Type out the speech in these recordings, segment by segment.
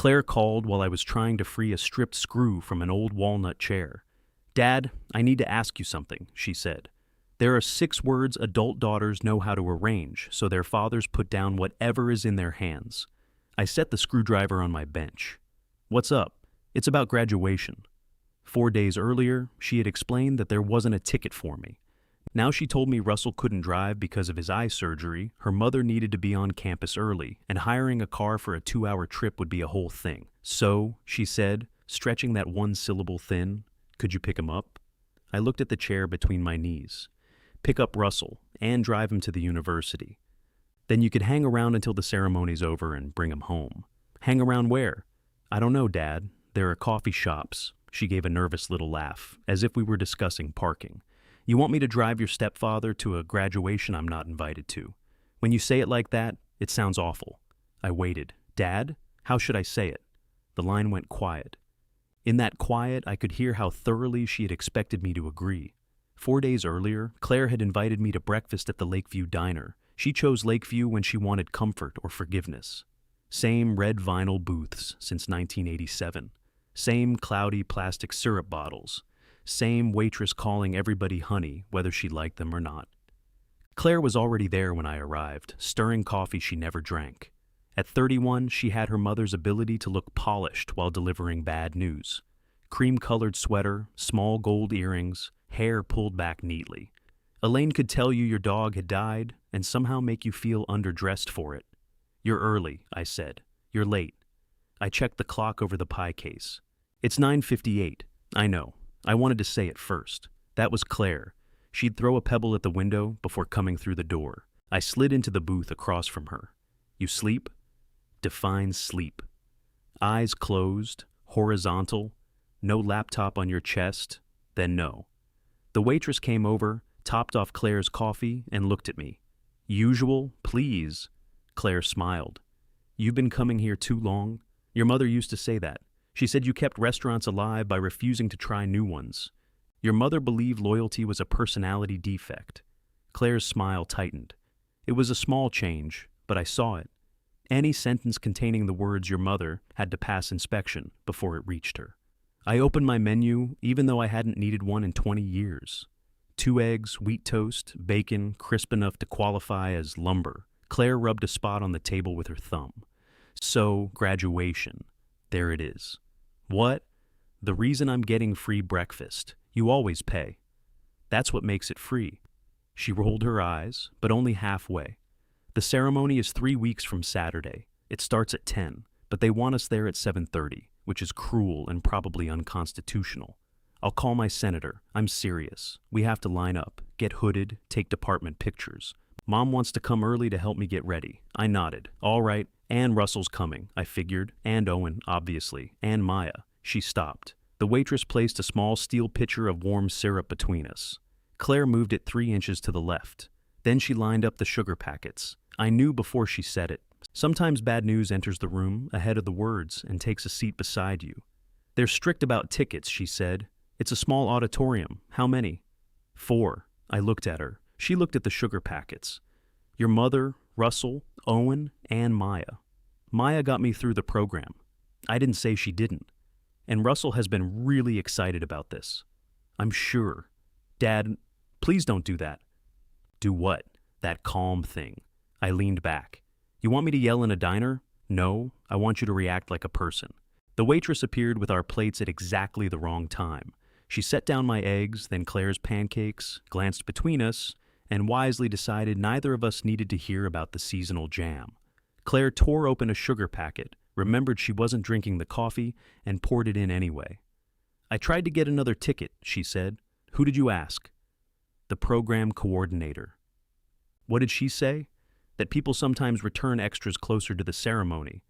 Claire called while I was trying to free a stripped screw from an old walnut chair. "Dad, I need to ask you something," she said. "There are 6 words adult daughters know how to arrange, so their fathers put down whatever is in their hands." I set the screwdriver on my bench. "What's up?" "It's about graduation." 4 days earlier, she had explained that there wasn't a ticket for me. Now she told me Russell couldn't drive because of his eye surgery, her mother needed to be on campus early, and hiring a car for a 2-hour trip would be a whole thing. "So," she said, stretching that one syllable thin, "could you pick him up?" I looked at the chair between my knees. "Pick up Russell and drive him to the university. Then you could hang around until the ceremony's over and bring him home." "Hang around where?" "I don't know, Dad. There are coffee shops." She gave a nervous little laugh, as if we were discussing parking. "You want me to drive your stepfather to a graduation I'm not invited to? When you say it like that, it sounds awful." I waited. "Dad? How should I say it?" The line went quiet. In that quiet, I could hear how thoroughly she had expected me to agree. 4 days earlier, Claire had invited me to breakfast at the Lakeview Diner. She chose Lakeview when she wanted comfort or forgiveness. Same red vinyl booths since 1987. Same cloudy plastic syrup bottles. Same waitress calling everybody honey, whether she liked them or not. Claire was already there when I arrived, stirring coffee she never drank. At 31, she had her mother's ability to look polished while delivering bad news. Cream-colored sweater, small gold earrings, hair pulled back neatly. Elaine could tell you your dog had died and somehow make you feel underdressed for it. "You're early," I said. "You're late." I checked the clock over the pie case. "It's 9:58. I know. I wanted to say it first. That was Claire. She'd throw a pebble at the window before coming through the door. I slid into the booth across from her. "You sleep?" Define sleep. Eyes closed, horizontal, no laptop on your chest, then no. The waitress came over, topped off Claire's coffee, and looked at me. "Usual, please." Claire smiled. "You've been coming here too long. Your mother used to say that. She said you kept restaurants alive by refusing to try new ones. Your mother believed loyalty was a personality defect." Claire's smile tightened. "It was a small change, but I saw it. Any sentence containing the words 'your mother' had to pass inspection before it reached her." I opened my menu, even though I hadn't needed one in 20 years. 2 eggs, wheat toast, bacon, crisp enough to qualify as lumber. Claire rubbed a spot on the table with her thumb. "So, graduation. There it is." "What?" "The reason I'm getting free breakfast. You always pay." "That's what makes it free." She rolled her eyes, but only halfway. "The ceremony is 3 weeks from Saturday. It starts at 10, but they want us there at 7:30, which is cruel and probably unconstitutional. I'll call my senator. I'm serious. We have to line up, get hooded, take department pictures. Mom wants to come early to help me get ready." I nodded. "All right. And Russell's coming," I figured. "And Owen, obviously. And Maya." She stopped. The waitress placed a small steel pitcher of warm syrup between us. Claire moved it 3 inches to the left. Then she lined up the sugar packets. I knew before she said it. Sometimes bad news enters the room ahead of the words and takes a seat beside you. "They're strict about tickets," she said. "It's a small auditorium. How many?" 4. I looked at her. She looked at the sugar packets. "Your mother, Russell, Owen, and Maya. Maya got me through the program. I didn't say she didn't. And Russell has been really excited about this. I'm sure. Dad, please don't do that." "Do what?" "That calm thing." I leaned back. "You want me to yell in a diner?" "No, I want you to react like a person." The waitress appeared with our plates at exactly the wrong time. She set down my eggs, then Claire's pancakes, glanced between us, and wisely decided neither of us needed to hear about the seasonal jam. Claire tore open a sugar packet, remembered she wasn't drinking the coffee, and poured it in anyway. "I tried to get another ticket," she said. "Who did you ask?" "The program coordinator." What did she say? That people sometimes return extras closer to the ceremony.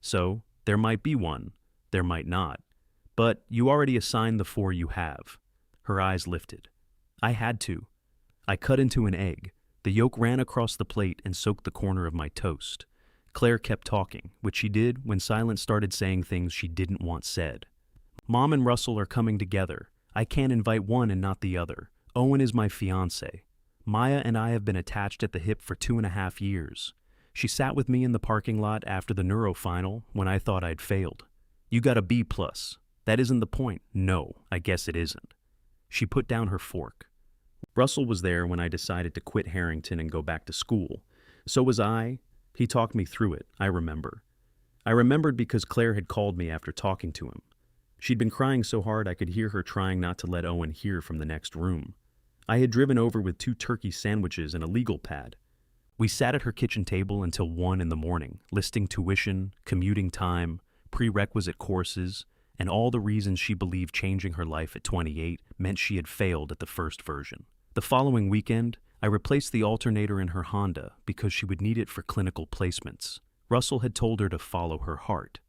So, there might be one, there might not. But you already assigned the 4 you have. Her eyes lifted. I had to. I cut into an egg. The yolk ran across the plate and soaked the corner of my toast. Claire kept talking, which she did when Silence started saying things she didn't want said. "Mom and Russell are coming together. I can't invite one and not the other. Owen is my fiancé. Maya and I have been attached at the hip for 2.5 years. She sat with me in the parking lot after the neuro final when I thought I'd failed. You got a B plus. That isn't the point. No, I guess it isn't. She put down her fork. Russell was there when I decided to quit Harrington and go back to school. So was I. He talked me through it, I remember. I remembered because Claire had called me after talking to him. She'd been crying so hard I could hear her trying not to let Owen hear from the next room. I had driven over with 2 turkey sandwiches and a legal pad. We sat at her kitchen table until 1 in the morning, listing tuition, commuting time, prerequisite courses, and all the reasons she believed changing her life at 28 meant she had failed at the first version. The following weekend, I replaced the alternator in her Honda because she would need it for clinical placements. Russell had told her to follow her heart.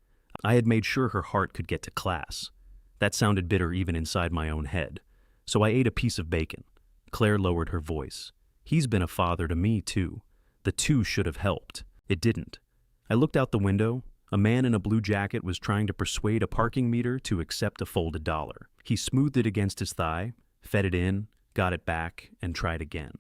I had made sure her heart could get to class. That sounded bitter even inside my own head. So I ate a piece of bacon. Claire lowered her voice. He's been a father to me, too. The 2 should have helped. It didn't. I looked out the window. A man in a blue jacket was trying to persuade a parking meter to accept a folded dollar. He smoothed it against his thigh, fed it in, got it back, and tried again.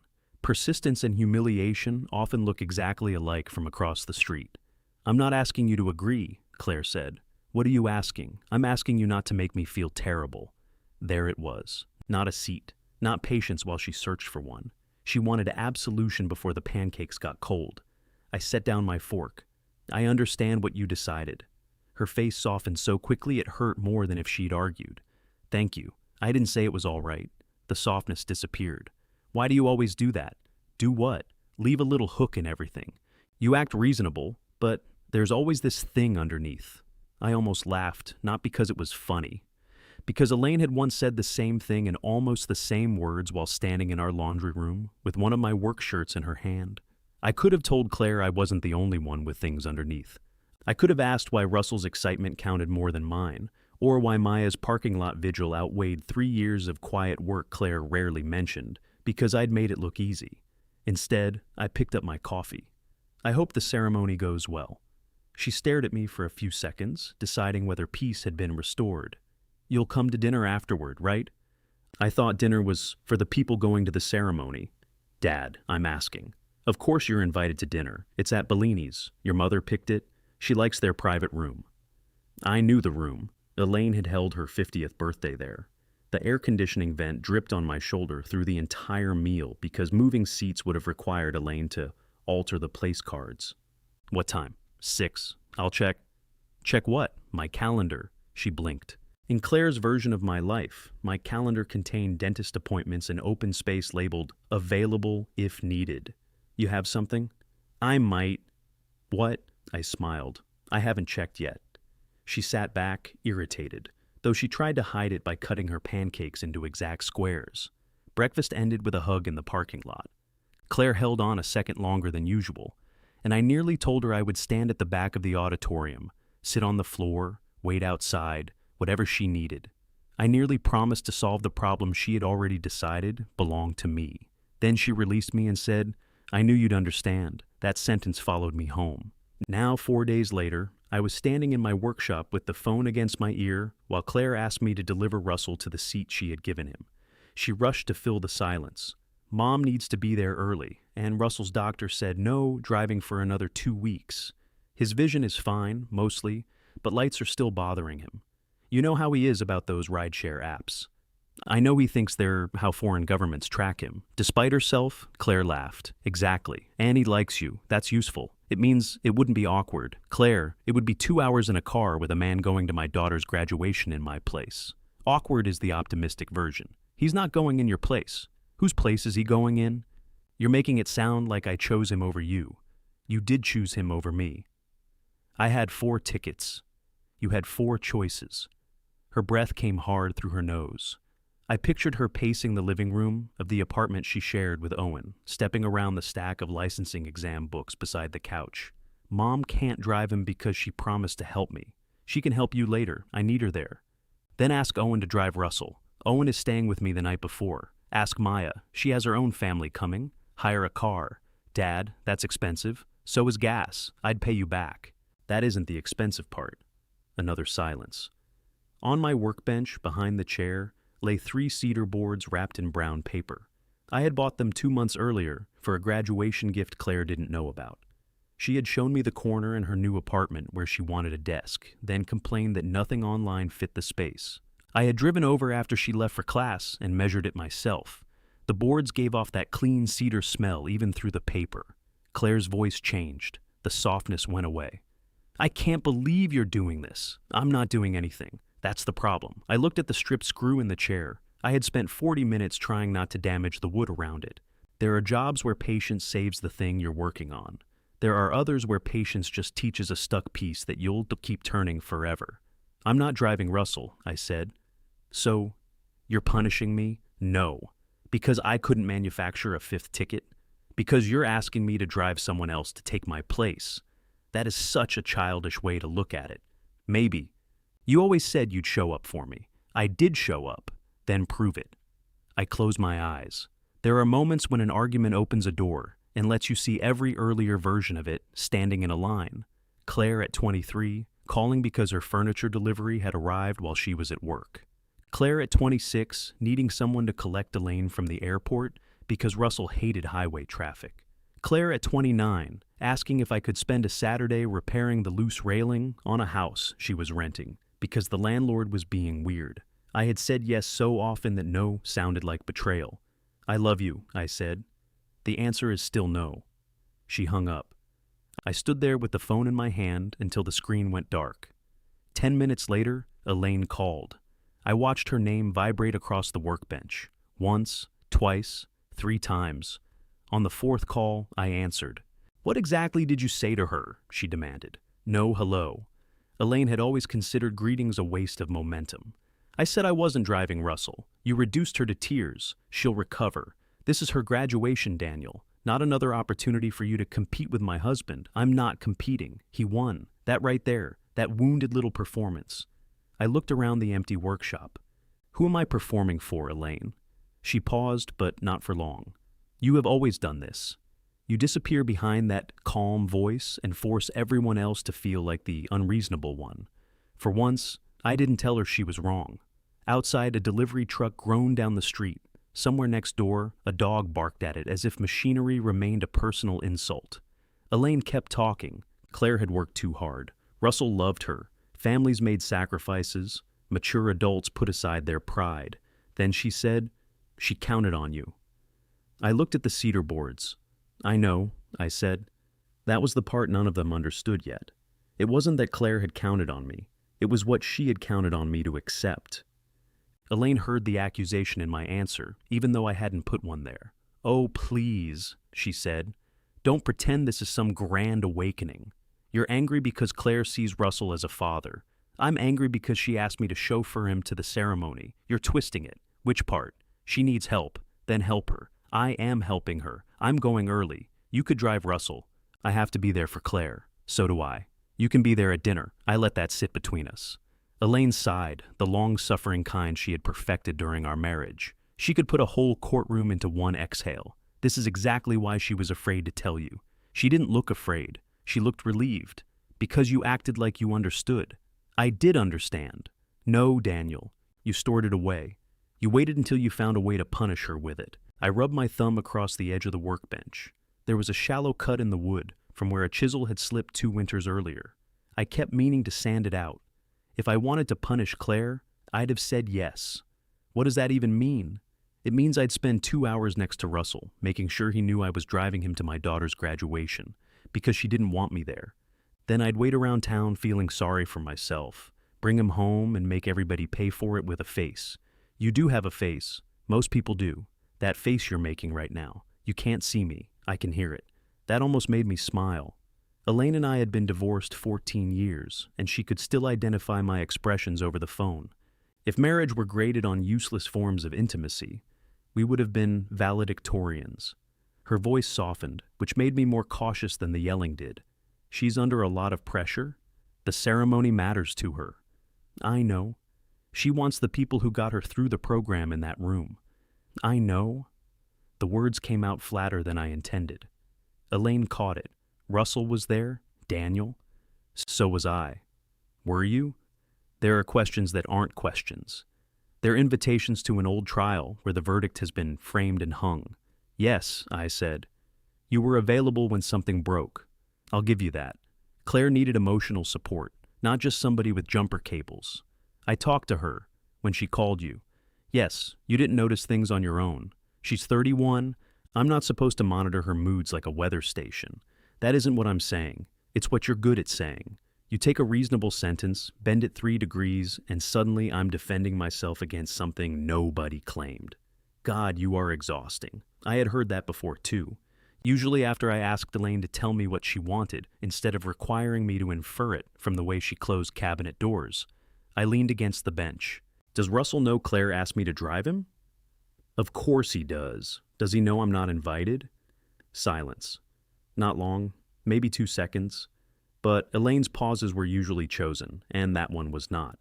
Persistence and humiliation often look exactly alike from across the street. I'm not asking you to agree, Claire said. What are you asking? I'm asking you not to make me feel terrible. There it was. Not a seat. Not patience while she searched for one. She wanted absolution before the pancakes got cold. I set down my fork. I understand what you decided. Her face softened so quickly it hurt more than if she'd argued. Thank you. I didn't say it was all right. The softness disappeared. Why do you always do that? Do what? Leave a little hook in everything. You act reasonable, but there's always this thing underneath. I almost laughed, not because it was funny. Because Elaine had once said the same thing in almost the same words while standing in our laundry room with one of my work shirts in her hand. I could have told Claire I wasn't the only one with things underneath. I could have asked why Russell's excitement counted more than mine, or why Maya's parking lot vigil outweighed 3 years of quiet work Claire rarely mentioned, because I'd made it look easy. Instead, I picked up my coffee. I hope the ceremony goes well. She stared at me for a few seconds, deciding whether peace had been restored. You'll come to dinner afterward, right? I thought dinner was for the people going to the ceremony. Dad, I'm asking. Of course you're invited to dinner. It's at Bellini's. Your mother picked it. She likes their private room. I knew the room. Elaine had held her 50th birthday there. The air conditioning vent dripped on my shoulder through the entire meal because moving seats would have required Elaine to alter the place cards. What time? 6. I'll check. Check what? My calendar. She blinked. In Claire's version of my life, my calendar contained dentist appointments and open space labeled available if needed. You have something? I might. What? I smiled. I haven't checked yet. She sat back, irritated, though she tried to hide it by cutting her pancakes into exact squares. Breakfast ended with a hug in the parking lot. Claire held on a second longer than usual, and I nearly told her I would stand at the back of the auditorium, sit on the floor, wait outside, whatever she needed. I nearly promised to solve the problem she had already decided belonged to me. Then she released me and said, I knew you'd understand. That sentence followed me home. Now, 4 days later, I was standing in my workshop with the phone against my ear while Claire asked me to deliver Russell to the seat she had given him. She rushed to fill the silence. Mom needs to be there early, and Russell's doctor said no driving for another 2 weeks. His vision is fine, mostly, but lights are still bothering him. You know how he is about those rideshare apps. I know he thinks they're how foreign governments track him. Despite herself, Claire laughed. Exactly. Annie likes you. That's useful. It means it wouldn't be awkward. Claire, it would be 2 hours in a car with a man going to my daughter's graduation in my place. Awkward is the optimistic version. He's not going in your place. Whose place is he going in? You're making it sound like I chose him over you. You did choose him over me. I had 4 tickets. You had 4 choices. Her breath came hard through her nose. I pictured her pacing the living room of the apartment she shared with Owen, stepping around the stack of licensing exam books beside the couch. Mom can't drive him because she promised to help me. She can help you later. I need her there. Then ask Owen to drive Russell. Owen is staying with me the night before. Ask Maya. She has her own family coming. Hire a car. Dad, that's expensive. So is gas. I'd pay you back. That isn't the expensive part. Another silence. On my workbench, behind the chair, lay 3 cedar boards wrapped in brown paper. I had bought them 2 months earlier for a graduation gift Claire didn't know about. She had shown me the corner in her new apartment where she wanted a desk, then complained that nothing online fit the space. I had driven over after she left for class and measured it myself. The boards gave off that clean cedar smell even through the paper. Claire's voice changed. The softness went away. I can't believe you're doing this. I'm not doing anything. That's the problem. I looked at the stripped screw in the chair. I had spent 40 minutes trying not to damage the wood around it. There are jobs where patience saves the thing you're working on. There are others where patience just teaches a stuck piece that you'll keep turning forever. I'm not driving Russell, I said. So, you're punishing me? No. Because I couldn't manufacture a fifth ticket? Because you're asking me to drive someone else to take my place? That is such a childish way to look at it. Maybe. You always said you'd show up for me. I did show up. Then prove it. I close my eyes. There are moments when an argument opens a door and lets you see every earlier version of it standing in a line. Claire at 23, calling because her furniture delivery had arrived while she was at work. Claire at 26, needing someone to collect Elaine from the airport because Russell hated highway traffic. Claire at 29, asking if I could spend a Saturday repairing the loose railing on a house she was renting because the landlord was being weird. I had said yes so often that no sounded like betrayal. I love you, I said. The answer is still no. She hung up. I stood there with the phone in my hand until the screen went dark. 10 minutes later, Elaine called. I watched her name vibrate across the workbench. Once, twice, 3 times. On the 4th call, I answered. What exactly did you say to her? She demanded. No hello. Elaine had always considered greetings a waste of momentum. I said I wasn't driving Russell. You reduced her to tears. She'll recover. This is her graduation, Daniel. Not another opportunity for you to compete with my husband. I'm not competing. He won. That right there. That wounded little performance. I looked around the empty workshop. Who am I performing for, Elaine? She paused, but not for long. You have always done this. You disappear behind that calm voice and force everyone else to feel like the unreasonable one. For once, I didn't tell her she was wrong. Outside, a delivery truck groaned down the street. Somewhere next door, a dog barked at it as if machinery remained a personal insult. Elaine kept talking. Claire had worked too hard. Russell loved her. Families made sacrifices. Mature adults put aside their pride. Then she said, she counted on you. I looked at the cedar boards. I know, I said. That was the part none of them understood yet. It wasn't that Claire had counted on me. It was what she had counted on me to accept. Elaine heard the accusation in my answer, even though I hadn't put one there. Oh, please, she said. Don't pretend this is some grand awakening. You're angry because Claire sees Russell as a father. I'm angry because she asked me to chauffeur him to the ceremony. You're twisting it. Which part? She needs help. Then help her. I am helping her. I'm going early. You could drive Russell. I have to be there for Claire. So do I. You can be there at dinner. I let that sit between us. Elaine sighed, the long-suffering kind she had perfected during our marriage. She could put a whole courtroom into one exhale. This is exactly why she was afraid to tell you. She didn't look afraid. She looked relieved. Because you acted like you understood. I did understand. No, Daniel. You stored it away. You waited until you found a way to punish her with it. I rubbed my thumb across the edge of the workbench. There was a shallow cut in the wood from where a chisel had slipped 2 winters earlier. I kept meaning to sand it out. If I wanted to punish Claire, I'd have said yes. What does that even mean? It means I'd spend 2 hours next to Russell, making sure he knew I was driving him to my daughter's graduation, because she didn't want me there. Then I'd wait around town feeling sorry for myself, bring him home and make everybody pay for it with a face. You do have a face. Most people do. That face you're making right now. You can't see me. I can hear it. That almost made me smile. Elaine and I had been divorced 14 years, and she could still identify my expressions over the phone. If marriage were graded on useless forms of intimacy, we would have been valedictorians. Her voice softened, which made me more cautious than the yelling did. She's under a lot of pressure. The ceremony matters to her. I know. She wants the people who got her through the program in that room. I know. The words came out flatter than I intended. Elaine caught it. Russell was there, Daniel. So was I. Were you? There are questions that aren't questions. They're invitations to an old trial where the verdict has been framed and hung. Yes, I said. You were available when something broke. I'll give you that. Claire needed emotional support, not just somebody with jumper cables. I talked to her when she called you. Yes, you didn't notice things on your own. She's 31. I'm not supposed to monitor her moods like a weather station. That isn't what I'm saying. It's what you're good at saying. You take a reasonable sentence, bend it 3 degrees, and suddenly I'm defending myself against something nobody claimed. God, you are exhausting. I had heard that before too. Usually after I asked Elaine to tell me what she wanted, instead of requiring me to infer it from the way she closed cabinet doors. I leaned against the bench. Does Russell know Claire asked me to drive him? Of course he does. Does he know I'm not invited? Silence. Not long, maybe 2 seconds. But Elaine's pauses were usually chosen, and that one was not.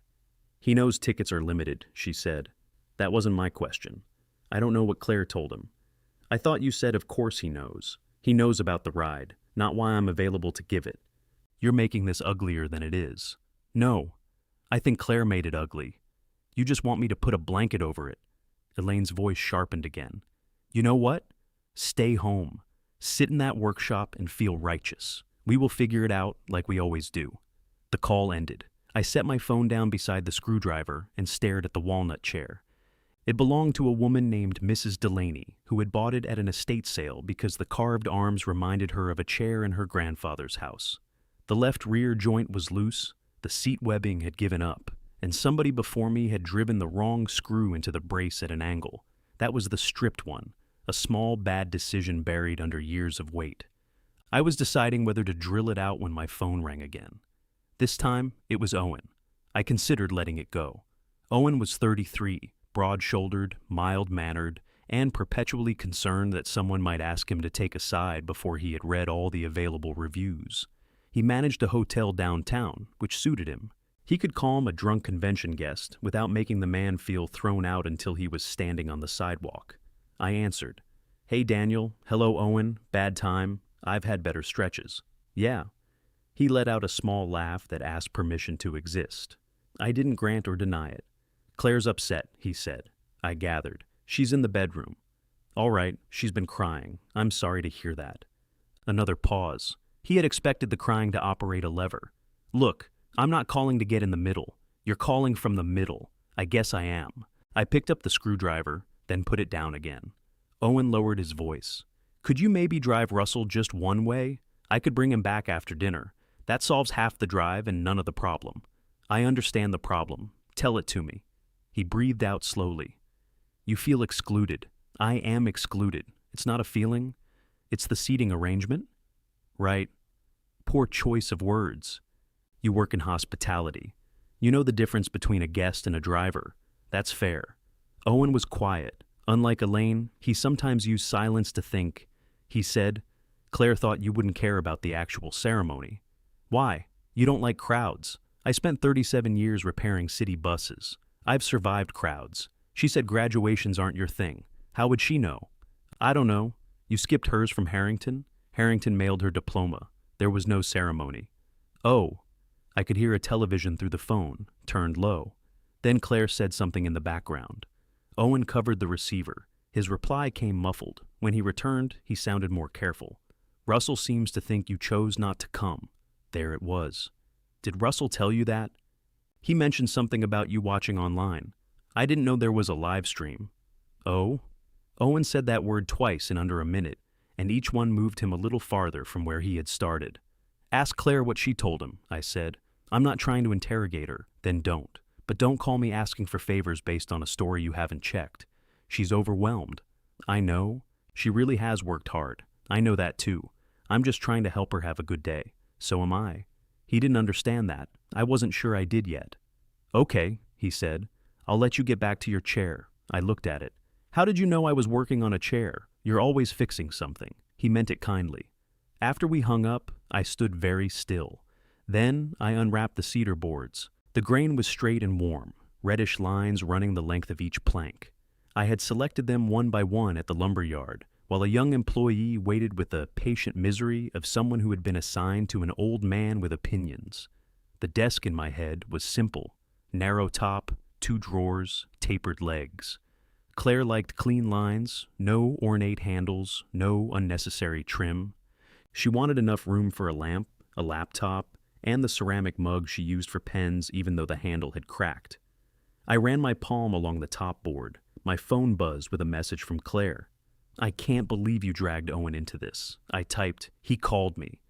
He knows tickets are limited, she said. That wasn't my question. I don't know what Claire told him. I thought you said of course he knows. He knows about the ride, not why I'm available to give it. You're making this uglier than it is. No, I think Claire made it ugly. You just want me to put a blanket over it. Elaine's voice sharpened again. You know what? Stay home. Sit in that workshop and feel righteous. We will figure it out like we always do. The call ended. I set my phone down beside the screwdriver and stared at the walnut chair. It belonged to a woman named Mrs. Delaney, who had bought it at an estate sale because the carved arms reminded her of a chair in her grandfather's house. The left rear joint was loose, the seat webbing had given up, and somebody before me had driven the wrong screw into the brace at an angle. That was the stripped one, a small bad decision buried under years of weight. I was deciding whether to drill it out when my phone rang again. This time, it was Owen. I considered letting it go. Owen was 33, broad-shouldered, mild-mannered, and perpetually concerned that someone might ask him to take a side before he had read all the available reviews. He managed a hotel downtown, which suited him. He could calm a drunk convention guest without making the man feel thrown out until he was standing on the sidewalk. I answered, Hey Daniel, hello Owen, bad time, I've had better stretches. Yeah. He let out a small laugh that asked permission to exist. I didn't grant or deny it. Claire's upset, he said. I gathered. She's in the bedroom. All right, she's been crying. I'm sorry to hear that. Another pause. He had expected the crying to operate a lever. Look, I'm not calling to get in the middle. You're calling from the middle. I guess I am. I picked up the screwdriver, then put it down again. Owen lowered his voice. Could you maybe drive Russell just one way? I could bring him back after dinner. That solves half the drive and none of the problem. I understand the problem. Tell it to me. He breathed out slowly. You feel excluded. I am excluded. It's not a feeling. It's the seating arrangement. Right. Poor choice of words. You work in hospitality. You know the difference between a guest and a driver. That's fair. Owen was quiet. Unlike Elaine, he sometimes used silence to think. He said, Claire thought you wouldn't care about the actual ceremony. Why? You don't like crowds. I spent 37 years repairing city buses. I've survived crowds. She said graduations aren't your thing. How would she know? I don't know. You skipped hers from Harrington? Harrington mailed her diploma. There was no ceremony. Oh. I could hear a television through the phone, turned low. Then Claire said something in the background. Owen covered the receiver. His reply came muffled. When he returned, he sounded more careful. Russell seems to think you chose not to come. There it was. Did Russell tell you that? He mentioned something about you watching online. I didn't know there was a live stream. Oh? Owen said that word twice in under a minute, and each one moved him a little farther from where he had started. Ask Claire what she told him, I said. I'm not trying to interrogate her. Then don't. But don't call me asking for favors based on a story you haven't checked. She's overwhelmed. I know. She really has worked hard. I know that too. I'm just trying to help her have a good day. So am I. He didn't understand that. I wasn't sure I did yet. Okay, he said. I'll let you get back to your chair. I looked at it. How did you know I was working on a chair? You're always fixing something. He meant it kindly. After we hung up, I stood very still. Then I unwrapped the cedar boards. The grain was straight and warm, reddish lines running the length of each plank. I had selected them one by one at the lumber yard, while a young employee waited with the patient misery of someone who had been assigned to an old man with opinions. The desk in my head was simple. Narrow top, 2 drawers, tapered legs. Claire liked clean lines, no ornate handles, no unnecessary trim. She wanted enough room for a lamp, a laptop, and the ceramic mug she used for pens even though the handle had cracked. I ran my palm along the top board. My phone buzzed with a message from Claire. "I can't believe you dragged Owen into this." I typed, "He called me."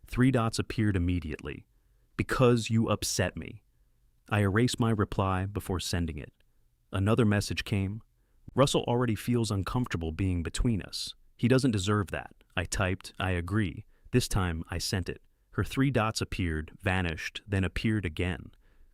3 dots appeared immediately. "Because you upset me." I erased my reply before sending it. Another message came. "Russell already feels uncomfortable being between us. He doesn't deserve that." I typed, "I agree." This time I sent it. Her 3 dots appeared, vanished, then appeared again.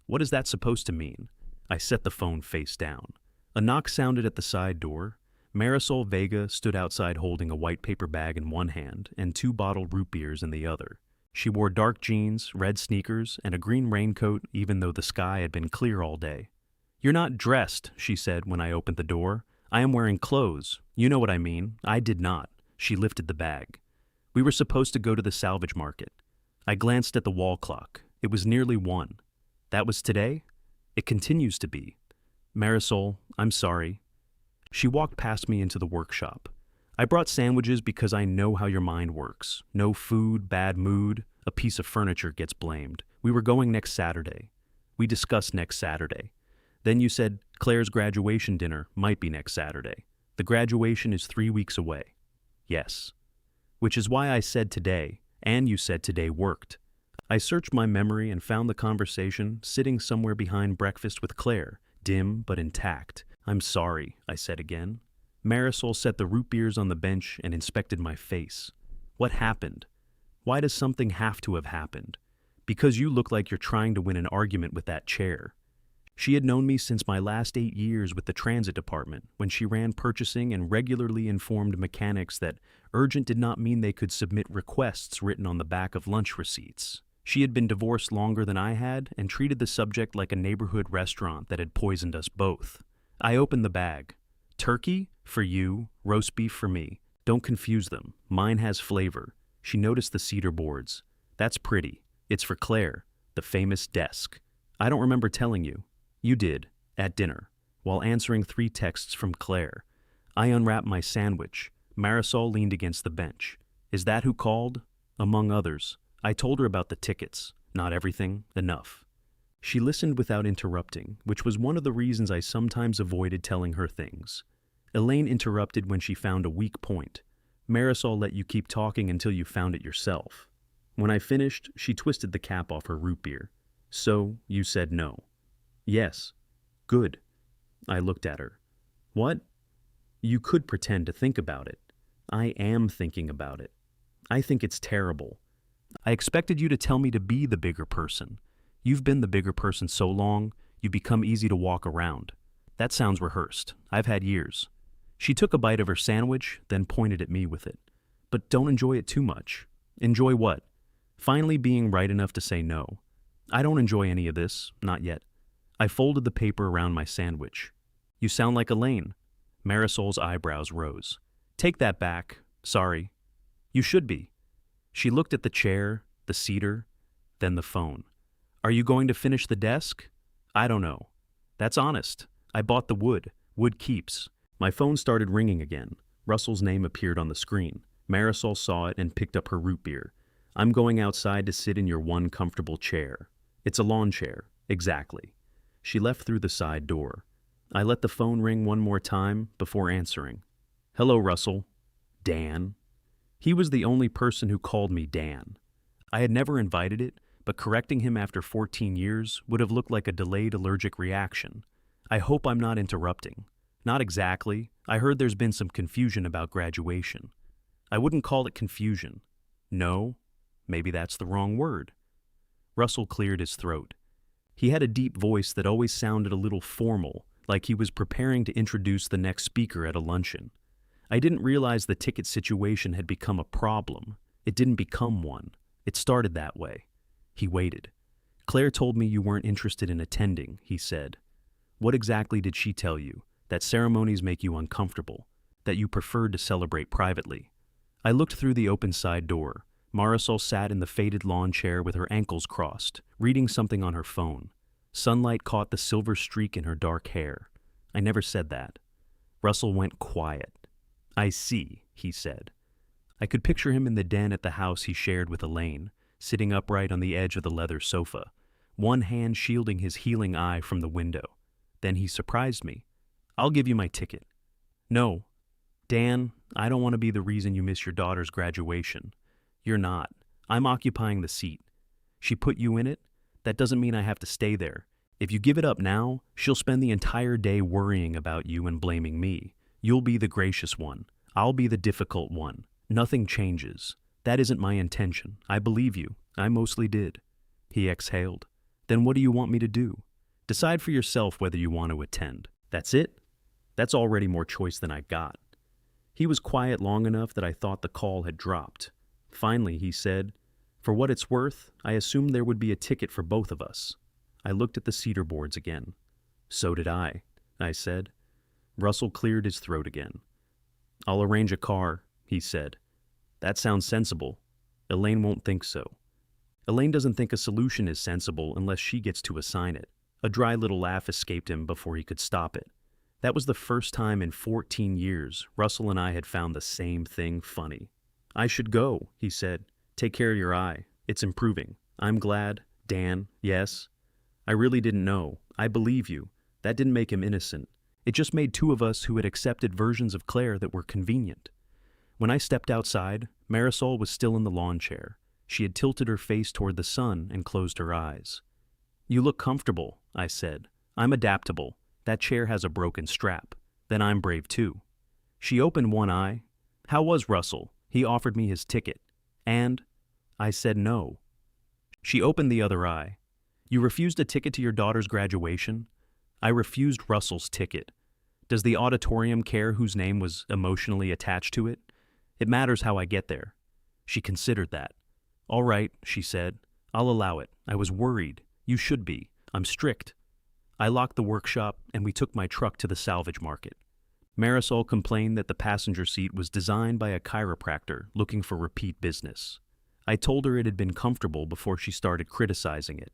What is that supposed to mean? I set the phone face down. A knock sounded at the side door. Marisol Vega stood outside holding a white paper bag in one hand and 2 bottled root beers in the other. She wore dark jeans, red sneakers, and a green raincoat even though the sky had been clear all day. "You're not dressed," she said when I opened the door. "I am wearing clothes. You know what I mean. I did not." She lifted the bag. "We were supposed to go to the salvage market." I glanced at the wall clock. It was nearly 1. That was today? It continues to be. "Marisol, I'm sorry." She walked past me into the workshop. "I brought sandwiches because I know how your mind works. No food, bad mood, a piece of furniture gets blamed. We were going next Saturday. We discussed next Saturday. Then you said Claire's graduation dinner might be next Saturday. The graduation is 3 weeks away." "Yes." "Which is why I said today, and you said today worked." I searched my memory and found the conversation sitting somewhere behind breakfast with Claire, dim but intact. "I'm sorry," I said again. Marisol set the root beers on the bench and inspected my face. "What happened? Why does something have to have happened? Because you look like you're trying to win an argument with that chair." She had known me since my last 8 years with the transit department, when she ran purchasing and regularly informed mechanics that urgent did not mean they could submit requests written on the back of lunch receipts. She had been divorced longer than I had and treated the subject like a neighborhood restaurant that had poisoned us both. I opened the bag. "Turkey? For you. Roast beef for me. Don't confuse them. Mine has flavor." She noticed the cedar boards. "That's pretty. It's for Claire, the famous desk. I don't remember telling you." "You did, at dinner, while answering 3 texts from Claire." I unwrapped my sandwich. Marisol leaned against the bench. "Is that who called?" "Among others." I told her about the tickets. Not everything, enough. She listened without interrupting, which was one of the reasons I sometimes avoided telling her things. Elaine interrupted when she found a weak point. "Marisol let you keep talking until you found it yourself." When I finished, she twisted the cap off her root beer. "So, you said no." "Yes." "Good." I looked at her. "What?" "You could pretend to think about it." "I am thinking about it. I think it's terrible. I expected you to tell me to be the bigger person. You've been the bigger person so long, you've become easy to walk around. That sounds rehearsed. I've had years." She took a bite of her sandwich, then pointed at me with it. "But don't enjoy it too much." "Enjoy what?" "Finally being right enough to say no." "I don't enjoy any of this, not yet." I folded the paper around my sandwich. "You sound like Elaine." Marisol's eyebrows rose. "Take that back. Sorry." "You should be." She looked at the chair, the cedar, then the phone. "Are you going to finish the desk?" "I don't know." "That's honest. I bought the wood. Wood keeps." My phone started ringing again. Russell's name appeared on the screen. Marisol saw it and picked up her root beer. "I'm going outside to sit in your one comfortable chair." "It's a lawn chair." "Exactly." She left through the side door. I let the phone ring one more time before answering. "Hello, Russell." "Dan." He was the only person who called me Dan. I had never invited it, but correcting him after 14 years would have looked like a delayed allergic reaction. "I hope I'm not interrupting." "Not exactly. I heard there's been some confusion about graduation." "I wouldn't call it confusion." "No? Maybe that's the wrong word." Russell cleared his throat. He had a deep voice that always sounded a little formal, like he was preparing to introduce the next speaker at a luncheon. I didn't realize the ticket situation had become a problem. It didn't become one. It started that way. He waited. "Claire told me you weren't interested in attending," he said. "What exactly did she tell you? That ceremonies make you uncomfortable? That you preferred to celebrate privately?" I looked through the open side door. Marisol sat in the faded lawn chair with her ankles crossed, reading something on her phone. Sunlight caught the silver streak in her dark hair. I never said that. Russell went quiet. "I see," he said. I could picture him in the den at the house he shared with Elaine, sitting upright on the edge of the leather sofa, one hand shielding his healing eye from the window. Then he surprised me. "I'll give you my ticket." "No. Dan, I don't want to be the reason you miss your daughter's graduation." "You're not. I'm occupying the seat." "She put you in it? That doesn't mean I have to stay there. If you give it up now, she'll spend the entire day worrying about you and blaming me. You'll be the gracious one. I'll be the difficult one. Nothing changes. That isn't my intention. I believe you. I mostly did." He exhaled. "Then what do you want me to do?" "Decide for yourself whether you want to attend." "That's it?" "That's already more choice than I got." He was quiet long enough that I thought the call had dropped. Finally, he said, "For what it's worth, I assumed there would be a ticket for both of us." I looked at the cedar boards again. "So did I said. Russell cleared his throat again. "I'll arrange a car," he said. "That sounds sensible." "Elaine won't think so." "Elaine doesn't think a solution is sensible unless she gets to assign it." A dry little laugh escaped him before he could stop it. That was the first time in 14 years Russell and I had found the same thing funny. "I should go," he said. "Take care of your eye. It's improving. I'm glad. Dan, yes. I really didn't know. I believe you. That didn't make him innocent. It just made two of us who had accepted versions of Claire that were convenient." When I stepped outside, Marisol was still in the lawn chair. She had tilted her face toward the sun and closed her eyes. "You look comfortable," I said. "I'm adaptable. That chair has a broken strap. Then I'm brave too." She opened one eye. "How was Russell? He offered me his ticket." "And?" I said no. She opened the other eye. "You refused a ticket to your daughter's graduation?" "I refused Russell's ticket. Does the auditorium care whose name was emotionally attached to it? It matters how I get there." She considered that. "All right," she said. "I'll allow it. I was worried. You should be. I'm strict." I locked the workshop and we took my truck to the salvage market. Marisol complained that the passenger seat was designed by a chiropractor looking for repeat business. I told her it had been comfortable before she started criticizing it.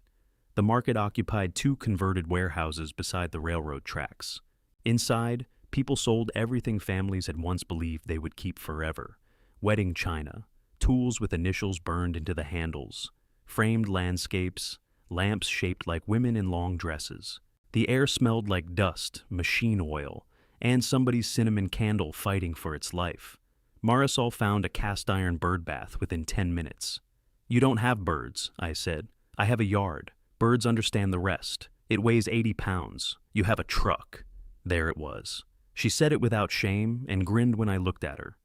The market occupied 2 converted warehouses beside the railroad tracks. Inside, people sold everything families had once believed they would keep forever: wedding china, tools with initials burned into the handles, framed landscapes, lamps shaped like women in long dresses. The air smelled like dust, machine oil, and somebody's cinnamon candle fighting for its life. Marisol found a cast-iron bird bath within 10 minutes. "You don't have birds," I said. "I have a yard. Birds understand the rest. It weighs 80 pounds. You have a truck." There it was. She said it without shame and grinned when I looked at her.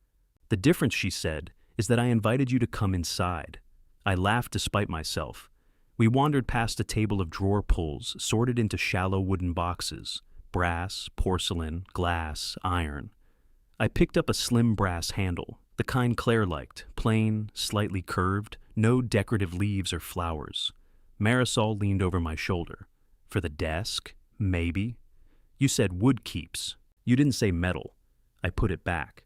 "The difference," she said, "is that I invited you to come inside." I laughed despite myself. We wandered past a table of drawer pulls sorted into shallow wooden boxes: brass, porcelain, glass, iron. I picked up a slim brass handle, the kind Claire liked, plain, slightly curved, no decorative leaves or flowers. Marisol leaned over my shoulder. "For the desk? Maybe." "You said wood keeps. You didn't say metal." I put it back.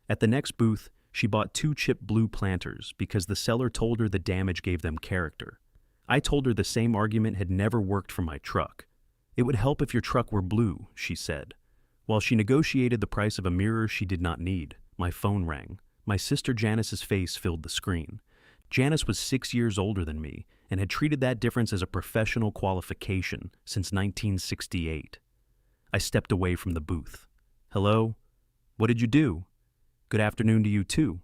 At the next booth, she bought 2 chipped blue planters because the seller told her the damage gave them character. I told her the same argument had never worked for my truck. "It would help if your truck were blue," she said. While she negotiated the price of a mirror she did not need, my phone rang. My sister Janice's face filled the screen. Janice was 6 years older than me and had treated that difference as a professional qualification since 1968. I stepped away from the booth. "Hello? What did you do?" "Good afternoon to you too."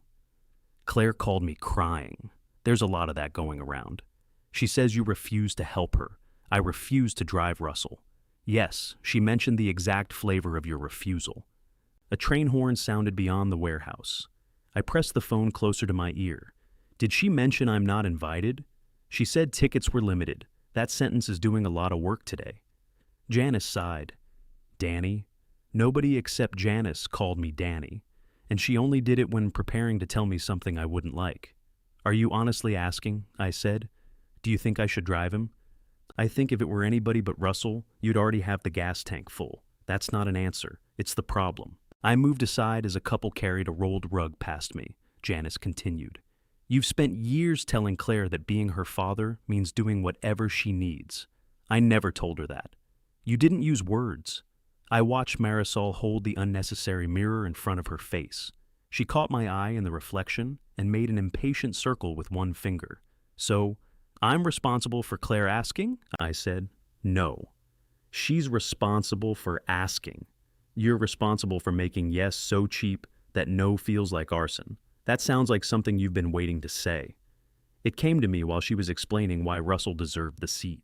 Claire called me crying. There's a lot of that going around. She says you refuse to help her. I refuse to drive Russell. Yes, she mentioned the exact flavor of your refusal. A train horn sounded beyond the warehouse. I pressed the phone closer to my ear. Did she mention I'm not invited? She said tickets were limited. That sentence is doing a lot of work today. Janice sighed. "Danny?" Nobody except Janice called me Danny, and she only did it when preparing to tell me something I wouldn't like. "Are you honestly asking?" I said. "Do you think I should drive him?" "I think if it were anybody but Russell, you'd already have the gas tank full. That's not an answer. It's the problem." I moved aside as a couple carried a rolled rug past me. Janice continued. "You've spent years telling Claire that being her father means doing whatever she needs. I never told her that. You didn't use words." I watched Marisol hold the unnecessary mirror in front of her face. She caught my eye in the reflection and made an impatient circle with one finger. So, I'm responsible for Claire asking? I said. No. She's responsible for asking. You're responsible for making yes so cheap that no feels like arson. That sounds like something you've been waiting to say. It came to me while she was explaining why Russell deserved the seat.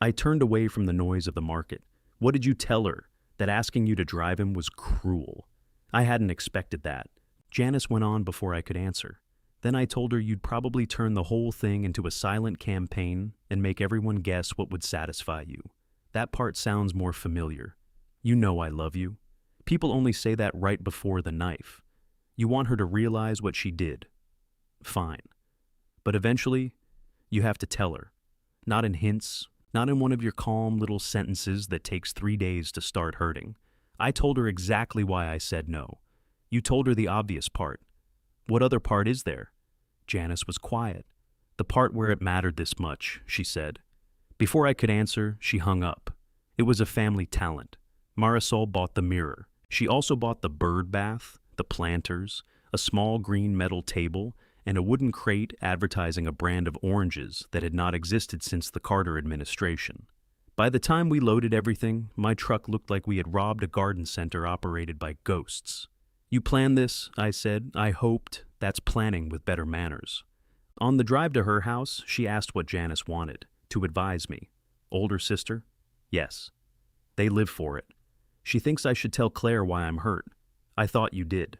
I turned away from the noise of the market. What did you tell her? That asking you to drive him was cruel. I hadn't expected that. Janice went on before I could answer. Then I told her you'd probably turn the whole thing into a silent campaign and make everyone guess what would satisfy you. That part sounds more familiar. You know I love you. People only say that right before the knife. You want her to realize what she did. Fine. But eventually, you have to tell her. Not in hints, not in one of your calm little sentences that takes 3 days to start hurting. I told her exactly why I said no. You told her the obvious part. What other part is there? Janice was quiet. The part where it mattered this much, she said. Before I could answer, she hung up. It was a family talent. Marisol bought the mirror. She also bought the bird bath, the planters, a small green metal table, and a wooden crate advertising a brand of oranges that had not existed since the Carter administration. By the time we loaded everything, my truck looked like we had robbed a garden center operated by ghosts. You planned this, I said. I hoped. That's planning with better manners. On the drive to her house, she asked what Janice wanted, to advise me. Older sister? Yes. They live for it. She thinks I should tell Claire why I'm hurt. I thought you did.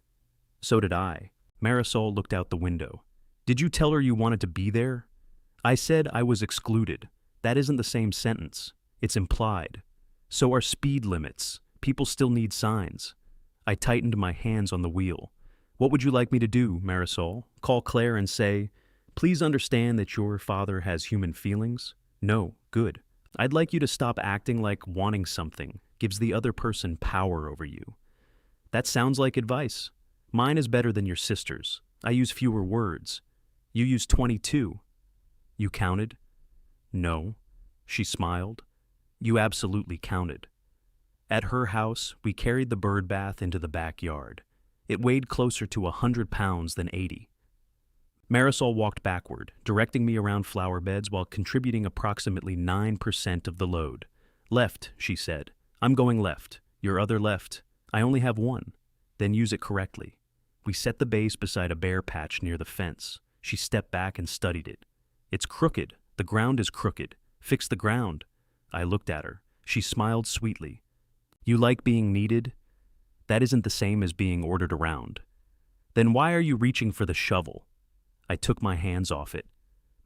So did I. Marisol looked out the window. Did you tell her you wanted to be there? I said I was excluded. That isn't the same sentence. It's implied. So are speed limits. People still need signs. I tightened my hands on the wheel. What would you like me to do, Marisol? Call Claire and say, please understand that your father has human feelings? No, good. I'd like you to stop acting like wanting something gives the other person power over you. That sounds like advice. Mine is better than your sister's. I use fewer words. You use 22. You counted? No. She smiled. You absolutely counted. At her house, we carried the bird bath into the backyard. It weighed closer to 100 pounds than 80. Marisol walked backward, directing me around flower beds while contributing approximately 9% of the load. Left, she said. I'm going left. Your other left. I only have one. Then use it correctly. We set the base beside a bare patch near the fence. She stepped back and studied it. It's crooked. The ground is crooked. Fix the ground. I looked at her. She smiled sweetly. You like being needed? That isn't the same as being ordered around. Then why are you reaching for the shovel? I took my hands off it.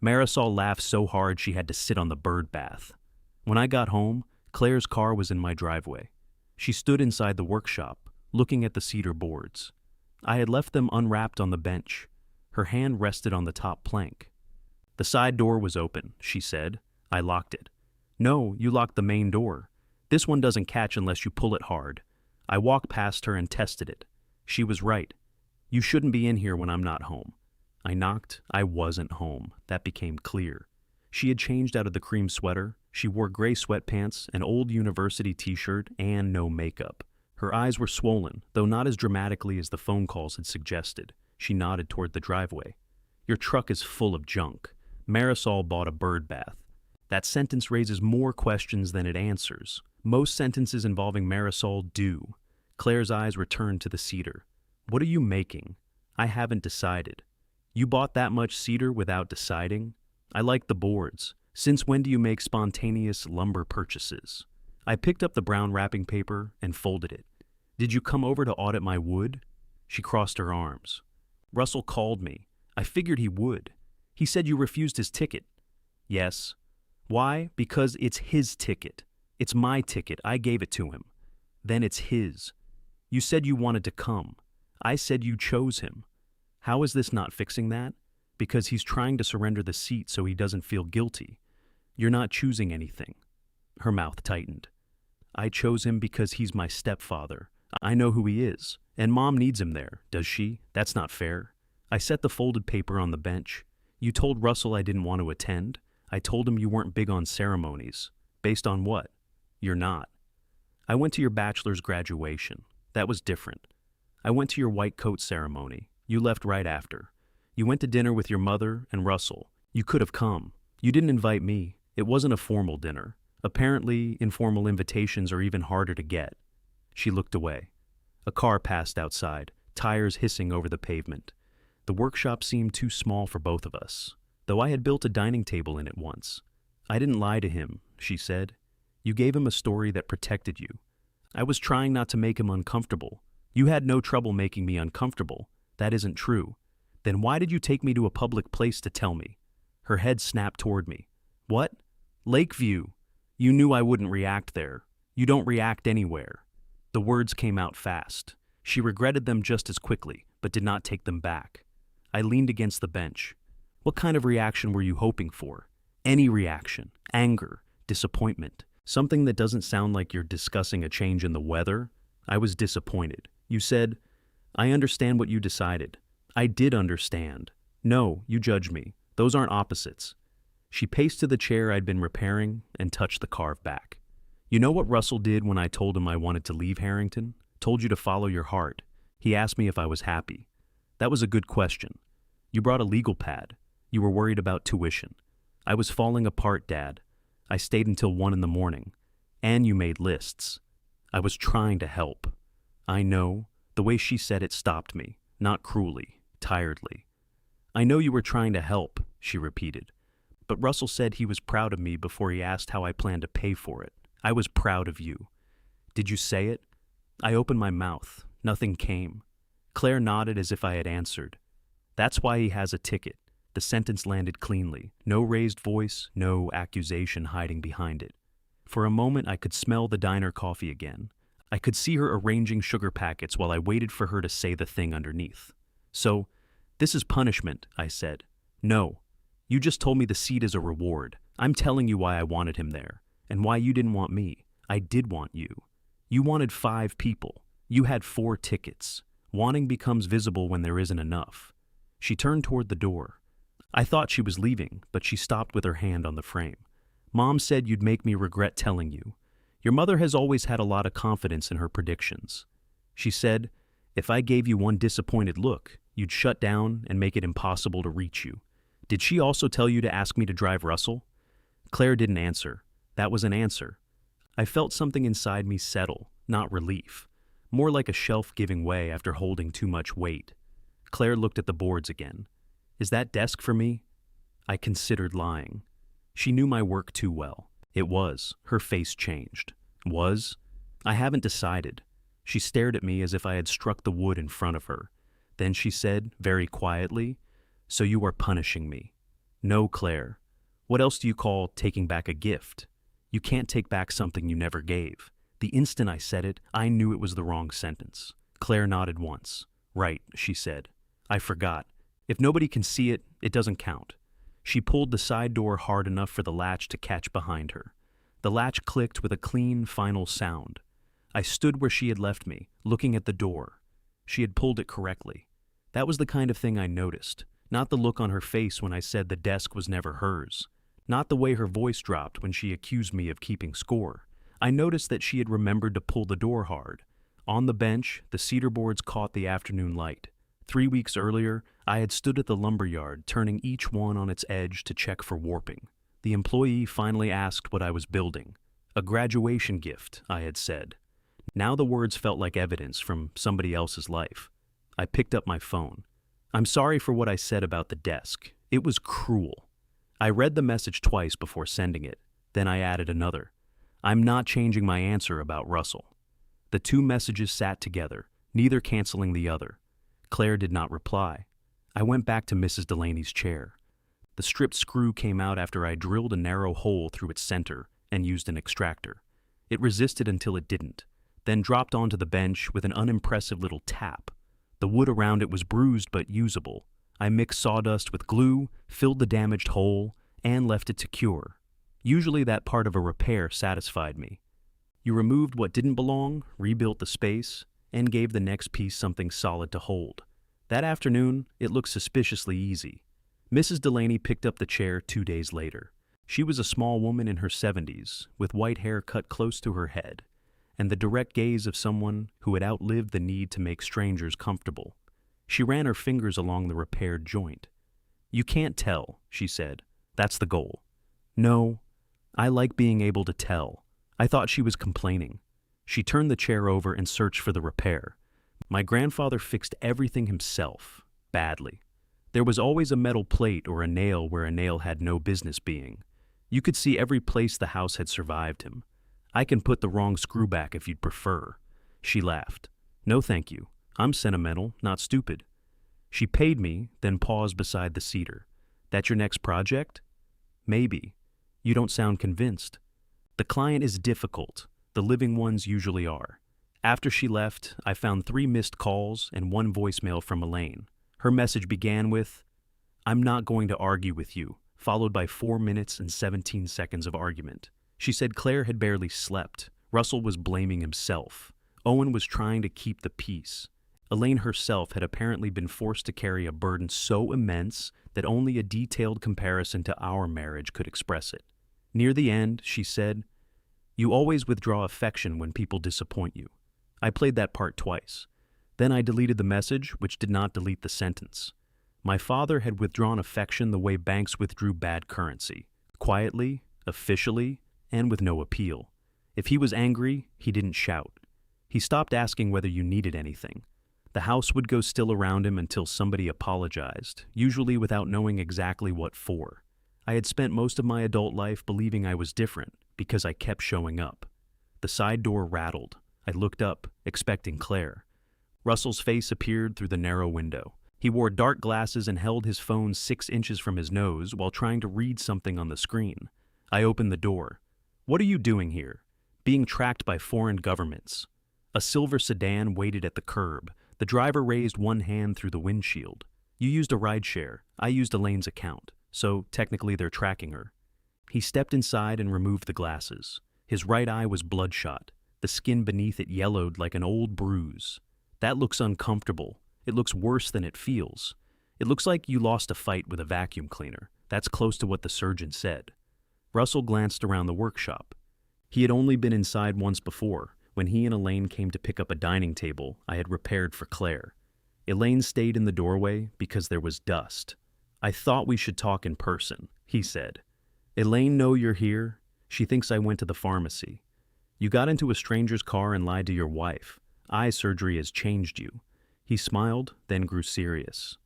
Marisol laughed so hard she had to sit on the bird bath. When I got home, Claire's car was in my driveway. She stood inside the workshop, looking at the cedar boards. I had left them unwrapped on the bench. Her hand rested on the top plank. The side door was open, she said. I locked it. No, you locked the main door. This one doesn't catch unless you pull it hard. I walked past her and tested it. She was right. You shouldn't be in here when I'm not home. I knocked. I wasn't home. That became clear. She had changed out of the cream sweater. She wore gray sweatpants, an old university t-shirt, and no makeup. Her eyes were swollen, though not as dramatically as the phone calls had suggested. She nodded toward the driveway. Your truck is full of junk. Marisol bought a bird bath. That sentence raises more questions than it answers. Most sentences involving Marisol do. Claire's eyes returned to the cedar. What are you making? I haven't decided. You bought that much cedar without deciding? I like the boards. Since when do you make spontaneous lumber purchases? I picked up the brown wrapping paper and folded it. Did you come over to audit my wood? She crossed her arms. Russell called me. I figured he would. He said you refused his ticket. Yes. Why? Because it's his ticket. It's my ticket. I gave it to him. Then it's his. You said you wanted to come. I said you chose him. How is this not fixing that? Because he's trying to surrender the seat so he doesn't feel guilty. You're not choosing anything. Her mouth tightened. I chose him because he's my stepfather. I know who he is. And Mom needs him there, does she? That's not fair. I set the folded paper on the bench. You told Russell I didn't want to attend. I told him you weren't big on ceremonies. Based on what? You're not. I went to your bachelor's graduation. That was different. I went to your white coat ceremony. You left right after. You went to dinner with your mother and Russell. You could have come. You didn't invite me. It wasn't a formal dinner. Apparently, informal invitations are even harder to get. She looked away. A car passed outside, tires hissing over the pavement. The workshop seemed too small for both of us, though I had built a dining table in it once. I didn't lie to him, she said. You gave him a story that protected you. I was trying not to make him uncomfortable. You had no trouble making me uncomfortable. That isn't true. Then why did you take me to a public place to tell me? Her head snapped toward me. What? Lakeview. You knew I wouldn't react there. You don't react anywhere. The words came out fast. She regretted them just as quickly, but did not take them back. I leaned against the bench. What kind of reaction were you hoping for? Any reaction. Anger. Disappointment. Something that doesn't sound like you're discussing a change in the weather? I was disappointed. You said, I understand what you decided. I did understand. No, you judge me. Those aren't opposites. She paced to the chair I'd been repairing and touched the carve back. You know what Russell did when I told him I wanted to leave Harrington? Told you to follow your heart. He asked me if I was happy. That was a good question. You brought a legal pad. You were worried about tuition. I was falling apart, Dad. I stayed until 1 in the morning. And you made lists. I was trying to help. I know. The way she said it stopped me, not cruelly, tiredly. I know you were trying to help, she repeated. But Russell said he was proud of me before he asked how I planned to pay for it. I was proud of you. Did you say it? I opened my mouth. Nothing came. Claire nodded as if I had answered. That's why he has a ticket. The sentence landed cleanly. No raised voice, no accusation hiding behind it. For a moment I could smell the diner coffee again. I could see her arranging sugar packets while I waited for her to say the thing underneath. So, this is punishment, I said. No. You just told me the seat is a reward. I'm telling you why I wanted him there, and why you didn't want me. I did want you. You wanted 5 people. You had 4 tickets. Wanting becomes visible when there isn't enough. She turned toward the door. I thought she was leaving, but she stopped with her hand on the frame. Mom said you'd make me regret telling you. Your mother has always had a lot of confidence in her predictions. She said, if I gave you one disappointed look, you'd shut down and make it impossible to reach you. Did she also tell you to ask me to drive Russell? Claire didn't answer. That was an answer. I felt something inside me settle, not relief. More like a shelf giving way after holding too much weight. Claire looked at the boards again. Is that desk for me? I considered lying. She knew my work too well. It was. Her face changed. Was? I haven't decided. She stared at me as if I had struck the wood in front of her. Then she said, very quietly, so you are punishing me. No, Claire. What else do you call taking back a gift? You can't take back something you never gave. The instant I said it, I knew it was the wrong sentence. Claire nodded once. Right, she said. I forgot. If nobody can see it, it doesn't count. She pulled the side door hard enough for the latch to catch behind her. The latch clicked with a clean, final sound. I stood where she had left me, looking at the door. She had pulled it correctly. That was the kind of thing I noticed, not the look on her face when I said the desk was never hers, not the way her voice dropped when she accused me of keeping score. I noticed that she had remembered to pull the door hard. On the bench, the cedar boards caught the afternoon light. 3 weeks earlier, I had stood at the lumberyard, turning each one on its edge to check for warping. The employee finally asked what I was building. A graduation gift, I had said. Now the words felt like evidence from somebody else's life. I picked up my phone. I'm sorry for what I said about the desk. It was cruel. I read the message twice before sending it. Then I added another. I'm not changing my answer about Russell. The 2 messages sat together, neither canceling the other. Claire did not reply. I went back to Mrs. Delaney's chair. The stripped screw came out after I drilled a narrow hole through its center and used an extractor. It resisted until it didn't, then dropped onto the bench with an unimpressive little tap. The wood around it was bruised but usable. I mixed sawdust with glue, filled the damaged hole, and left it to cure. Usually that part of a repair satisfied me. You removed what didn't belong, rebuilt the space, and gave the next piece something solid to hold. That afternoon, it looked suspiciously easy. Mrs. Delaney picked up the chair 2 days later. She was a small woman in her 70s, with white hair cut close to her head. and the direct gaze of someone who had outlived the need to make strangers comfortable. She ran her fingers along the repaired joint. "You can't tell," she said. "That's the goal." "No, I like being able to tell." I thought she was complaining. She turned the chair over and searched for the repair. My grandfather fixed everything himself, badly. There was always a metal plate or a nail where a nail had no business being. You could see every place the house had survived him. "I can put the wrong screw back if you'd prefer." She laughed. "No, thank you. I'm sentimental, not stupid." She paid me, then paused beside the cedar. "That your next project?" "Maybe. You don't sound convinced." "The client is difficult. The living ones usually are." After she left, I found 3 missed calls and 1 voicemail from Elaine. Her message began with, "I'm not going to argue with you," followed by 4 minutes and 17 seconds of argument. She said Claire had barely slept. Russell was blaming himself. Owen was trying to keep the peace. Elaine herself had apparently been forced to carry a burden so immense that only a detailed comparison to our marriage could express it. Near the end, she said, "You always withdraw affection when people disappoint you." I played that part twice. Then I deleted the message, which did not delete the sentence. My father had withdrawn affection the way banks withdrew bad currency, quietly, officially, and with no appeal. If he was angry, he didn't shout. He stopped asking whether you needed anything. The house would go still around him until somebody apologized, usually without knowing exactly what for. I had spent most of my adult life believing I was different because I kept showing up. The side door rattled. I looked up, expecting Claire. Russell's face appeared through the narrow window. He wore dark glasses and held his phone 6 inches from his nose while trying to read something on the screen. I opened the door. "What are you doing here?" "Being tracked by foreign governments." A silver sedan waited at the curb. The driver raised one hand through the windshield. "You used a rideshare. I used Elaine's account, so technically they're tracking her." He stepped inside and removed the glasses. His right eye was bloodshot. The skin beneath it yellowed like an old bruise. "That looks uncomfortable. It looks worse than it feels. It looks like you lost a fight with a vacuum cleaner. That's close to what the surgeon said." Russell glanced around the workshop. He had only been inside once before, when he and Elaine came to pick up a dining table I had repaired for Claire. Elaine stayed in the doorway because there was dust. "I thought we should talk in person," he said. "Elaine know you're here? She thinks I went to the pharmacy. You got into a stranger's car and lied to your wife. Eye surgery has changed you." He smiled, then grew serious.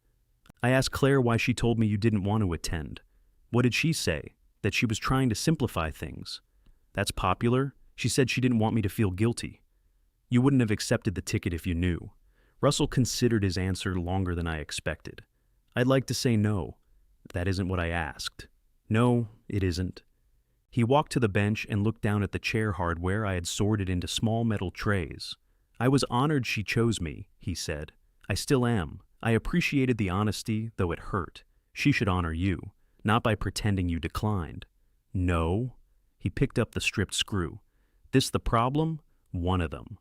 "I asked Claire why she told me you didn't want to attend. What did she say? That she was trying to simplify things. That's popular. She said she didn't want me to feel guilty." "You wouldn't have accepted the ticket if you knew." Russell considered his answer longer than I expected. "I'd like to say no. That isn't what I asked." "No, it isn't." He walked to the bench and looked down at the chair hardware I had sorted into small metal trays. "I was honored she chose me," he said. "I still am. I appreciated the honesty, though it hurt. She should honor you, not by pretending you declined." "No." He picked up the stripped screw. "This the problem? One of them.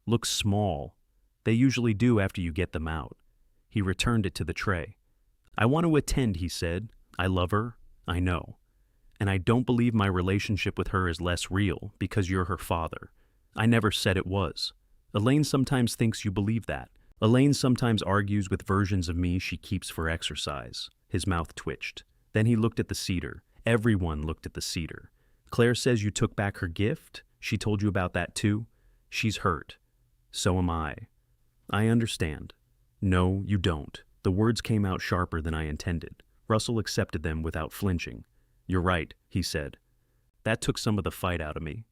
Looks small. They usually do after you get them out." He returned it to the tray. "I want to attend," he said. "I love her. I know. And I don't believe my relationship with her is less real because you're her father. I never said it was. Elaine sometimes thinks you believe that. Elaine sometimes argues with versions of me she keeps for exercise." His mouth twitched. Then he looked at the cedar. Everyone looked at the cedar. "Claire says you took back her gift? She told you about that too? She's hurt. So am I." "I understand." "No, you don't." The words came out sharper than I intended. Russell accepted them without flinching. "You're right," he said. That took some of the fight out of me.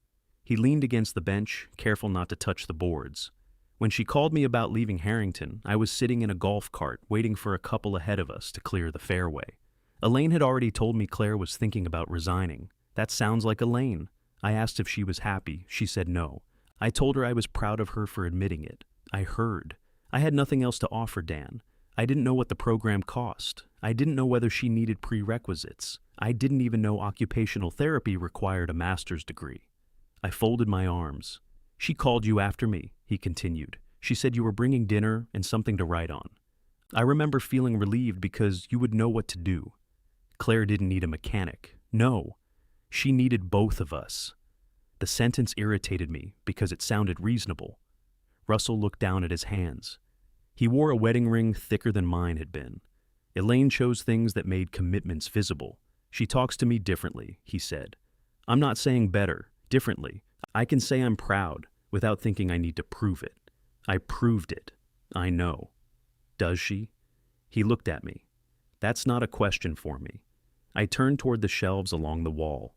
He leaned against the bench, careful not to touch the boards. When she called me about leaving Harrington, I was sitting in a golf cart waiting for a couple ahead of us to clear the fairway. Elaine had already told me Claire was thinking about resigning. That sounds like Elaine. I asked if she was happy. She said no. I told her I was proud of her for admitting it. I heard. I had nothing else to offer Dan. I didn't know what the program cost. I didn't know whether she needed prerequisites. I didn't even know occupational therapy required a master's degree. I folded my arms. "She called you after me," he continued. "She said you were bringing dinner and something to write on. I remember feeling relieved because you would know what to do. Claire didn't need a mechanic. No. She needed both of us." The sentence irritated me because it sounded reasonable. Russell looked down at his hands. He wore a wedding ring thicker than mine had been. Elaine chose things that made commitments visible. She talks to me differently, he said. I'm not saying better, differently. I can say I'm proud without thinking I need to prove it. I proved it. I know. Does she? He looked at me. That's not a question for me. I turned toward the shelves along the wall.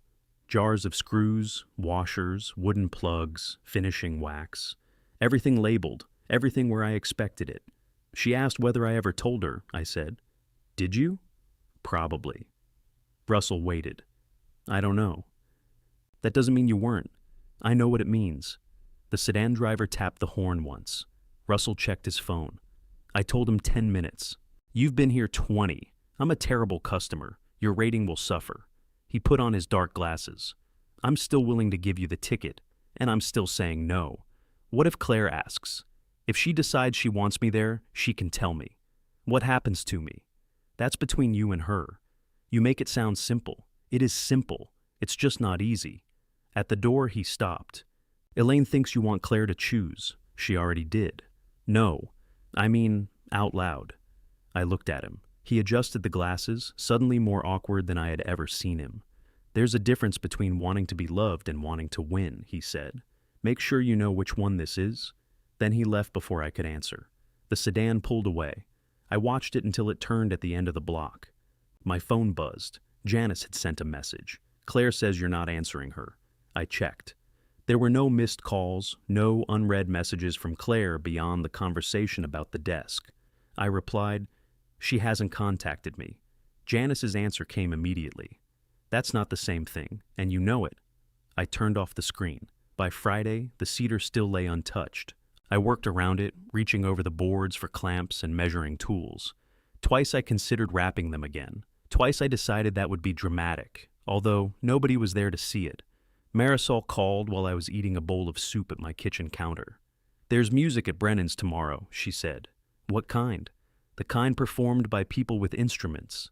Jars of screws, washers, wooden plugs, finishing wax. Everything labeled, everything where I expected it. She asked whether I ever told her, I said. Did you? Probably. Russell waited. I don't know. That doesn't mean you weren't. I know what it means. The sedan driver tapped the horn once. Russell checked his phone. I told him 10 minutes. You've been here 20. I'm a terrible customer. Your rating will suffer. He put on his dark glasses. I'm still willing to give you the ticket, and I'm still saying no. What if Claire asks? If she decides she wants me there, she can tell me. What happens to me? That's between you and her. You make it sound simple. It is simple. It's just not easy. At the door, he stopped. Elaine thinks you want Claire to choose. She already did. No. I mean, out loud. I looked at him. He adjusted the glasses, suddenly more awkward than I had ever seen him. There's a difference between wanting to be loved and wanting to win, he said. Make sure you know which one this is. Then he left before I could answer. The sedan pulled away. I watched it until it turned at the end of the block. My phone buzzed. Janice had sent a message. Claire says you're not answering her. I checked. There were no missed calls, no unread messages from Claire beyond the conversation about the desk. I replied, she hasn't contacted me. Janice's answer came immediately. That's not the same thing, and you know it. I turned off the screen. By Friday, the cedar still lay untouched. I worked around it, reaching over the boards for clamps and measuring tools. Twice I considered wrapping them again. Twice I decided that would be dramatic, although nobody was there to see it. Marisol called while I was eating a bowl of soup at my kitchen counter. There's music at Brennan's tomorrow, she said. What kind? The kind performed by people with instruments.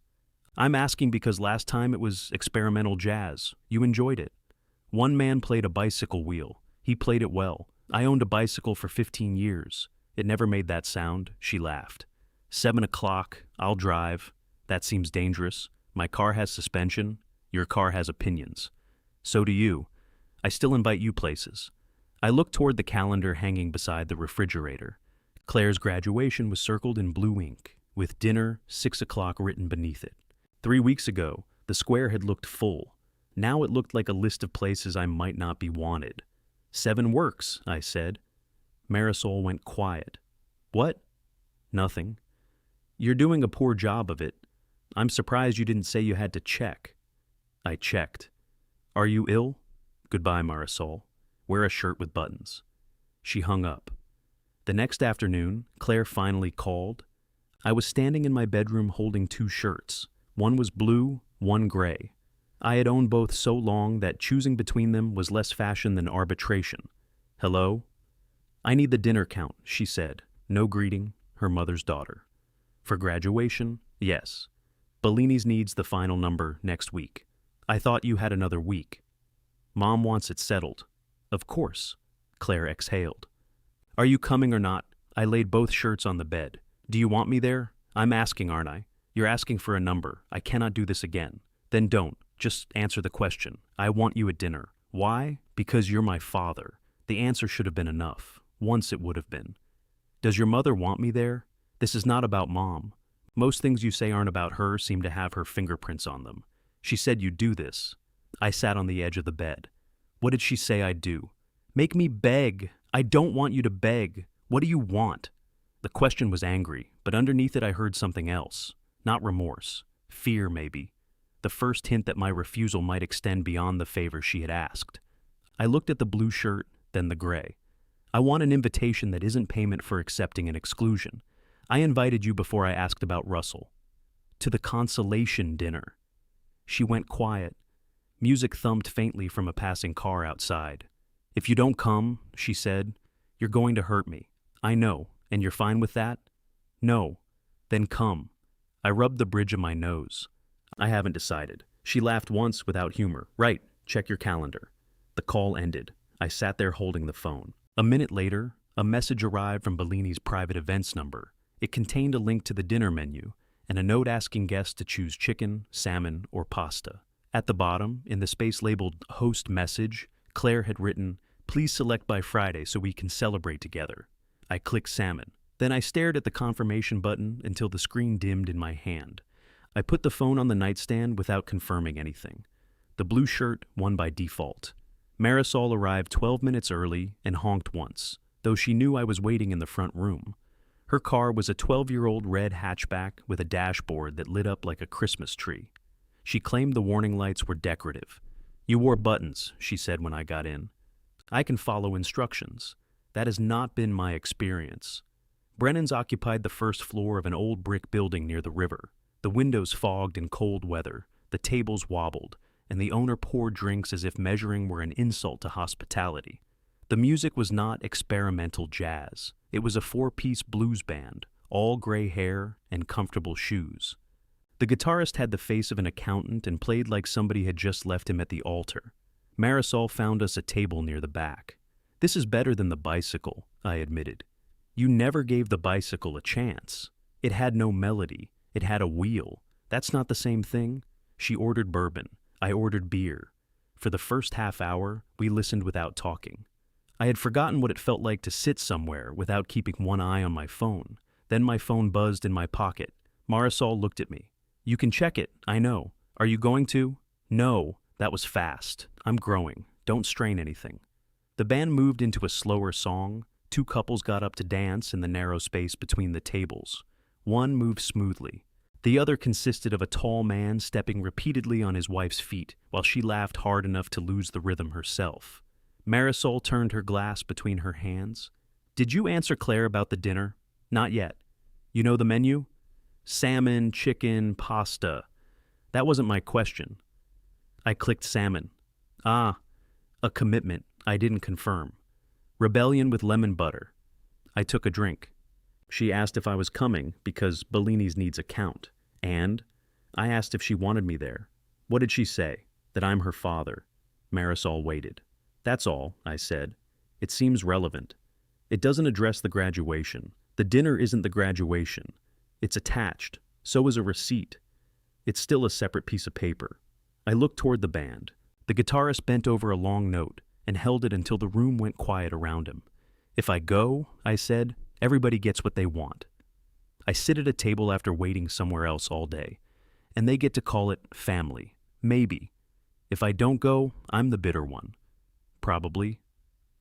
I'm asking because last time it was experimental jazz. You enjoyed it. One man played a bicycle wheel. He played it well. I owned a bicycle for 15 years. It never made that sound, she laughed. 7 o'clock, I'll drive. That seems dangerous. My car has suspension. Your car has opinions. So do you. I still invite you places. I looked toward the calendar hanging beside the refrigerator. Claire's graduation was circled in blue ink, with dinner, 6 o'clock written beneath it. 3 weeks ago, the square had looked full. Now it looked like a list of places I might not be wanted. 7 works, I said. Marisol went quiet. What? Nothing. You're doing a poor job of it. I'm surprised you didn't say you had to check. I checked. Are you ill? Goodbye, Marisol. Wear a shirt with buttons. She hung up. The next afternoon, Claire finally called. I was standing in my bedroom holding 2 shirts. One was blue, one gray. I had owned both so long that choosing between them was less fashion than arbitration. Hello? I need the dinner count, she said. No greeting, her mother's daughter. For graduation, yes. Bellini's needs the final number next week. I thought you had another week. Mom wants it settled. Of course. Claire exhaled. Are you coming or not? I laid both shirts on the bed. Do you want me there? I'm asking, aren't I? You're asking for a number. I cannot do this again. Then don't. Just answer the question. I want you at dinner. Why? Because you're my father. The answer should have been enough. Once it would have been. Does your mother want me there? This is not about Mom. Most things you say aren't about her seem to have her fingerprints on them. She said you'd do this. I sat on the edge of the bed. What did she say I'd do? Make me beg. I don't want you to beg. What do you want? The question was angry, but underneath it I heard something else. Not remorse. Fear, maybe. The first hint that my refusal might extend beyond the favor she had asked. I looked at the blue shirt, then the gray. I want an invitation that isn't payment for accepting an exclusion. I invited you before I asked about Russell. To the consolation dinner. She went quiet. Music thumped faintly from a passing car outside. If you don't come, she said, you're going to hurt me. I know, and you're fine with that? No. Then come. I rubbed the bridge of my nose. I haven't decided. She laughed once without humor. Right, check your calendar. The The call ended. I sat there holding the phone. A minute later, a message arrived from Bellini's private events number. It contained a link to the dinner menu and a note asking guests to choose chicken, salmon, or pasta. At the bottom, in the space labeled Host Message, Claire had written, "Please select by Friday so we can celebrate together." I clicked salmon. Then I stared at the confirmation button until the screen dimmed in my hand. I put the phone on the nightstand without confirming anything. The blue shirt won by default. Marisol arrived 12 minutes early and honked once, though she knew I was waiting in the front room. Her car was a 12-year-old red hatchback with a dashboard that lit up like a Christmas tree. She claimed the warning lights were decorative. "You wore buttons," she said when I got in. "I can follow instructions. That has not been my experience." Brennan's occupied the first floor of an old brick building near the river. The windows fogged in cold weather, the tables wobbled, and the owner poured drinks as if measuring were an insult to hospitality. The music was not experimental jazz. It was a 4-piece blues band, all gray hair and comfortable shoes. The guitarist had the face of an accountant and played like somebody had just left him at the altar. Marisol found us a table near the back. "This is better than the bicycle," I admitted. "You never gave the bicycle a chance. It had no melody. It had a wheel. That's not the same thing." She ordered bourbon. I ordered beer. For the first half hour, we listened without talking. I had forgotten what it felt like to sit somewhere without keeping one eye on my phone. Then my phone buzzed in my pocket. Marisol looked at me. "You can check it, I know. Are you going to?" "No." That was fast. "I'm growing. Don't strain anything." The band moved into a slower song. 2 couples got up to dance in the narrow space between the tables. One moved smoothly. The other consisted of a tall man stepping repeatedly on his wife's feet while she laughed hard enough to lose the rhythm herself. Marisol turned her glass between her hands. "Did you answer Claire about the dinner?" "Not yet." "You know the menu?" "Salmon, chicken, pasta." "That wasn't my question." I clicked salmon. "Ah, a commitment. I didn't confirm." "Rebellion with lemon butter." I took a drink. She asked if I was coming because Bellini's needs a count. And I asked if she wanted me there. "What did she say?" "That I'm her father." Marisol waited. "That's all," I said. "It seems relevant. It doesn't address the graduation. The dinner isn't the graduation. It's attached. So is a receipt. It's still a separate piece of paper." I looked toward the band. The guitarist bent over a long note and held it until the room went quiet around him. "If I go," I said, "everybody gets what they want. I sit at a table after waiting somewhere else all day, and they get to call it family. Maybe. If I don't go, I'm the bitter one. Probably.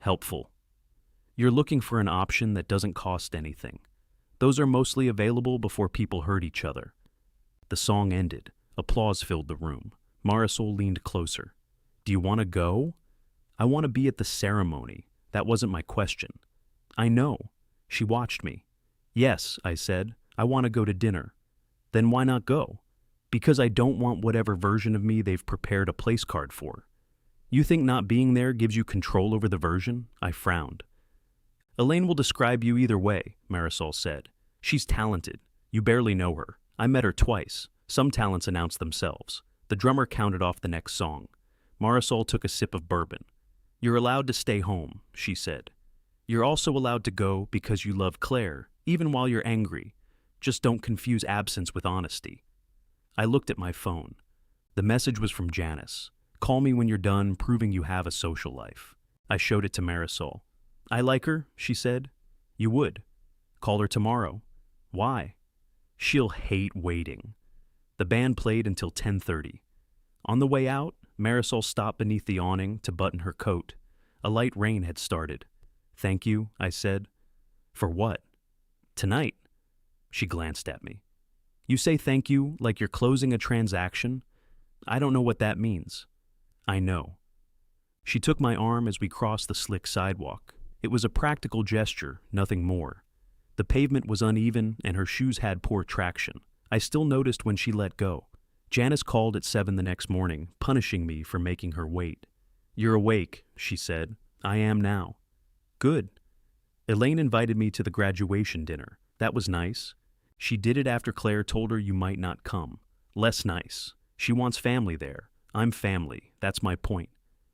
Helpful. You're looking for an option that doesn't cost anything. Those are mostly available before people hurt each other." The song ended. Applause filled the room. Marisol leaned closer. "Do you want to go?" "I want to be at the ceremony. That wasn't my question." "I know." She watched me. "Yes," I said, "I want to go to dinner." "Then why not go?" "Because I don't want whatever version of me they've prepared a place card for." "You think not being there gives you control over the version?" I frowned. "Elaine will describe you either way," Marisol said. "She's talented. You barely know her. I met her twice. Some talents announce themselves." The drummer counted off the next song. Marisol took a sip of bourbon. "You're allowed to stay home," she said. "You're also allowed to go because you love Claire, even while you're angry. Just don't confuse absence with honesty." I looked at my phone. The message was from Janice. "Call me when you're done proving you have a social life." I showed it to Marisol. "I like her," she said. "You would." "Call her tomorrow." "Why?" "She'll hate waiting." The band played until 10:30. On the way out, Marisol stopped beneath the awning to button her coat. A light rain had started. "Thank you," I said. "For what?" "Tonight." She glanced at me. "You say thank you like you're closing a transaction? I don't know what that means." "I know." She took my arm as we crossed the slick sidewalk. It was a practical gesture, nothing more. The pavement was uneven and her shoes had poor traction. I still noticed when she let go. Janice called at 7 the next morning, punishing me for making her wait. "You're awake," she said. "I am now." "Good." Elaine invited me to the graduation dinner. That was nice. She did it after Claire told her you might not come. Less nice. She wants family there. I'm family. That's my point.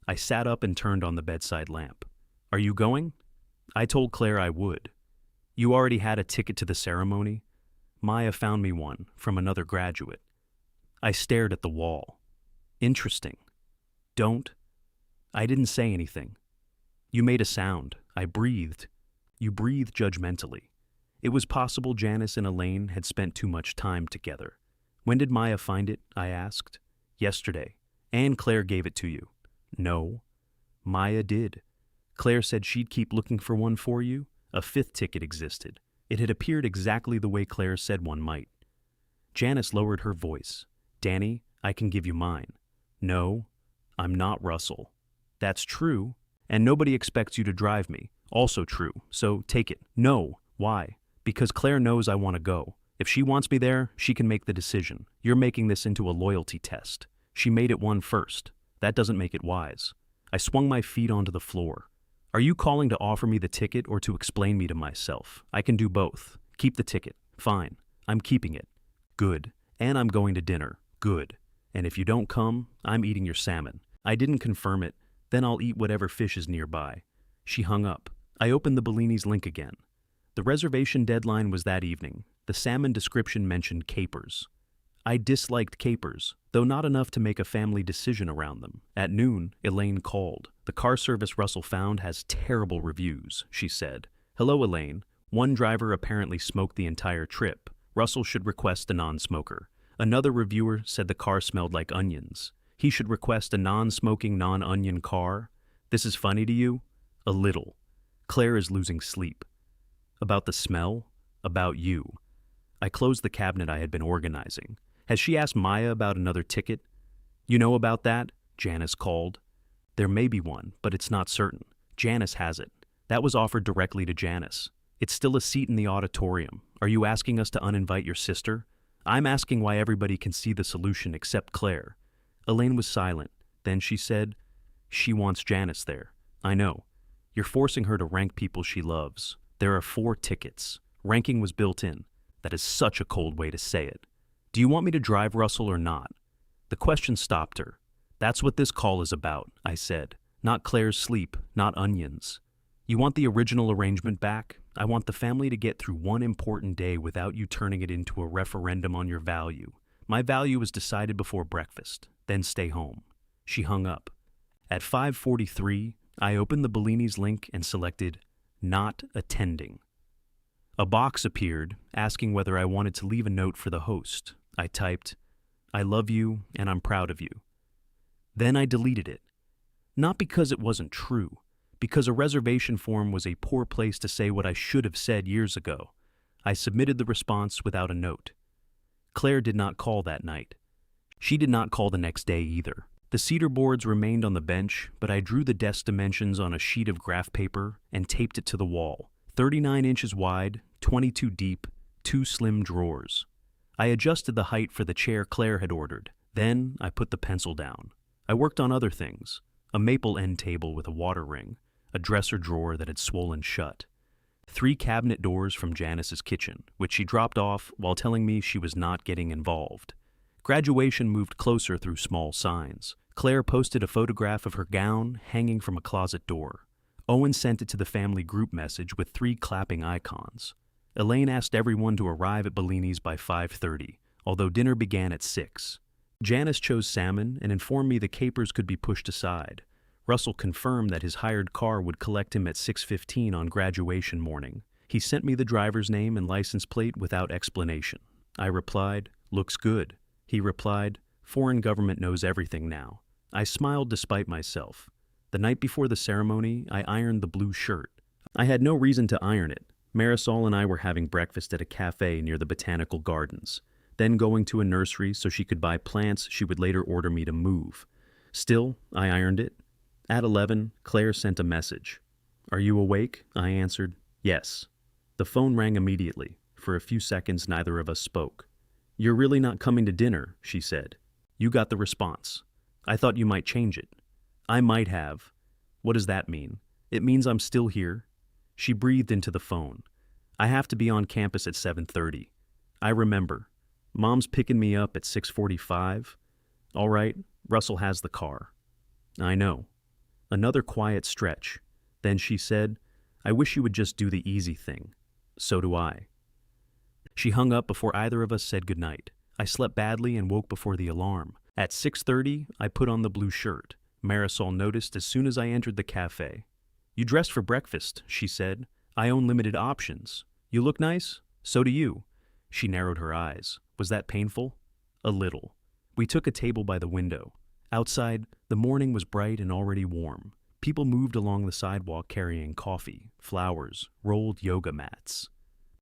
I sat up and turned on the bedside lamp. Are you going? I told Claire I would. You already had a ticket to the ceremony? Maya found me one from another graduate. I stared at the wall. Interesting. Don't. I didn't say anything. You made a sound. I breathed. You breathed judgmentally. It was possible Janice and Elaine had spent too much time together. When did Maya find it? I asked. Yesterday. And Claire gave it to you. No. Maya did. Claire said she'd keep looking for one for you. A fifth ticket existed. It had appeared exactly the way Claire said one might. Janice lowered her voice. Danny, I can give you mine. No, I'm not Russell. That's true. And nobody expects you to drive me. Also true. So take it. No. Why? Because Claire knows I want to go. If she wants me there, she can make the decision. You're making this into a loyalty test. She made it one first. That doesn't make it wise. I swung my feet onto the floor. Are you calling to offer me the ticket or to explain me to myself? I can do both. Keep the ticket. Fine. I'm keeping it. Good. And I'm going to dinner. Good. And if you don't come, I'm eating your salmon. I didn't confirm it. Then I'll eat whatever fish is nearby. She hung up. I opened the Bellini's link again. The reservation deadline was that evening. The salmon description mentioned capers. I disliked capers, though not enough to make a family decision around them. At noon, Elaine called. The car service Russell found has terrible reviews, she said. Hello, Elaine. One driver apparently smoked the entire trip. Russell should request a non-smoker. Another reviewer said the car smelled like onions. He should request a non-smoking, non-onion car. This is funny to you? A little. Claire is losing sleep. About the smell? About you. I closed the cabinet I had been organizing. Has she asked Maya about another ticket? You know about that? Janice called. There may be one, but it's not certain. Janice has it. That was offered directly to Janice. It's still a seat in the auditorium. Are you asking us to uninvite your sister? I'm asking why everybody can see the solution except Claire. Elaine was silent. Then she said, she wants Janice there. I know. You're forcing her to rank people she loves. There are 4 tickets. Ranking was built in. That is such a cold way to say it. Do you want me to drive Russell or not? The question stopped her. That's what this call is about, I said. Not Claire's sleep, not onions. You want the original arrangement back? I want the family to get through one important day without you turning it into a referendum on your value. My value is decided before breakfast, then stay home. She hung up. At 5:43, I opened the Bellini's link and selected Not Attending. A box appeared asking whether I wanted to leave a note for the host. I typed, I love you and I'm proud of you. Then I deleted it. Not because it wasn't true, because a reservation form was a poor place to say what I should have said years ago. I submitted the response without a note. Claire did not call that night. She did not call the next day either. The cedar boards remained on the bench, but I drew the desk dimensions on a sheet of graph paper and taped it to the wall. 39 inches wide, 22 deep, 2 slim drawers. I adjusted the height for the chair Claire had ordered. Then I put the pencil down. I worked on other things. A maple end table with a water ring, a dresser drawer that had swollen shut, 3 cabinet doors from Janice's kitchen, which she dropped off while telling me she was not getting involved. Graduation moved closer through small signs. Claire posted a photograph of her gown hanging from a closet door. Owen sent it to the family group message with 3 clapping icons. Elaine asked everyone to arrive at Bellini's by 5:30, although dinner began at 6. Janice chose salmon and informed me the capers could be pushed aside. Russell confirmed that his hired car would collect him at 6:15 on graduation morning. He sent me the driver's name and license plate without explanation. I replied, looks good. He replied, foreign government knows everything now. I smiled despite myself. The night before the ceremony, I ironed the blue shirt. I had no reason to iron it. Marisol and I were having breakfast at a cafe near the Botanical Gardens, then going to a nursery so she could buy plants she would later order me to move. Still, I ironed it. At 11, Claire sent a message. Are you awake? I answered, yes. The phone rang immediately. For a few seconds, neither of us spoke. You're really not coming to dinner, she said. You got the response. I thought you might change it. I might have. What does that mean? It means I'm still here. She breathed into the phone. I have to be on campus at 7:30. I remember. Mom's picking me up at 6:45. All right, Russell has the car. I know. Another quiet stretch. Then she said, "I wish you would just do the easy thing." "So do I." She hung up before either of us said goodnight. I slept badly and woke before the alarm. At 6:30, I put on the blue shirt. Marisol noticed as soon as I entered the cafe. "You dressed for breakfast," she said. "I own limited options. You look nice? So do you." She narrowed her eyes. Was that painful? A little. We took a table by the window. Outside, the morning was bright and already warm. People moved along the sidewalk carrying coffee, flowers, rolled yoga mats.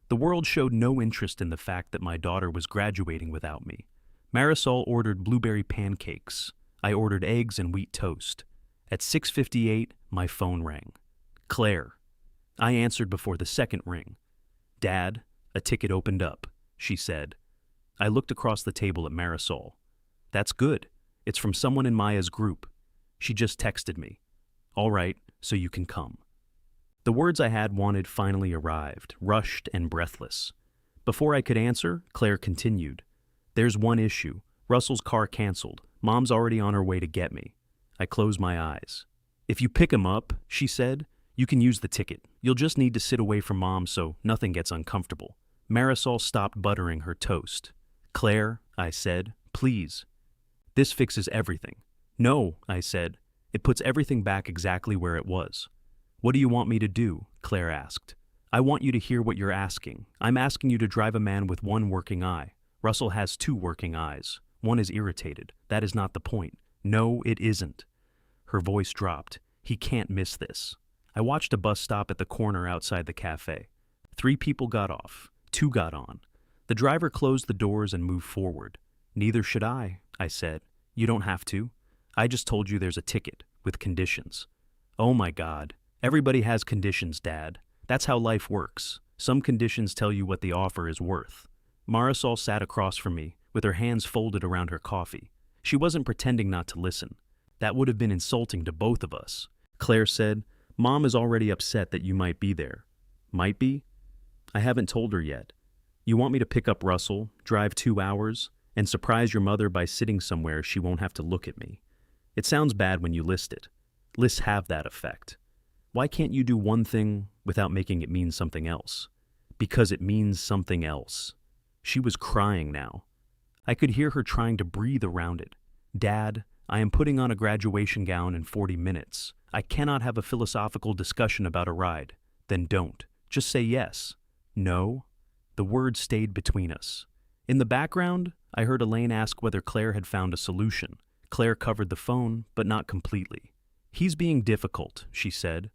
The world showed no interest in the fact that my daughter was graduating without me. Marisol ordered blueberry pancakes. I ordered eggs and wheat toast. At 6:58, my phone rang. Claire. I answered before the second ring. "Dad, a ticket opened up," she said. I looked across the table at Marisol. "That's good. It's from someone in Maya's group. She just texted me. All right, so you can come." The words I had wanted finally arrived, rushed and breathless. Before I could answer, Claire continued. "There's one issue. Russell's car canceled. Mom's already on her way to get me." I closed my eyes. "If you pick him up," she said, "you can use the ticket. You'll just need to sit away from Mom so nothing gets uncomfortable." Marisol stopped buttering her toast. "Claire," I said, "please. This fixes everything." "No," I said. "It puts everything back exactly where it was." "What do you want me to do?" Claire asked. "I want you to hear what you're asking. I'm asking you to drive a man with one working eye. Russell has two working eyes. One is irritated. That is not the point." "No, it isn't." Her voice dropped. "He can't miss this." I watched a bus stop at the corner outside the cafe. 3 people got off. 2 got on. The driver closed the doors and moved forward. "Neither should I said. "You don't have to. I just told you there's a ticket, with conditions." "Oh my God. Everybody has conditions, Dad. That's how life works. Some conditions tell you what the offer is worth." Marisol sat across from me, with her hands folded around her coffee. She wasn't pretending not to listen. That would have been insulting to both of us. Claire said, "Mom is already upset that you might be there." "Might be?" "I haven't told her yet. You want me to pick up Russell, drive 2 hours, and surprise your mother by sitting somewhere she won't have to look at me. It sounds bad when you list it. Lists have that effect. Why can't you do one thing without making it mean something else?" "Because it means something else." She was crying now. I could hear her trying to breathe around it. "Dad, I am putting on a graduation gown in 40 minutes. I cannot have a philosophical discussion about a ride." "Then don't. Just say yes." "No." The words stayed between us. In the background, I heard Elaine ask whether Claire had found a solution. Claire covered the phone, but not completely. "He's being difficult," she said.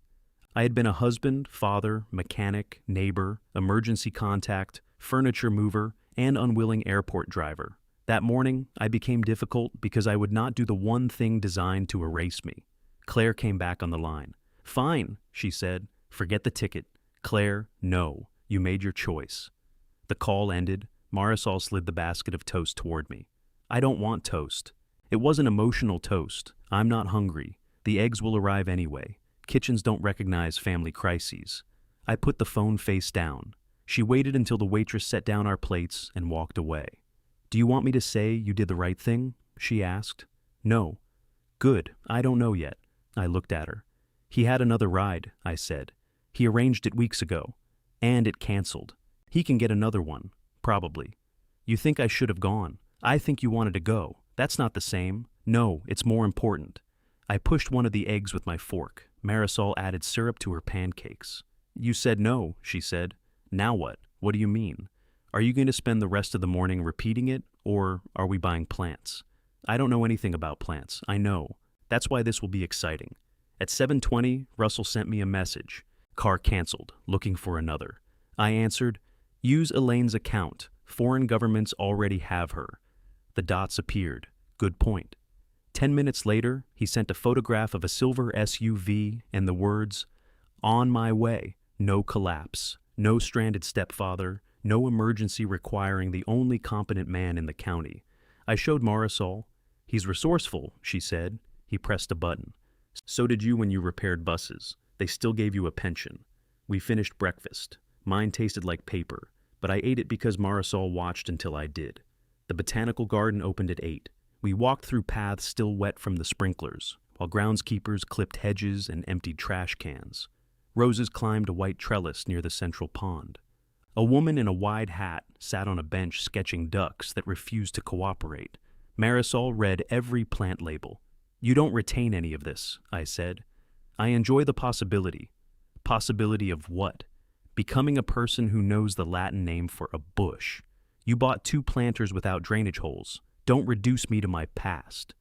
I had been a husband, father, mechanic, neighbor, emergency contact, furniture mover, and unwilling airport driver. That morning, I became difficult because I would not do the one thing designed to erase me. Claire came back on the line. "Fine," she said. "Forget the ticket." "Claire, no. You made your choice." The call ended. Marisol slid the basket of toast toward me. "I don't want toast." It wasn't emotional toast. I'm not hungry. The eggs will arrive anyway. Kitchens don't recognize family crises. I put the phone face down. She waited until the waitress set down our plates and walked away. "Do you want me to say you did the right thing?" she asked. "No." "Good. I don't know yet." I looked at her. "He had another ride," I said. "He arranged it weeks ago. And it canceled. He can get another one. Probably." "You think I should have gone. I think you wanted to go. That's not the same." "No, it's more important." I pushed one of the eggs with my fork. Marisol added syrup to her pancakes. "You said no," she said. "Now what? What do you mean? Are you going to spend the rest of the morning repeating it, or are we buying plants?" "I don't know anything about plants. I know. That's why this will be exciting." At 7:20, Russell sent me a message. "Car canceled. Looking for another." I answered, "Use Elaine's account. Foreign governments already have her." The dots appeared. Good point. 10 minutes later, he sent a photograph of a silver SUV and the words, "On my way. No collapse. No stranded stepfather. No emergency requiring the only competent man in the county." I showed Marisol. "He's resourceful," she said. He pressed a button. "So did you when you repaired buses. They still gave you a pension." We finished breakfast. Mine tasted like paper, but I ate it because Marisol watched until I did. The botanical garden opened at 8. We walked through paths still wet from the sprinklers. while groundskeepers clipped hedges and emptied trash cans. Roses climbed a white trellis near the central pond. A woman in a wide hat sat on a bench sketching ducks that refused to cooperate. Marisol read every plant label. "You don't retain any of this," I said. "I enjoy the possibility." Possibility of what? Becoming a person who knows the Latin name for a bush. You bought 2 planters without drainage holes. Don't reduce me to my past.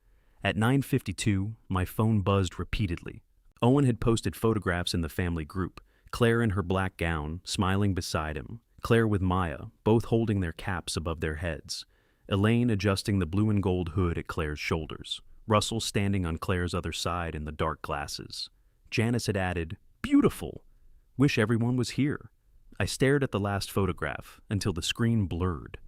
At 9:52, my phone buzzed repeatedly. Owen had posted photographs in the family group. Claire in her black gown, smiling beside him. Claire with Maya, both holding their caps above their heads. Elaine adjusting the blue and gold hood at Claire's shoulders. Russell standing on Claire's other side in the dark glasses. Janice had added, "Beautiful! Wish everyone was here." I stared at the last photograph until the screen blurred.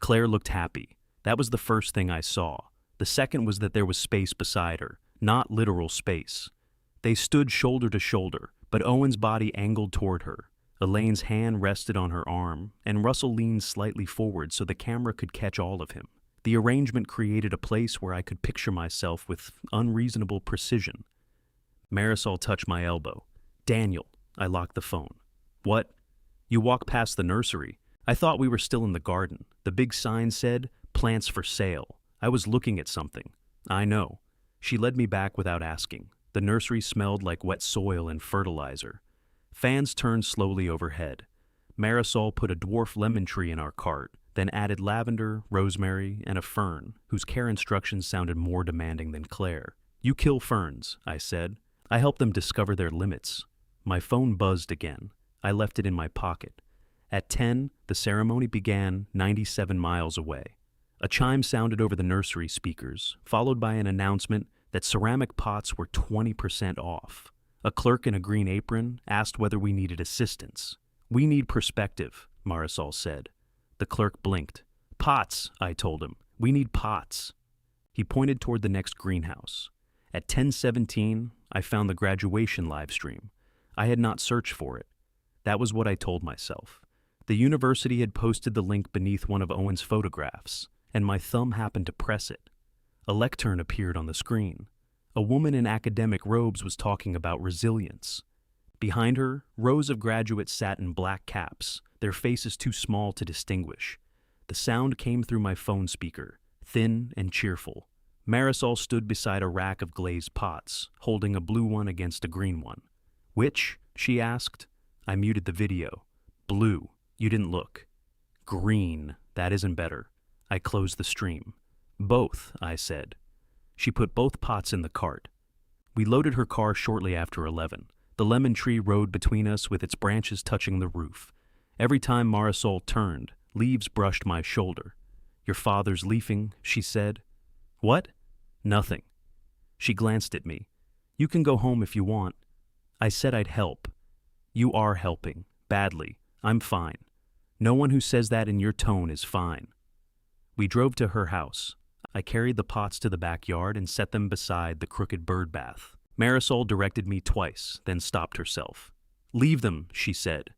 Claire looked happy. That was the first thing I saw. The second was that there was space beside her, not literal space. They stood shoulder to shoulder, but Owen's body angled toward her. Elaine's hand rested on her arm, and Russell leaned slightly forward so the camera could catch all of him. The arrangement created a place where I could picture myself with unreasonable precision. Marisol touched my elbow. "Daniel," I locked the phone. "What?" "You walk past the nursery. I thought we were still in the garden. The big sign said, 'Plants for sale.' I was looking at something." "I know." She led me back without asking. The nursery smelled like wet soil and fertilizer. Fans turned slowly overhead. Marisol put a dwarf lemon tree in our cart, then added lavender, rosemary, and a fern, whose care instructions sounded more demanding than Claire. "You kill ferns," I said. "I help them discover their limits." My phone buzzed again. I left it in my pocket. At 10, the ceremony began 97 miles away. A chime sounded over the nursery speakers, followed by an announcement that ceramic pots were 20% off. A clerk in a green apron asked whether we needed assistance. "We need perspective," Marisol said. The clerk blinked. "Pots," I told him. "We need pots." He pointed toward the next greenhouse. At 10:17, I found the graduation live stream. I had not searched for it. That was what I told myself. The university had posted the link beneath one of Owen's photographs, and my thumb happened to press it. A lectern appeared on the screen. A woman in academic robes was talking about resilience. Behind her, rows of graduates sat in black caps, their faces too small to distinguish. The sound came through my phone speaker, thin and cheerful. Marisol stood beside a rack of glazed pots, holding a blue one against a green one. "Which?" she asked. I muted the video. "Blue. You didn't look." "Green. That isn't better." I closed the stream. "Both," I said. She put both pots in the cart. We loaded her car shortly after 11. The lemon tree rode between us with its branches touching the roof. Every time Marisol turned, leaves brushed my shoulder. "Your father's leafing," she said. "What?" "Nothing." She glanced at me. "You can go home if you want." I said I'd help. "You are helping. Badly. I'm fine. No one who says that in your tone is fine." We drove to her house. I carried the pots to the backyard and set them beside the crooked bird bath. Marisol directed me twice, then stopped herself. "Leave them," she said.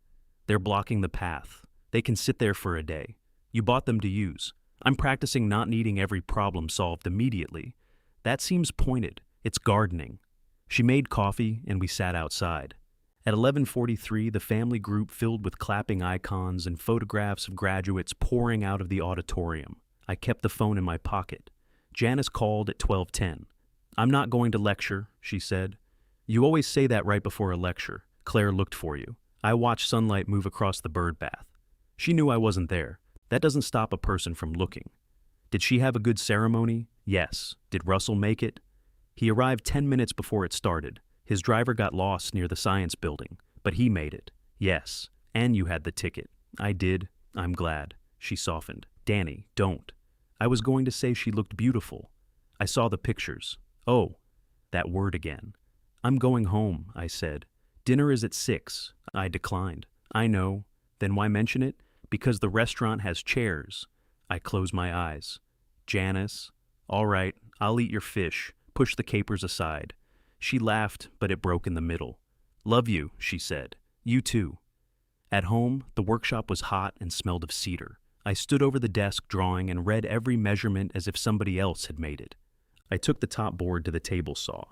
"They're blocking the path. They can sit there for a day. You bought them to use. I'm practicing not needing every problem solved immediately. That seems pointed. It's gardening." She made coffee, and we sat outside. At 11:43, the family group filled with clapping icons and photographs of graduates pouring out of the auditorium. I kept the phone in my pocket. Janice called at 12:10. "I'm not going to lecture," she said. "You always say that right before a lecture." Claire looked for you. I watched sunlight move across the bird bath. She knew I wasn't there. That doesn't stop a person from looking. Did she have a good ceremony? Yes. Did Russell make it? He arrived 10 minutes before it started. His driver got lost near the science building, but he made it. Yes. And you had the ticket. I did. I'm glad. She softened. "Danny, don't." I was going to say she looked beautiful. I saw the pictures. "Oh," that word again. "I'm going home," I said. "Dinner is at 6. I declined. "I know." "Then why mention it?" "Because the restaurant has chairs." I closed my eyes. "Janice." "All right, I'll eat your fish. Push the capers aside." She laughed, but it broke in the middle. "Love you," she said. "You too." At home, the workshop was hot and smelled of cedar. I stood over the desk drawing and read every measurement as if somebody else had made it. I took the top board to the table saw.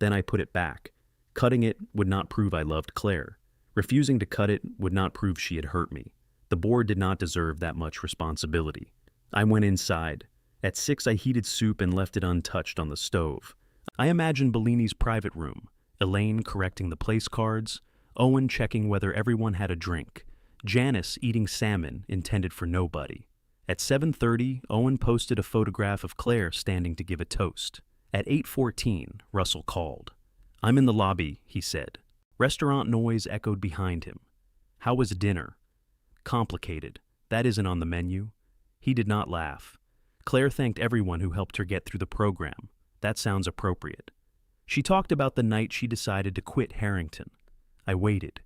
Then I put it back. Cutting it would not prove I loved Claire. Refusing to cut it would not prove she had hurt me. The board did not deserve that much responsibility. I went inside. At 6, I heated soup and left it untouched on the stove. I imagined Bellini's private room, Elaine correcting the place cards, Owen checking whether everyone had a drink, Janice eating salmon intended for nobody. At 7:30, Owen posted a photograph of Claire standing to give a toast. At 8:14, Russell called. "I'm in the lobby," he said. Restaurant noise echoed behind him. "How was dinner?" "Complicated. That isn't on the menu." He did not laugh. Claire thanked everyone who helped her get through the program. That sounds appropriate. She talked about the night she decided to quit Harrington. I waited.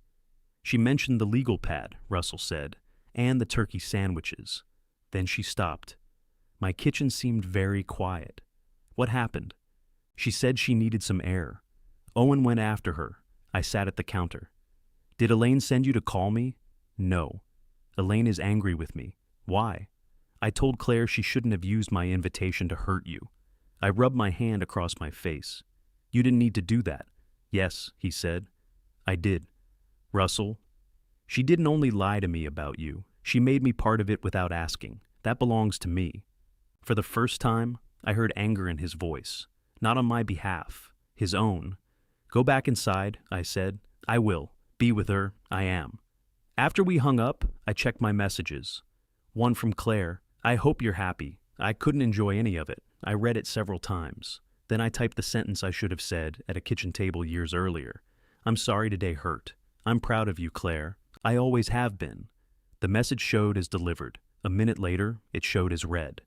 She mentioned the legal pad, Russell said, and the turkey sandwiches. Then she stopped. My kitchen seemed very quiet. What happened? She said she needed some air. Owen went after her. I sat at the counter. "Did Elaine send you to call me?" "No." "Elaine is angry with me." "Why?" "I told Claire she shouldn't have used my invitation to hurt you." I rubbed my hand across my face. "You didn't need to do that." "Yes," he said. "I did." "Russell, she didn't only lie to me about you. She made me part of it without asking. That belongs to me." For the first time, I heard anger in his voice. Not on my behalf, his own. "Go back inside," I said. "I will. Be with her. I am." After we hung up, I checked my messages. One from Claire. "I hope you're happy." I couldn't enjoy any of it. I read it several times. Then I typed the sentence I should have said at a kitchen table years earlier. "I'm sorry today hurt. I'm proud of you, Claire. I always have been." The message showed as delivered. A minute later, it showed as read.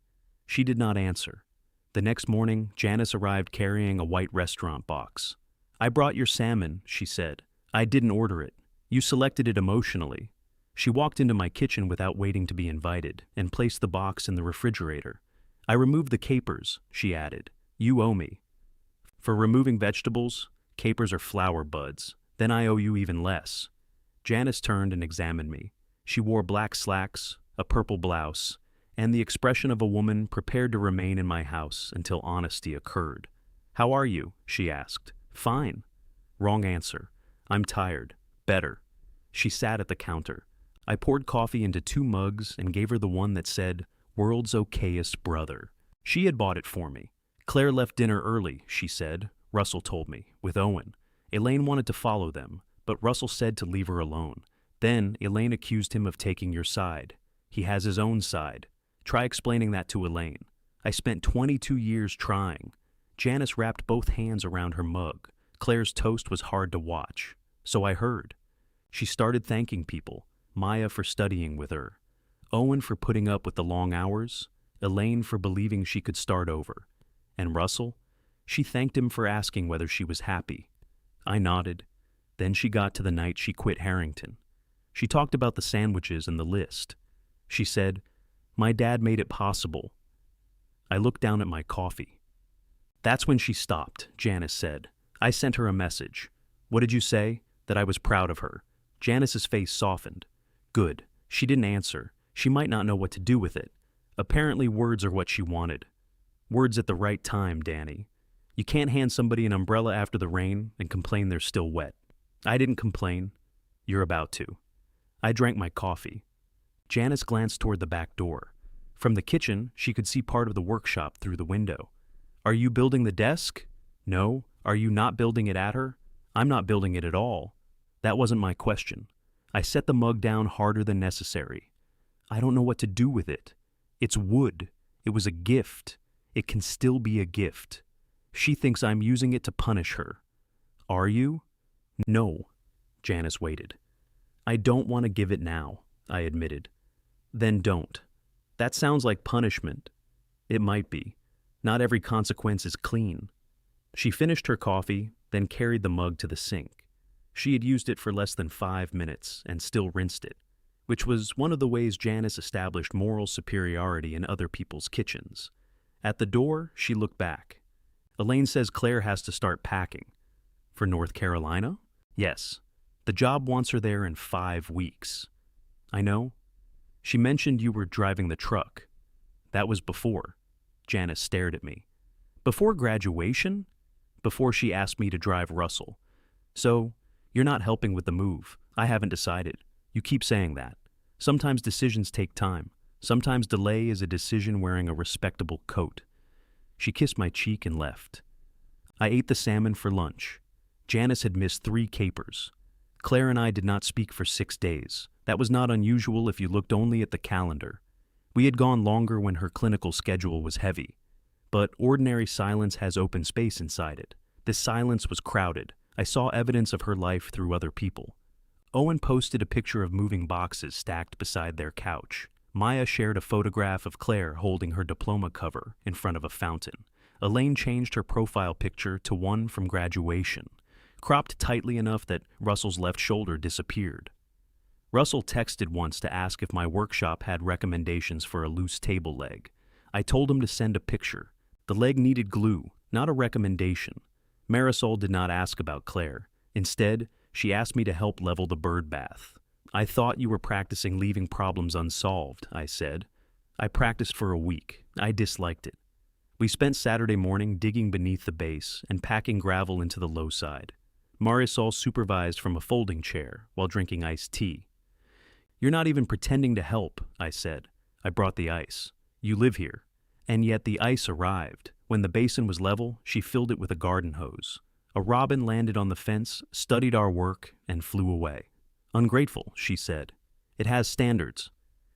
She did not answer. The next morning, Janice arrived carrying a white restaurant box. "I brought your salmon," she said. "I didn't order it. You selected it emotionally." She walked into my kitchen without waiting to be invited and placed the box in the refrigerator. "I removed the capers," she added. "You owe me." "For removing vegetables, capers are flower buds. Then I owe you even less." Janice turned and examined me. She wore black slacks, a purple blouse, and the expression of a woman prepared to remain in my house until honesty occurred. "How are you?" she asked. "Fine." Wrong answer. "I'm tired." Better. She sat at the counter. I poured coffee into 2 mugs and gave her the one that said, "World's okayest brother." She had bought it for me. "Claire left dinner early," she said. Russell told me, with Owen. Elaine wanted to follow them, but Russell said to leave her alone. Then Elaine accused him of taking your side. He has his own side. Try explaining that to Elaine. I spent 22 years trying. Janice wrapped both hands around her mug. Claire's toast was hard to watch. So I heard. She started thanking people. Maya for studying with her. Owen for putting up with the long hours. Elaine for believing she could start over. And Russell? She thanked him for asking whether she was happy. I nodded. Then she got to the night she quit Harrington. She talked about the sandwiches and the list. She said, "My dad made it possible." I looked down at my coffee. That's when she stopped, Janice said. I sent her a message. "What did you say?" "That I was proud of her." Janice's face softened. Good. She didn't answer. She might not know what to do with it. Apparently words are what she wanted. Words at the right time, Danny. You can't hand somebody an umbrella after the rain and complain they're still wet. I didn't complain. You're about to. I drank my coffee. Janice glanced toward the back door. From the kitchen, she could see part of the workshop through the window. "Are you building the desk?" "No." "Are you not building it at her?" "I'm not building it at all." That wasn't my question. I set the mug down harder than necessary. I don't know what to do with it. It's wood. It was a gift. It can still be a gift. She thinks I'm using it to punish her. Are you? No. Janice waited. I don't want to give it now, I admitted. Then don't. That sounds like punishment. It might be. Not every consequence is clean. She finished her coffee, then carried the mug to the sink. She had used it for less than 5 minutes and still rinsed it, which was one of the ways Janice established moral superiority in other people's kitchens. At the door, she looked back. Elaine says Claire has to start packing. For North Carolina? Yes. The job wants her there in 5 weeks. I know. She mentioned you were driving the truck. That was before. Janice stared at me. Before graduation? before she asked me to drive Russell. So, you're not helping with the move. I haven't decided. You keep saying that. Sometimes decisions take time. Sometimes delay is a decision wearing a respectable coat. She kissed my cheek and left. I ate the salmon for lunch. Janice had missed 3 capers. Claire and I did not speak for 6 days. That was not unusual if you looked only at the calendar. We had gone longer when her clinical schedule was heavy. But ordinary silence has open space inside it. This silence was crowded. I saw evidence of her life through other people. Owen posted a picture of moving boxes stacked beside their couch. Maya shared a photograph of Claire holding her diploma cover in front of a fountain. Elaine changed her profile picture to one from graduation, cropped tightly enough that Russell's left shoulder disappeared. Russell texted once to ask if my workshop had recommendations for a loose table leg. I told him to send a picture. The leg needed glue, not a recommendation. Marisol did not ask about Claire. Instead, she asked me to help level the bird bath. I thought you were practicing leaving problems unsolved, I said. I practiced for a week. I disliked it. We spent Saturday morning digging beneath the base and packing gravel into the low side. Marisol supervised from a folding chair while drinking iced tea. You're not even pretending to help, I said. I brought the ice. You live here. And yet the ice arrived. When the basin was level, she filled it with a garden hose. A robin landed on the fence, studied our work, and flew away. Ungrateful, she said. It has standards.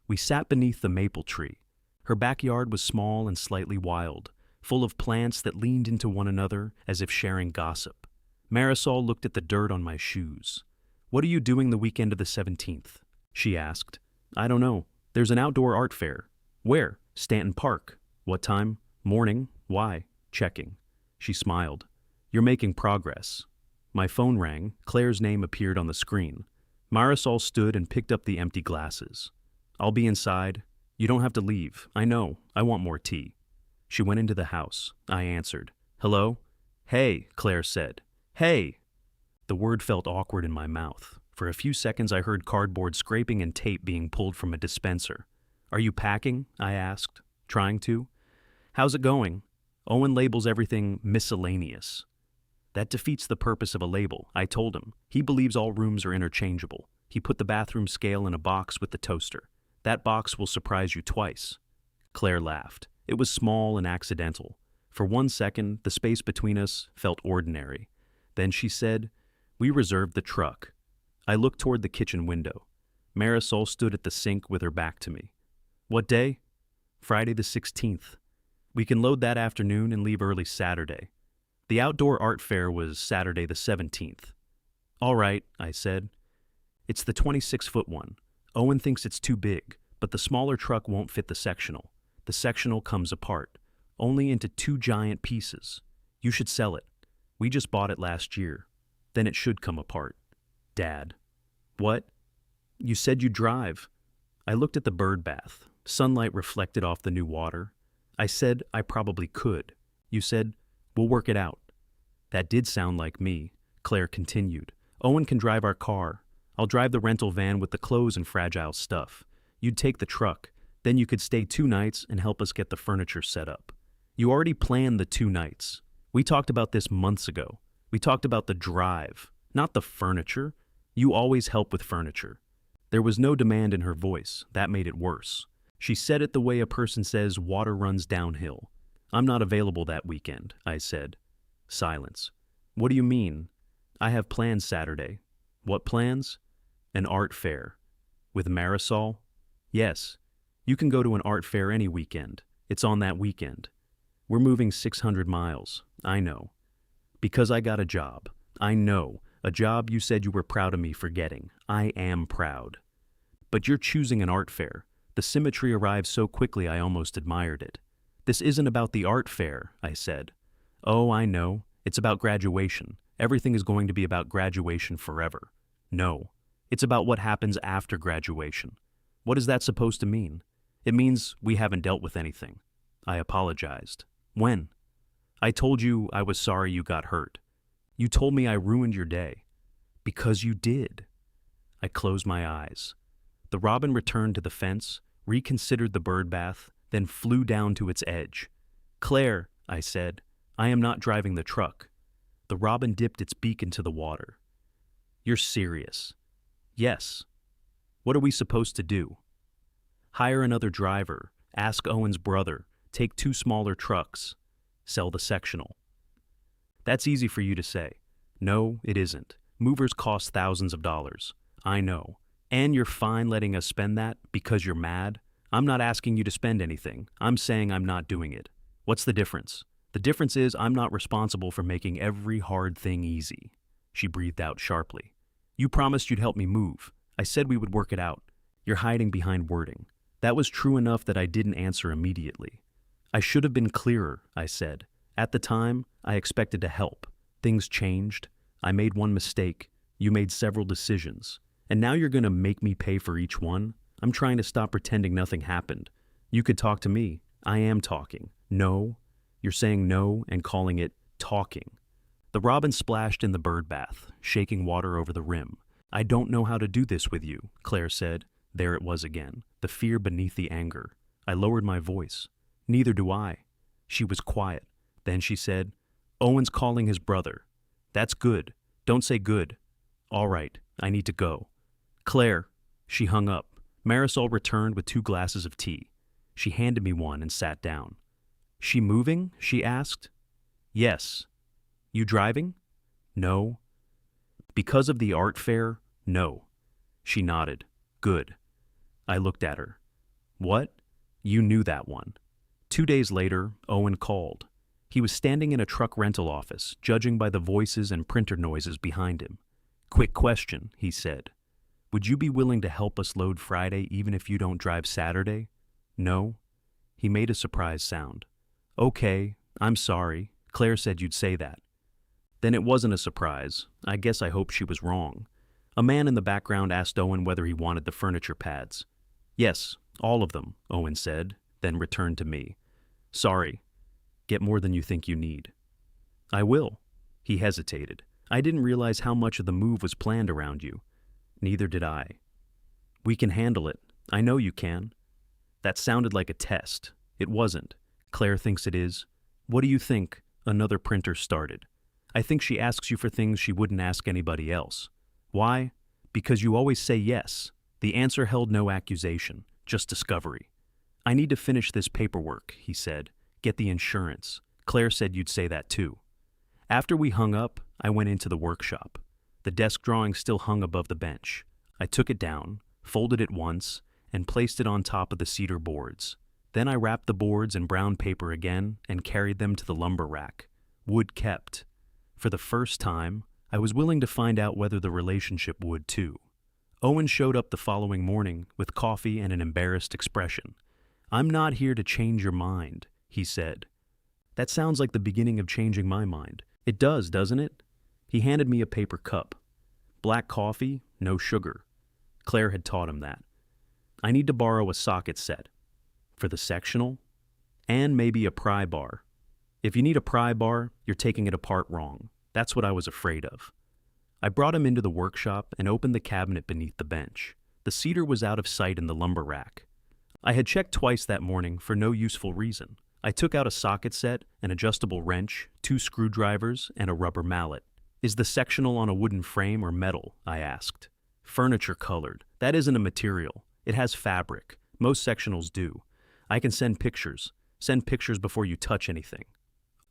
We sat beneath the maple tree. Her backyard was small and slightly wild, full of plants that leaned into one another as if sharing gossip. Marisol looked at the dirt on my shoes. What are you doing the weekend of the 17th? She asked. I don't know. There's an outdoor art fair. Where? Stanton Park. What time? Morning. Why? Checking. She smiled. You're making progress. My phone rang. Claire's name appeared on the screen. Marisol stood and picked up the empty glasses. I'll be inside. You don't have to leave. I know. I want more tea. She went into the house. I answered. Hello? Hey, Claire said. Hey! The word felt awkward in my mouth. For a few seconds I heard cardboard scraping and tape being pulled from a dispenser. Are you packing? I asked. Trying to. How's it going? Owen labels everything miscellaneous. That defeats the purpose of a label, I told him. He believes all rooms are interchangeable. He put the bathroom scale in a box with the toaster. That box will surprise you twice. Claire laughed. It was small and accidental. For 1 second, the space between us felt ordinary. Then she said, We reserved the truck. I looked toward the kitchen window. Marisol stood at the sink with her back to me. What day? Friday the 16th. We can load that afternoon and leave early Saturday. The outdoor art fair was Saturday the 17th. All right, I said. It's the 26-foot one. Owen thinks it's too big, but the smaller truck won't fit the sectional. The sectional comes apart, only into 2 giant pieces. You should sell it. We just bought it last year. Then it should come apart. Dad. What? You said you'd drive. I looked at the bird bath. Sunlight reflected off the new water. I said I probably could. You said, we'll work it out. That did sound like me, Claire continued. Owen can drive our car. I'll drive the rental van with the clothes and fragile stuff. You'd take the truck. Then you could stay 2 nights and help us get the furniture set up. You already planned the 2 nights. We talked about this months ago. We talked about the drive, not the furniture. You always help with furniture. There was no demand in her voice. That made it worse. She said it the way a person says water runs downhill. I'm not available that weekend, I said. Silence. What do you mean? I have plans Saturday. What plans? An art fair. With Marisol? Yes. You can go to an art fair any weekend. It's on that weekend. We're moving 600 miles. I know. Because I got a job. I know. A job you said you were proud of me for getting. I am proud. But you're choosing an art fair. The symmetry arrived so quickly I almost admired it. This isn't about the art fair, I said. Oh, I know. It's about graduation. Everything is going to be about graduation forever. No. It's about what happens after graduation. What is that supposed to mean? It means we haven't dealt with anything. I apologized. When? I told you I was sorry you got hurt. You told me I ruined your day. Because you did. I closed my eyes. The robin returned to the fence, reconsidered the bird bath, then flew down to its edge. Claire, I said, I am not driving the truck. The robin dipped its beak into the water. You're serious? Yes. What are we supposed to do? Hire another driver, ask Owen's brother, take 2 smaller trucks, sell the sectional. That's easy for you to say. No, it isn't. Movers cost thousands of dollars. I know. And you're fine letting us spend that because you're mad? I'm not asking you to spend anything. I'm saying I'm not doing it. What's the difference? The difference is I'm not responsible for making every hard thing easy. She breathed out sharply. You promised you'd help me move. I said we would work it out. You're hiding behind wording. That was true enough that I didn't answer immediately. I should have been clearer, I said. At the time, I expected to help. Things changed. I made one mistake. You made several decisions. And now you're going to make me pay for each one? I'm trying to stop pretending nothing happened. You could talk to me. I am talking. No. You're saying no and calling it talking. The robin splashed in the bird bath, shaking water over the rim. I don't know how to do this with you, Claire said. There it was again, the fear beneath the anger. I lowered my voice. Neither do I. She was quiet. Then she said, Owen's calling his brother. That's good. Don't say good. All right, I need to go. Claire. She hung up. Marisol returned with 2 glasses of tea. She handed me one and sat down. She moving? She asked. Yes. You driving? No. Because of the art fair? No. She nodded. Good. I looked at her. What? You knew that one. 2 days later, Owen called. He was standing in a truck rental office, judging by the voices and printer noises behind him. Quick question, he said. Would you be willing to help us load Friday even if you don't drive Saturday? No. He made a surprised sound. Okay, I'm sorry. Claire said you'd say that. Then it wasn't a surprise. I guess I hoped she was wrong. A man in the background asked Owen whether he wanted the furniture pads. Yes, all of them, Owen said, then returned to me. Sorry. Get more than you think you need. I will. He hesitated. I didn't realize how much of the move was planned around you. Neither did I. We can handle it. I know you can. That sounded like a test. It wasn't. Claire thinks it is. What do you think? Another printer started. I think she asks you for things she wouldn't ask anybody else. Why? Because you always say yes. The answer held no accusation, just discovery. I need to finish this paperwork, he said. Get the insurance. Claire said you'd say that too. After we hung up, I went into the workshop. The desk drawing still hung above the bench. I took it down, folded it once, and placed it on top of the cedar boards. Then I wrapped the boards in brown paper again and carried them to the lumber rack. Wood kept. For the first time, I was willing to find out whether the relationship would too. Owen showed up the following morning with coffee and an embarrassed expression. I'm not here to change your mind, he said. That sounds like the beginning of changing my mind. It does, doesn't it? He handed me a paper cup. Black coffee, no sugar. Claire had taught him that. I need to borrow a socket set. For the sectional? And maybe a pry bar. If you need a pry bar, you're taking it apart wrong. That's what I was afraid of. I brought him into the workshop and opened the cabinet beneath the bench. The cedar was out of sight in the lumber rack. I had checked twice that morning for no useful reason. I took out a socket set, an adjustable wrench, 2 screwdrivers, and a rubber mallet. Is the sectional on a wooden frame or metal? I asked. Furniture colored. That isn't a material. It has fabric. Most sectionals do. I can send pictures. Send pictures before you touch anything.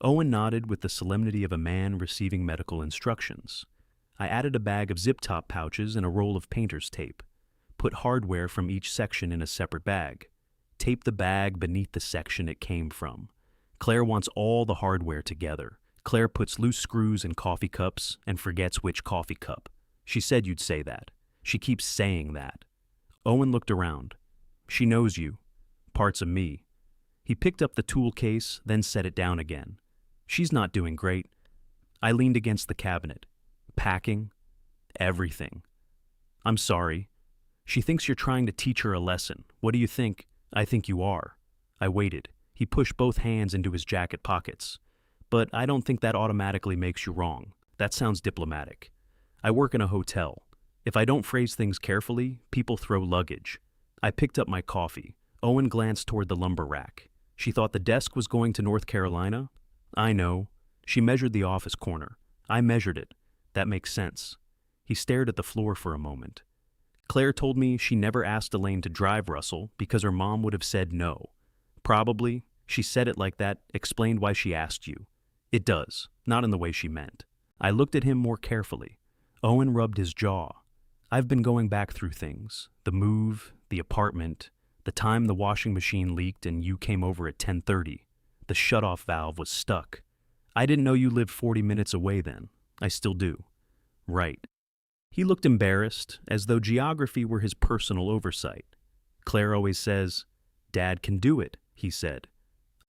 Owen nodded with the solemnity of a man receiving medical instructions. I added a bag of zip-top pouches and a roll of painter's tape. Put hardware from each section in a separate bag. Tape the bag beneath the section it came from. Claire wants all the hardware together. Claire puts loose screws in coffee cups and forgets which coffee cup. She said you'd say that. She keeps saying that. Owen looked around. She knows you. Parts of me. He picked up the tool case, then set it down again. She's not doing great. I leaned against the cabinet. Packing. Everything. I'm sorry. She thinks you're trying to teach her a lesson. What do you think? I think you are. I waited. He pushed both hands into his jacket pockets. But I don't think that automatically makes you wrong. That sounds diplomatic. I work in a hotel. If I don't phrase things carefully, people throw luggage. I picked up my coffee. Owen glanced toward the lumber rack. She thought the desk was going to North Carolina? I know. She measured the office corner. I measured it. That makes sense. He stared at the floor for a moment. Claire told me she never asked Elaine to drive Russell because her mom would have said no. Probably, she said it like that, explained why she asked you. It does, not in the way she meant. I looked at him more carefully. Owen rubbed his jaw. I've been going back through things. The move, the apartment, the time the washing machine leaked and you came over at 10:30. The shutoff valve was stuck. I didn't know you lived 40 minutes away then. I still do. Right. He looked embarrassed, as though geography were his personal oversight. Claire always says, "Dad can do it," he said.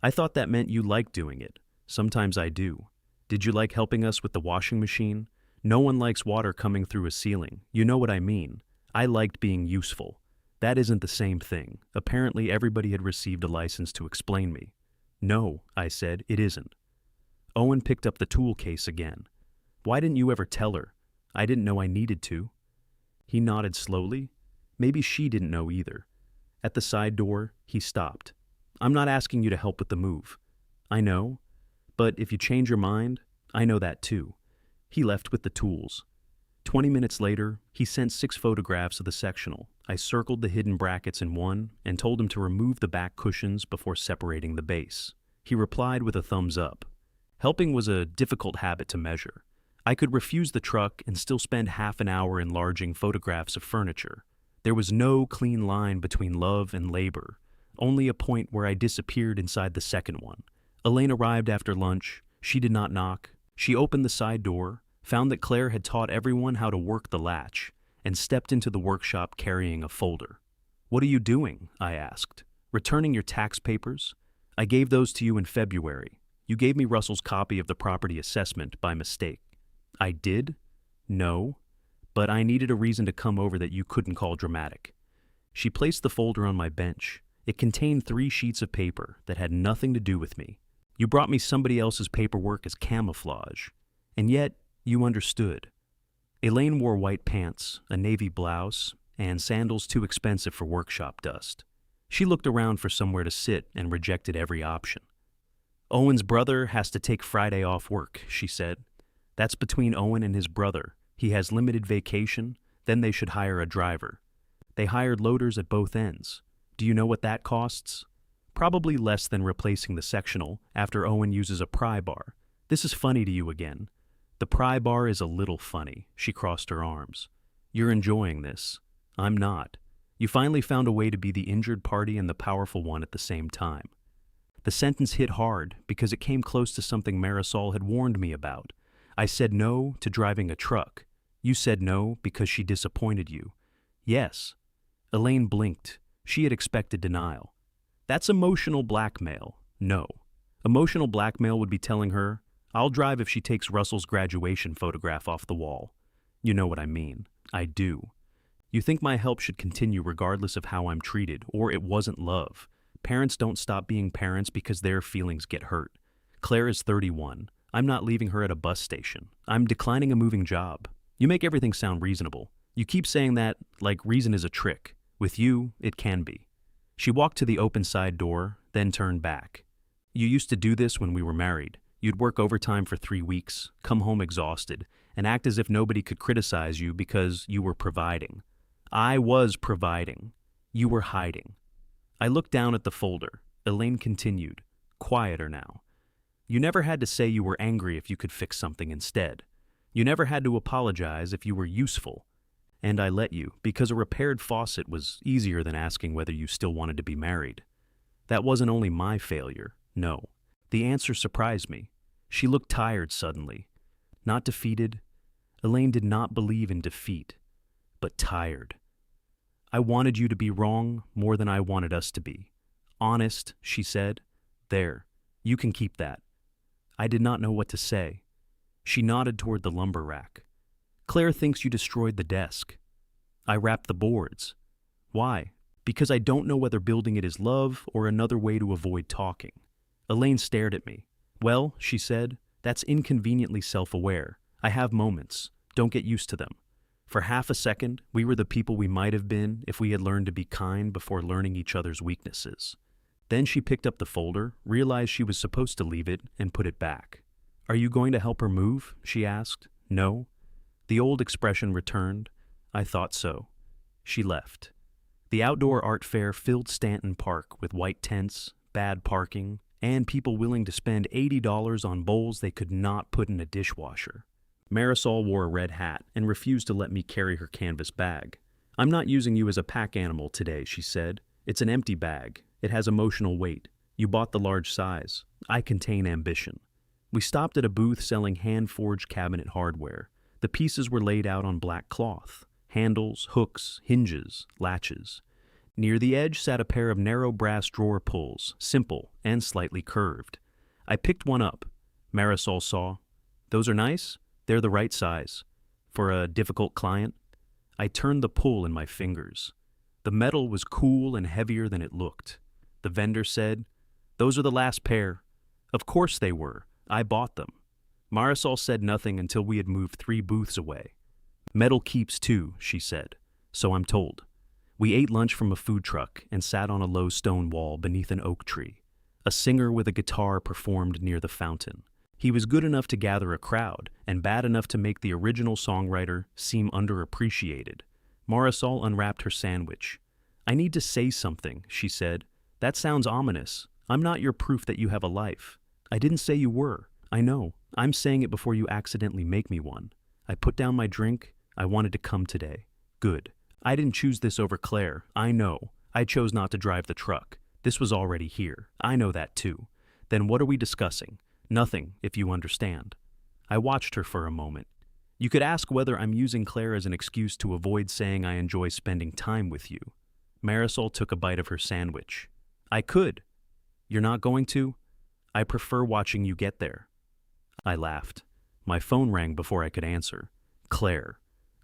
I thought that meant you liked doing it. Sometimes I do. Did you like helping us with the washing machine? No one likes water coming through a ceiling. You know what I mean. I liked being useful. That isn't the same thing. Apparently everybody had received a license to explain me. No, I said, it isn't. Owen picked up the tool case again. Why didn't you ever tell her? I didn't know I needed to. He nodded slowly. Maybe she didn't know either. At the side door, he stopped. I'm not asking you to help with the move. I know. But if you change your mind, I know that too. He left with the tools. 20 minutes later, he sent 6 photographs of the sectional. I circled the hidden brackets in one and told him to remove the back cushions before separating the base. He replied with a thumbs up. Helping was a difficult habit to measure. I could refuse the truck and still spend half an hour enlarging photographs of furniture. There was no clean line between love and labor, only a point where I disappeared inside the second one. Elaine arrived after lunch. She did not knock. She opened the side door, found that Claire had taught everyone how to work the latch, and stepped into the workshop carrying a folder. What are you doing? I asked. Returning your tax papers? I gave those to you in February. You gave me Russell's copy of the property assessment by mistake. I did? No. But I needed a reason to come over that you couldn't call dramatic. She placed the folder on my bench. It contained 3 sheets of paper that had nothing to do with me. You brought me somebody else's paperwork as camouflage. And yet, you understood. Elaine wore white pants, a navy blouse, and sandals too expensive for workshop dust. She looked around for somewhere to sit and rejected every option. Owen's brother has to take Friday off work, she said. That's between Owen and his brother. He has limited vacation, then they should hire a driver. They hired loaders at both ends. Do you know what that costs? Probably less than replacing the sectional after Owen uses a pry bar. This is funny to you again. The pry bar is a little funny. She crossed her arms. You're enjoying this. I'm not. You finally found a way to be the injured party and the powerful one at the same time. The sentence hit hard because it came close to something Marisol had warned me about. I said no to driving a truck. You said no because she disappointed you. Yes. Elaine blinked. She had expected denial. That's emotional blackmail. No. Emotional blackmail would be telling her, I'll drive if she takes Russell's graduation photograph off the wall. You know what I mean. I do. You think my help should continue regardless of how I'm treated, or it wasn't love. Parents don't stop being parents because their feelings get hurt. Claire is 31. I'm not leaving her at a bus station. I'm declining a moving job. You make everything sound reasonable. You keep saying that like reason is a trick. With you, it can be. She walked to the open side door, then turned back. You used to do this when we were married. You'd work overtime for 3 weeks, come home exhausted, and act as if nobody could criticize you because you were providing. I was providing. You were hiding. I looked down at the folder. Elaine continued, quieter now. You never had to say you were angry if you could fix something instead. You never had to apologize if you were useful. And I let you, because a repaired faucet was easier than asking whether you still wanted to be married. That wasn't only my failure, no. The answer surprised me. She looked tired suddenly. Not defeated. Elaine did not believe in defeat, but tired. I wanted you to be wrong more than I wanted us to be. Honest, she said. There, you can keep that. I did not know what to say. She nodded toward the lumber rack. Claire thinks you destroyed the desk. I wrapped the boards. Why? Because I don't know whether building it is love or another way to avoid talking. Elaine stared at me. Well, she said, that's inconveniently self-aware. I have moments. Don't get used to them. For half a second, we were the people we might have been if we had learned to be kind before learning each other's weaknesses. Then she picked up the folder, realized she was supposed to leave it, and put it back. Are you going to help her move? She asked. No. The old expression returned. I thought so. She left. The outdoor art fair filled Stanton Park with white tents, bad parking, and people willing to spend $80 on bowls they could not put in a dishwasher. Marisol wore a red hat and refused to let me carry her canvas bag. I'm not using you as a pack animal today, she said. It's an empty bag. It has emotional weight. You bought the large size. I contain ambition. We stopped at a booth selling hand-forged cabinet hardware. The pieces were laid out on black cloth. Handles, hooks, hinges, latches. Near the edge sat a pair of narrow brass drawer pulls, simple and slightly curved. I picked one up. Marisol saw. Those are nice? They're the right size. For a difficult client? I turned the pull in my fingers. The metal was cool and heavier than it looked. The vendor said, "Those are the last pair." Of course they were. I bought them. Marisol said nothing until we had moved 3 booths away. Metal keeps too, she said. So I'm told. We ate lunch from a food truck and sat on a low stone wall beneath an oak tree. A singer with a guitar performed near the fountain. He was good enough to gather a crowd and bad enough to make the original songwriter seem underappreciated. Marisol unwrapped her sandwich. I need to say something, she said. That sounds ominous. I'm not your proof that you have a life. I didn't say you were. I know. I'm saying it before you accidentally make me one. I put down my drink. I wanted to come today. Good. I didn't choose this over Claire. I know. I chose not to drive the truck. This was already here. I know that too. Then what are we discussing? Nothing, if you understand. I watched her for a moment. You could ask whether I'm using Claire as an excuse to avoid saying I enjoy spending time with you. Marisol took a bite of her sandwich. I could. You're not going to? I prefer watching you get there. I laughed. My phone rang before I could answer. Claire.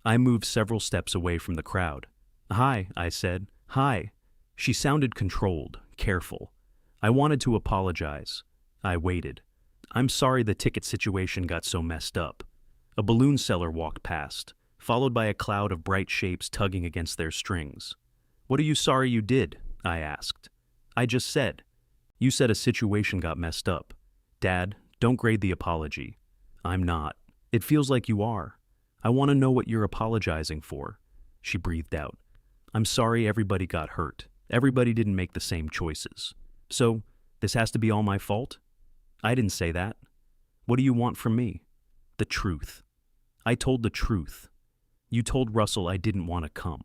I moved several steps away from the crowd. Hi, I said. Hi. She sounded controlled, careful. I wanted to apologize. I waited. I'm sorry the ticket situation got so messed up. A balloon seller walked past, followed by a cloud of bright shapes tugging against their strings. What are you sorry you did? I asked. I just said. You said a situation got messed up. Dad, don't grade the apology. I'm not. It feels like you are. I want to know what you're apologizing for. She breathed out. I'm sorry everybody got hurt. Everybody didn't make the same choices. So, this has to be all my fault? I didn't say that. What do you want from me? The truth. I told the truth. You told Russell I didn't want to come.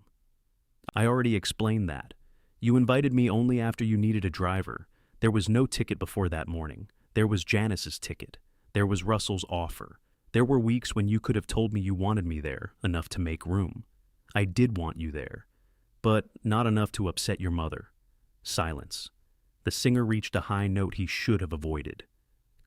I already explained that. You invited me only after you needed a driver. There was no ticket before that morning. There was Janice's ticket. There was Russell's offer. There were weeks when you could have told me you wanted me there, enough to make room. I did want you there, but not enough to upset your mother. Silence. The singer reached a high note he should have avoided.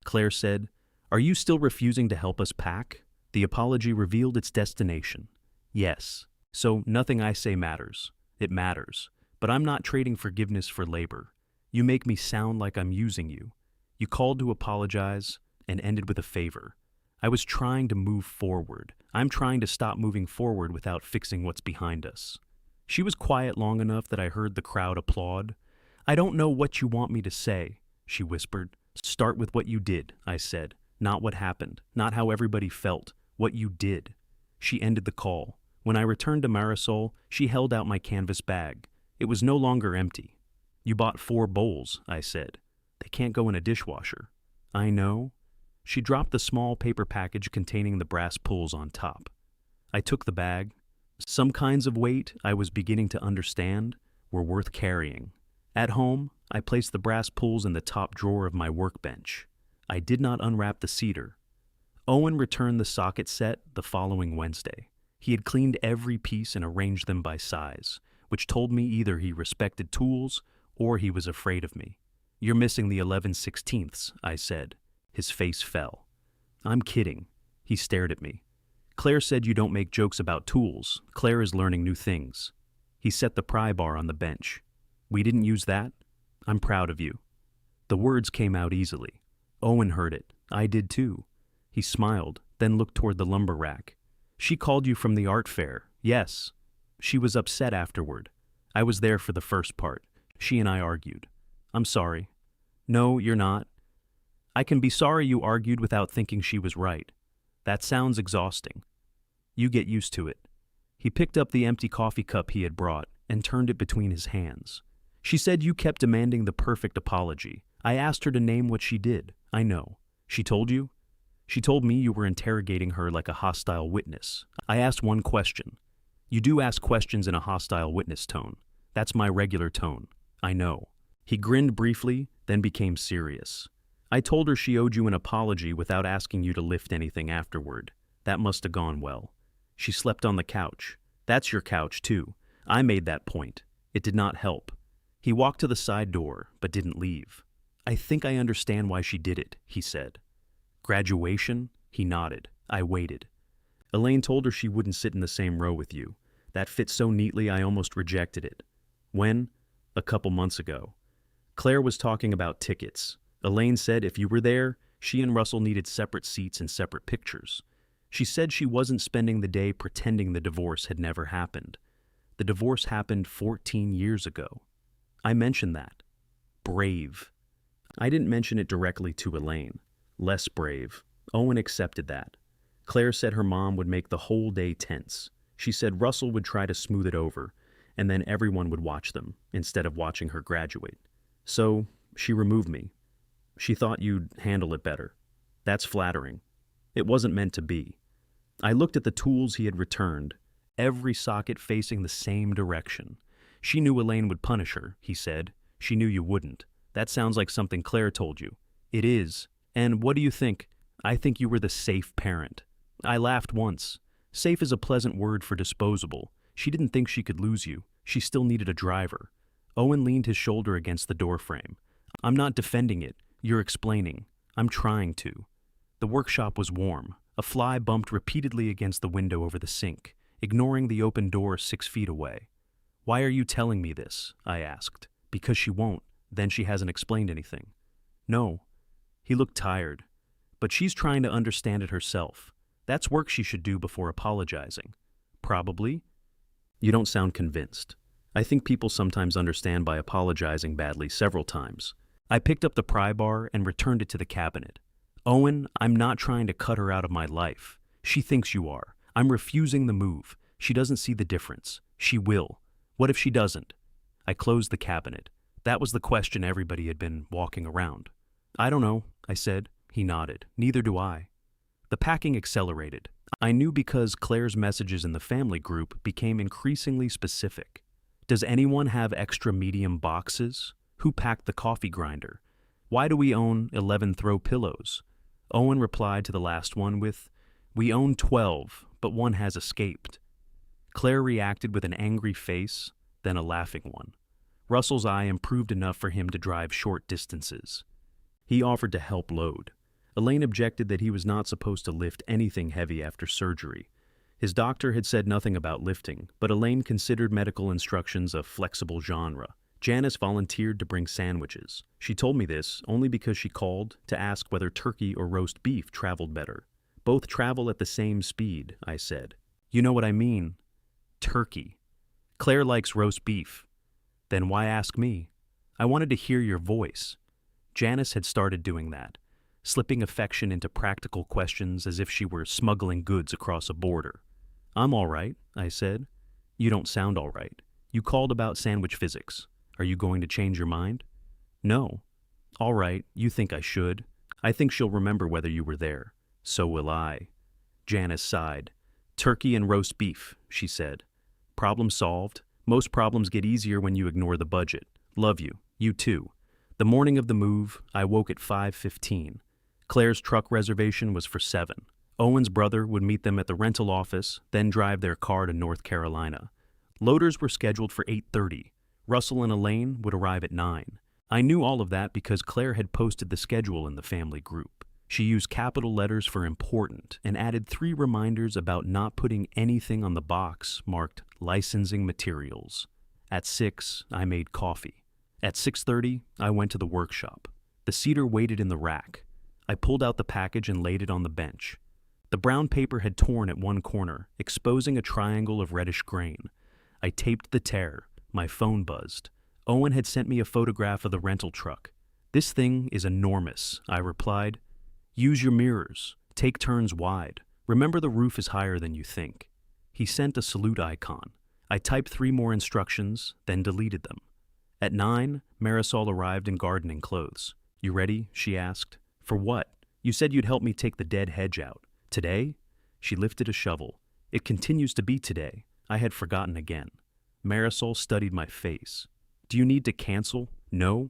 Claire said, Are you still refusing to help us pack? The apology revealed its destination. Yes. So nothing I say matters. It matters. But I'm not trading forgiveness for labor. You make me sound like I'm using you. You called to apologize and ended with a favor. I was trying to move forward. I'm trying to stop moving forward without fixing what's behind us. She was quiet long enough that I heard the crowd applaud. I don't know what you want me to say, she whispered. Start with what you did, I said. Not what happened, not how everybody felt, what you did. She ended the call. When I returned to Marisol, she held out my canvas bag. It was no longer empty. You bought 4 bowls, I said. They can't go in a dishwasher. I know. She dropped the small paper package containing the brass pulls on top. I took the bag. Some kinds of weight, I was beginning to understand, were worth carrying. At home, I placed the brass pulls in the top drawer of my workbench. I did not unwrap the cedar. Owen returned the socket set the following Wednesday. He had cleaned every piece and arranged them by size, which told me either he respected tools or he was afraid of me. You're missing the 11/16ths, I said. His face fell. I'm kidding. He stared at me. Claire said you don't make jokes about tools. Claire is learning new things. He set the pry bar on the bench. We didn't use that? I'm proud of you. The words came out easily. Owen heard it. I did too. He smiled, then looked toward the lumber rack. She called you from the art fair. Yes. She was upset afterward. I was there for the first part. She and I argued. I'm sorry. No, you're not. I can be sorry you argued without thinking she was right. That sounds exhausting. You get used to it. He picked up the empty coffee cup he had brought and turned it between his hands. She said you kept demanding the perfect apology. I asked her to name what she did. I know. She told you? She told me you were interrogating her like a hostile witness. I asked one question. You do ask questions in a hostile witness tone. That's my regular tone. I know. He grinned briefly, then became serious. I told her she owed you an apology without asking you to lift anything afterward. That must have gone well. She slept on the couch. That's your couch, too. I made that point. It did not help. He walked to the side door, but didn't leave. I think I understand why she did it, he said. Graduation? He nodded. I waited. Elaine told her she wouldn't sit in the same row with you. That fit so neatly I almost rejected it. When? A couple months ago. Claire was talking about tickets. Elaine said if you were there, she and Russell needed separate seats and separate pictures. She said she wasn't spending the day pretending the divorce had never happened. The divorce happened 14 years ago. I mentioned that. Brave. I didn't mention it directly to Elaine. Less brave. Owen accepted that. Claire said her mom would make the whole day tense. She said Russell would try to smooth it over, and then everyone would watch them, instead of watching her graduate. So, she removed me. She thought you'd handle it better. That's flattering. It wasn't meant to be. I looked at the tools he had returned, every socket facing the same direction. She knew Elaine would punish her, he said. She knew you wouldn't. That sounds like something Claire told you. It is. And what do you think? I think you were the safe parent. I laughed once. Safe is a pleasant word for disposable. She didn't think she could lose you. She still needed a driver. Owen leaned his shoulder against the doorframe. I'm not defending it. You're explaining. I'm trying to. The workshop was warm. A fly bumped repeatedly against the window over the sink, ignoring the open door 6 feet away. Why are you telling me this? I asked. Because she won't. Then she hasn't explained anything. No. He looked tired. But she's trying to understand it herself. That's work she should do before apologizing. Probably. You don't sound convinced. I think people sometimes understand by apologizing badly several times. I picked up the pry bar and returned it to the cabinet. Owen, I'm not trying to cut her out of my life. She thinks you are. I'm refusing the move. She doesn't see the difference. She will. What if she doesn't? I closed the cabinet. That was the question everybody had been walking around. I don't know, I said. He nodded. Neither do I. The packing accelerated. I knew because Claire's messages in the family group became increasingly specific. Does anyone have extra medium boxes? Who packed the coffee grinder? Why do we own 11 throw pillows? Owen replied to the last one with, we own 12, but one has escaped. Claire reacted with an angry face, then a laughing one. Russell's eye improved enough for him to drive short distances. He offered to help load. Elaine objected that he was not supposed to lift anything heavy after surgery. His doctor had said nothing about lifting, but Elaine considered medical instructions a flexible genre. Janice volunteered to bring sandwiches. She told me this only because she called to ask whether turkey or roast beef traveled better. Both travel at the same speed, I said. You know what I mean. Turkey. Claire likes roast beef. Then why ask me? I wanted to hear your voice. Janice had started doing that, slipping affection into practical questions as if she were smuggling goods across a border. I'm all right, I said. You don't sound all right. You called about sandwich physics. Are you going to change your mind? No. All right, you think I should. I think she'll remember whether you were there. So will I. Janice sighed. Turkey and roast beef, she said. Problem solved. Most problems get easier when you ignore the budget. Love you. You too. The morning of the move, I woke at 5:15. Claire's truck reservation was for 7. Owen's brother would meet them at the rental office, then drive their car to North Carolina. Loaders were scheduled for 8:30. Russell and Elaine would arrive at 9. I knew all of that because Claire had posted the schedule in the family group. She used capital letters for important and added 3 reminders about not putting anything on the box marked licensing materials. At 6, I made coffee. At 6:30, I went to the workshop. The cedar waited in the rack. I pulled out the package and laid it on the bench. The brown paper had torn at one corner, exposing a triangle of reddish grain. I taped the tear. My phone buzzed. Owen had sent me a photograph of the rental truck. This thing is enormous, I replied. Use your mirrors. Take turns wide. Remember the roof is higher than you think. He sent a salute icon. I typed 3 more instructions, then deleted them. At 9, Marisol arrived in gardening clothes. You ready? She asked. For what? You said you'd help me take the dead hedge out. Today? She lifted a shovel. It continues to be today. I had forgotten again. Marisol studied my face. Do you need to cancel? No?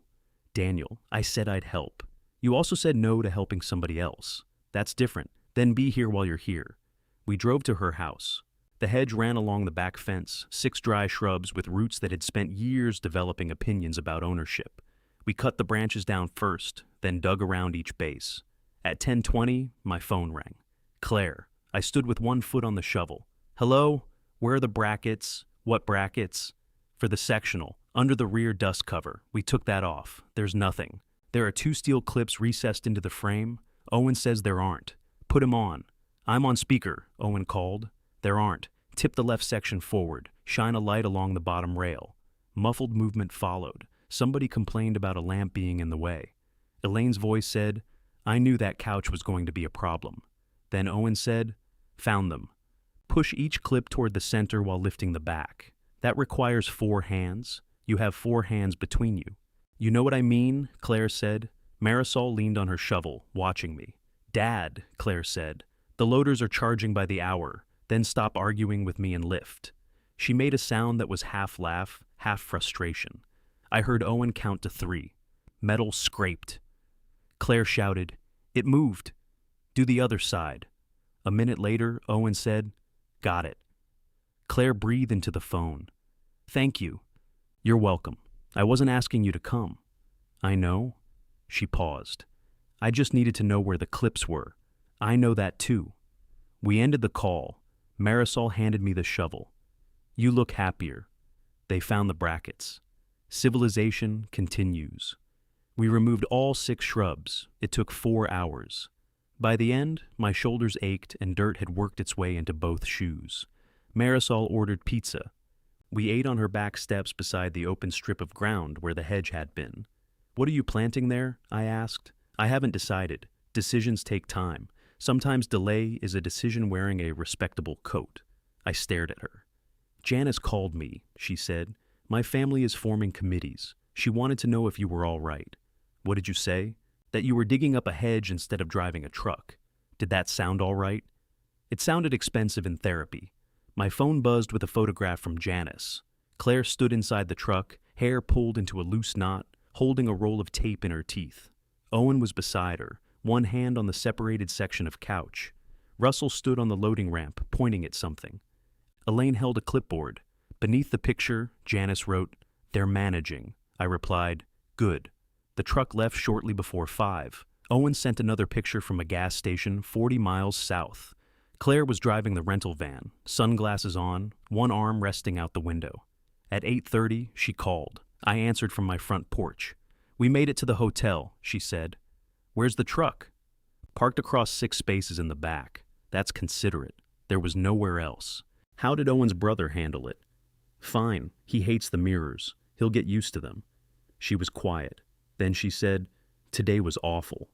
Daniel, I said I'd help. You also said no to helping somebody else. That's different. Then be here while you're here. We drove to her house. The hedge ran along the back fence, 6 dry shrubs with roots that had spent years developing opinions about ownership. We cut the branches down first, then dug around each base. At 10:20, my phone rang. Claire. I stood with one foot on the shovel. Hello? Where are the brackets? What brackets? For the sectional, under the rear dust cover. We took that off. There's nothing. There are 2 steel clips recessed into the frame. Owen says there aren't. Put him on. I'm on speaker, Owen called. There aren't. Tip the left section forward. Shine a light along the bottom rail. Muffled movement followed. Somebody complained about a lamp being in the way. Elaine's voice said, I knew that couch was going to be a problem. Then Owen said, Found them. Push each clip toward the center while lifting the back. That requires 4 hands. You have 4 hands between you. You know what I mean? Claire said. Marisol leaned on her shovel, watching me. Dad, Claire said, the loaders are charging by the hour. Then stop arguing with me and lift. She made a sound that was half laugh, half frustration. I heard Owen count to 3. Metal scraped. Claire shouted, It moved. Do the other side. A minute later, Owen said, Got it. Claire breathed into the phone. Thank you. You're welcome. I wasn't asking you to come. I know. She paused. I just needed to know where the clips were. I know that too. We ended the call. Marisol handed me the shovel. You look happier. They found the brackets. Civilization continues. We removed all 6 shrubs. It took 4 hours. By the end, my shoulders ached and dirt had worked its way into both shoes. Marisol ordered pizza. We ate on her back steps beside the open strip of ground where the hedge had been. What are you planting there? I asked. I haven't decided. Decisions take time. Sometimes delay is a decision wearing a respectable coat. I stared at her. Janice called me, she said. My family is forming committees. She wanted to know if you were all right. What did you say? That you were digging up a hedge instead of driving a truck. Did that sound all right? It sounded expensive in therapy. My phone buzzed with a photograph from Janice. Claire stood inside the truck, hair pulled into a loose knot, holding a roll of tape in her teeth. Owen was beside her, one hand on the separated section of couch. Russell stood on the loading ramp, pointing at something. Elaine held a clipboard. Beneath the picture, Janice wrote, They're managing. I replied, Good. The truck left shortly before 5. Owen sent another picture from a gas station 40 miles south. Claire was driving the rental van, sunglasses on, one arm resting out the window. At 8:30, she called. I answered from my front porch. We made it to the hotel, she said. Where's the truck? Parked across 6 spaces in the back. That's considerate. There was nowhere else. How did Owen's brother handle it? Fine. He hates the mirrors. He'll get used to them. She was quiet. Then she said, Today was awful.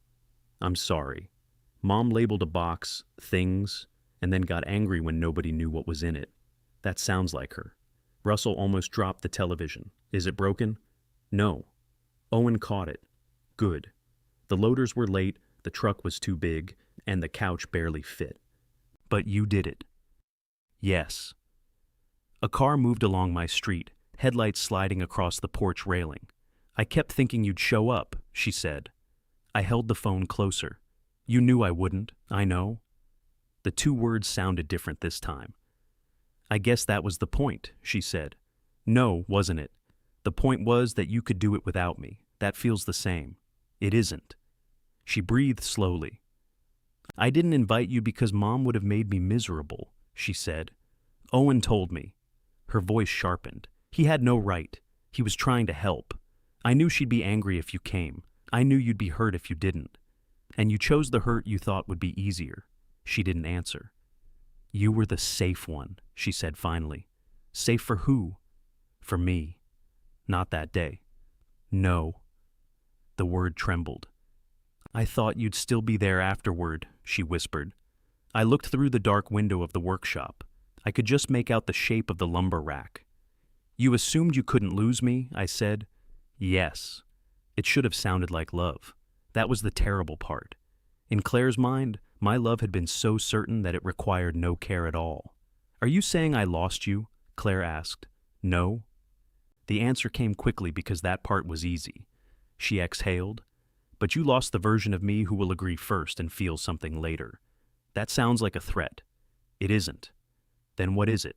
I'm sorry. Mom labeled a box, things, and then got angry when nobody knew what was in it. That sounds like her. Russell almost dropped the television. Is it broken? No. Owen caught it. Good. The loaders were late, the truck was too big, and the couch barely fit. But you did it. Yes. A car moved along my street, headlights sliding across the porch railing. I kept thinking you'd show up, she said. I held the phone closer. You knew I wouldn't, I know. The 2 words sounded different this time. I guess that was the point, she said. No, wasn't it? The point was that you could do it without me. That feels the same. It isn't. She breathed slowly. I didn't invite you because Mom would have made me miserable, she said. Owen told me. Her voice sharpened. He had no right. He was trying to help. I knew she'd be angry if you came. I knew you'd be hurt if you didn't. And you chose the hurt you thought would be easier. She didn't answer. You were the safe one, she said finally. Safe for who? For me. Not that day. No. The word trembled. I thought you'd still be there afterward, she whispered. I looked through the dark window of the workshop. I could just make out the shape of the lumber rack. You assumed you couldn't lose me, I said. Yes. It should have sounded like love. That was the terrible part. In Claire's mind, my love had been so certain that it required no care at all. Are you saying I lost you? Claire asked. No. The answer came quickly because that part was easy. She exhaled. But you lost the version of me who will agree first and feel something later. That sounds like a threat. It isn't. Then what is it?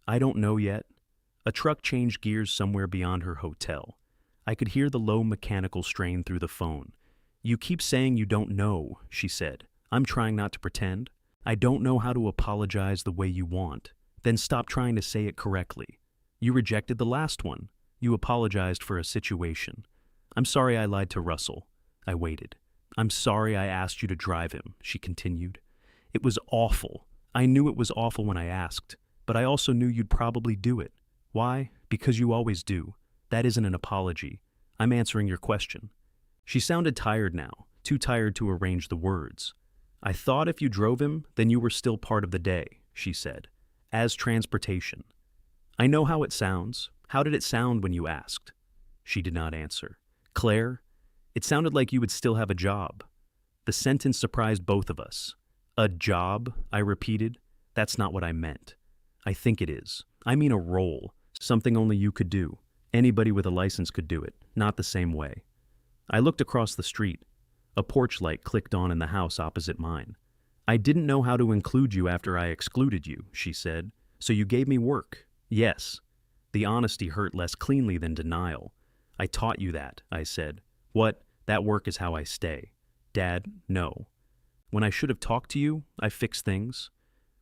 I don't know yet. A truck changed gears somewhere beyond her hotel. I could hear the low mechanical strain through the phone. You keep saying you don't know, she said. I'm trying not to pretend. I don't know how to apologize the way you want. Then stop trying to say it correctly. You rejected the last one. You apologized for a situation. I'm sorry I lied to Russell. I waited. I'm sorry I asked you to drive him, she continued. It was awful. I knew it was awful when I asked, but I also knew you'd probably do it. Why? Because you always do. That isn't an apology. I'm answering your question. She sounded tired now, too tired to arrange the words. I thought if you drove him, then you were still part of the day, she said, as transportation. I know how it sounds. How did it sound when you asked? She did not answer. Claire, it sounded like you would still have a job. The sentence surprised both of us. A job, I repeated. That's not what I meant. I think it is. I mean a role, something only you could do. Anybody with a license could do it, not the same way. I looked across the street. A porch light clicked on in the house opposite mine. I didn't know how to include you after I excluded you, she said, so you gave me work. Yes. The honesty hurt less cleanly than denial. I taught you that, I said. What? That work is how I stay. Dad, no. When I should have talked to you, I fixed things.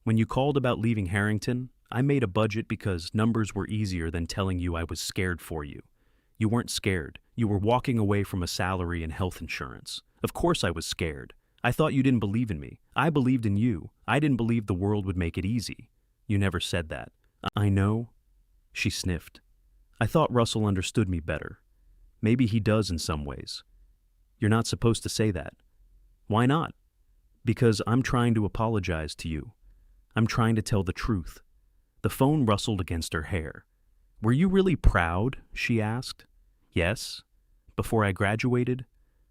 When you called about leaving Harrington, I made a budget because numbers were easier than telling you I was scared for you. You weren't scared. You were walking away from a salary and health insurance. Of course I was scared. I thought you didn't believe in me. I believed in you. I didn't believe the world would make it easy. You never said that. I know. She sniffed. I thought Russell understood me better. Maybe he does in some ways. You're not supposed to say that. Why not? Because I'm trying to apologize to you. I'm trying to tell the truth. The phone rustled against her hair. Were you really proud? She asked. Yes. Before I graduated?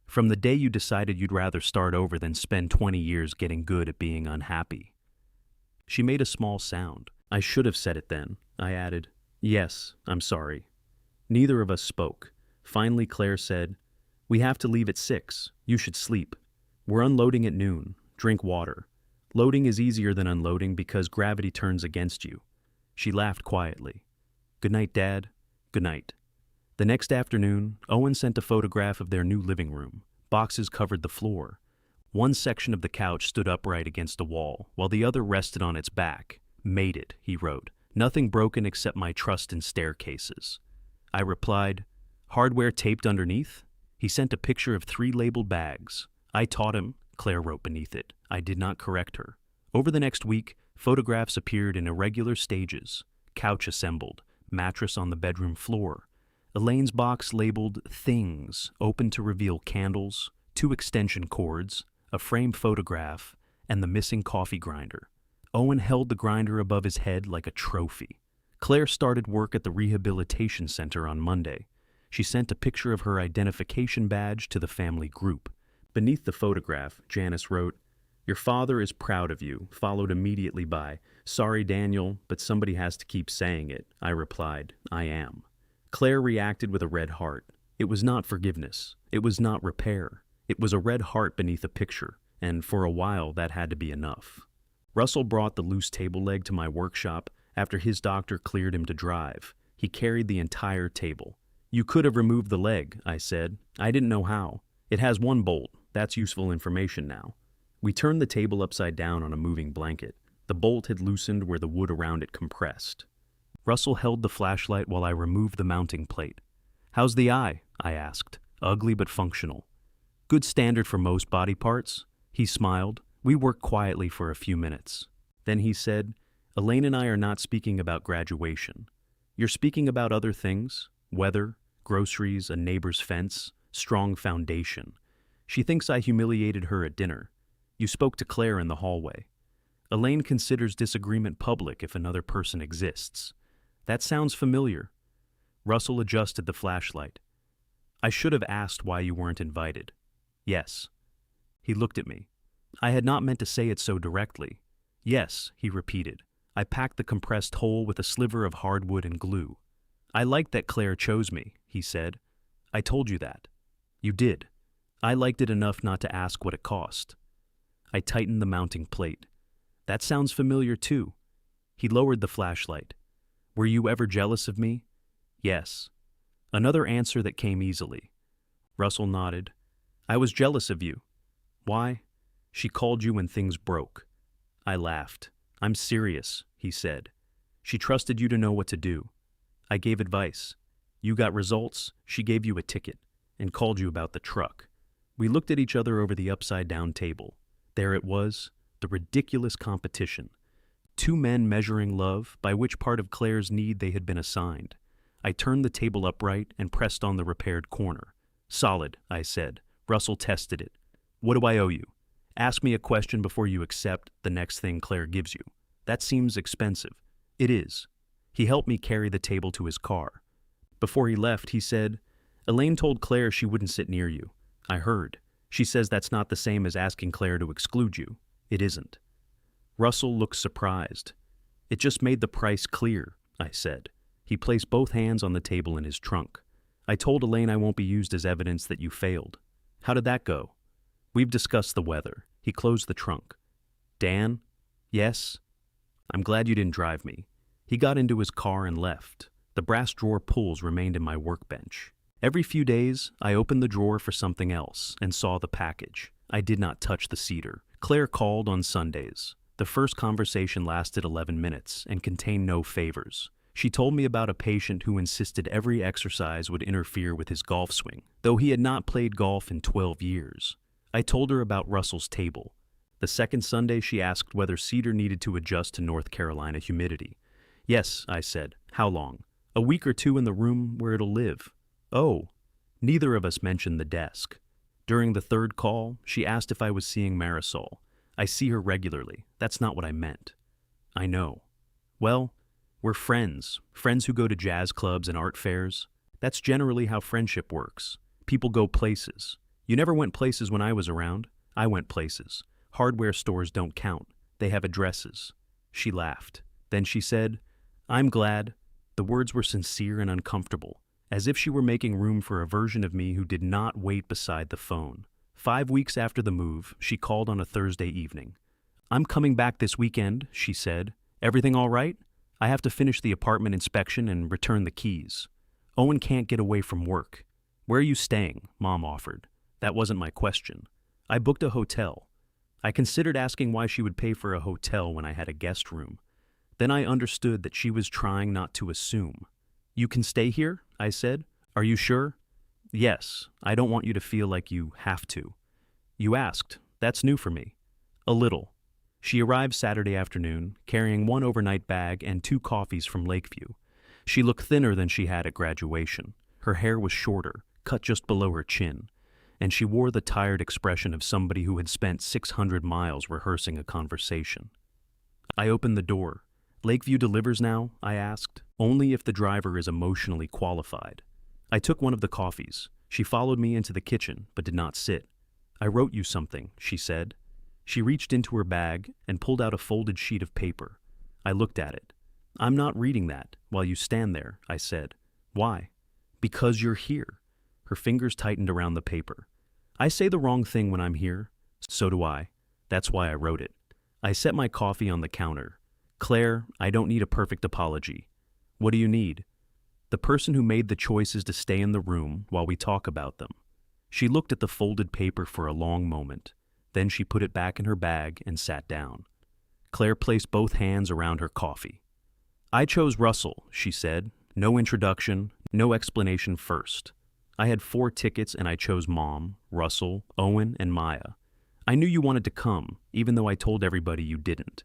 From the day you decided you'd rather start over than spend 20 years getting good at being unhappy. She made a small sound. I should have said it then. I added, Yes, I'm sorry. Neither of us spoke. Finally, Claire said, We have to leave at 6. You should sleep. We're unloading at noon. Drink water. Loading is easier than unloading because gravity turns against you. She laughed quietly. Good night, Dad. Good night. The next afternoon, Owen sent a photograph of their new living room. Boxes covered the floor. One section of the couch stood upright against the wall, while the other rested on its back. Made it, he wrote. Nothing broken except my trust in staircases. I replied, Hardware taped underneath? He sent a picture of 3 labeled bags. I taught him, Claire wrote beneath it. I did not correct her. Over the next week, photographs appeared in irregular stages. Couch assembled, mattress on the bedroom floor. Elaine's box labeled Things, open to reveal candles, 2 extension cords, a framed photograph, and the missing coffee grinder. Owen held the grinder above his head like a trophy. Claire started work at the rehabilitation center on Monday. She sent a picture of her identification badge to the family group. Beneath the photograph, Janice wrote, Your father is proud of you, followed immediately by, Sorry, Daniel, but somebody has to keep saying it. I replied, I am. Claire reacted with a red heart. It was not forgiveness. It was not repair. It was a red heart beneath a picture, and for a while that had to be enough. Russell brought the loose table leg to my workshop after his doctor cleared him to drive. He carried the entire table. You could have removed the leg, I said. I didn't know how. It has 1 bolt. That's useful information now. We turned the table upside down on a moving blanket. The bolt had loosened where the wood around it compressed. Russell held the flashlight while I removed the mounting plate. How's the eye? I asked. Ugly but functional. Good standard for most body parts. He smiled. We worked quietly for a few minutes. Then he said, Elaine and I are not speaking about graduation. You're speaking about other things? Weather, groceries, a neighbor's fence, strong foundation. She thinks I humiliated her at dinner. You spoke to Claire in the hallway. Elaine considers disagreement public if another person exists. That sounds familiar. Russell adjusted the flashlight. I should have asked why you weren't invited. Yes. He looked at me. I had not meant to say it so directly. Yes, he repeated. I packed the compressed hole with a sliver of hardwood and glue. I liked that Claire chose me, he said. I told you that. You did. I liked it enough not to ask what it cost. I tightened the mounting plate. That sounds familiar too. He lowered the flashlight. Were you ever jealous of me? Yes. Another answer that came easily. Russell nodded. I was jealous of you. Why? She called you when things broke. I laughed. I'm serious, he said. She trusted you to know what to do. I gave advice. You got results, she gave you a ticket, and called you about the truck. We looked at each other over the upside-down table. There it was, the ridiculous competition. Two men measuring love by which part of Claire's need they had been assigned. I turned the table upright and pressed on the repaired corner. Solid, I said. Russell tested it. What do I owe you? Ask me a question before you accept the next thing Claire gives you. That seems expensive. It is. He helped me carry the table to his car. Before he left, he said, Elaine told Claire she wouldn't sit near you. I heard. She says that's not the same as asking Claire to exclude you. It isn't. Russell looked surprised. It just made the price clear, I said. He placed both hands on the table in his trunk. I told Elaine I won't be used as evidence that you failed. How did that go? We've discussed the weather. He closed the trunk. Dan? Yes? I'm glad you didn't drive me. He got into his car and left. The brass drawer pulls remained in my workbench. Every few days, I opened the drawer for something else and saw the package. I did not touch the cedar. Claire called on Sundays. The first conversation lasted 11 minutes and contained no favors. She told me about a patient who insisted every exercise would interfere with his golf swing, though he had not played golf in 12 years. I told her about Russell's table. The second Sunday, she asked whether cedar needed to adjust to North Carolina humidity. Yes, I said. How long? A week or two in the room where it'll live. Oh. Neither of us mentioned the desk. During the third call, she asked if I was seeing Marisol. I see her regularly. That's not what I meant. I know. Well, we're friends who go to jazz clubs and art fairs. That's generally how friendship works. People go places. You never went places when I was around. I went places. Hardware stores don't count. They have addresses. She laughed. Then she said, I'm glad. The words were sincere and uncomfortable, as if she were making room for a version of me who did not wait beside the phone. 5 weeks after the move, she called on a Thursday evening. I'm coming back this weekend, she said. Everything all right? I have to finish the apartment inspection and return the keys. Owen can't get away from work. Where are you staying? Mom offered. That wasn't my question. I booked a hotel. I considered asking why she would pay for a hotel when I had a guest room. Then I understood that she was trying not to assume. You can stay here? I said. Are you sure? Yes, I don't want you to feel like you have to. You asked. That's new for me. A little. She arrived Saturday afternoon, carrying 1 overnight bag and 2 coffees from Lakeview. She looked thinner than she had at graduation. Her hair was shorter, cut just below her chin, and she wore the tired expression of somebody who had spent 600 miles rehearsing a conversation. I opened the door. Lakeview delivers now? I asked. Only if the driver is emotionally qualified. I took one of the coffees. She followed me into the kitchen, but did not sit. I wrote you something, she said. She reached into her bag and pulled out a folded sheet of paper. I looked at it. I'm not reading that while you stand there, I said. Why? Because you're here. Her fingers tightened around the paper. I say the wrong thing when I'm here. So do I. That's why I wrote it. I set my coffee on the counter. Claire, I don't need a perfect apology. What do you need? The person who made the choice is to stay in the room while we talk about them. She looked at the folded paper for a long moment. Then she put it back in her bag and sat down. Claire placed both hands around her coffee. I chose Russell, she said. No introduction, no explanation first. I had 4 tickets and I chose Mom, Russell, Owen, and Maya. I knew you wanted to come, even though I told everybody you didn't.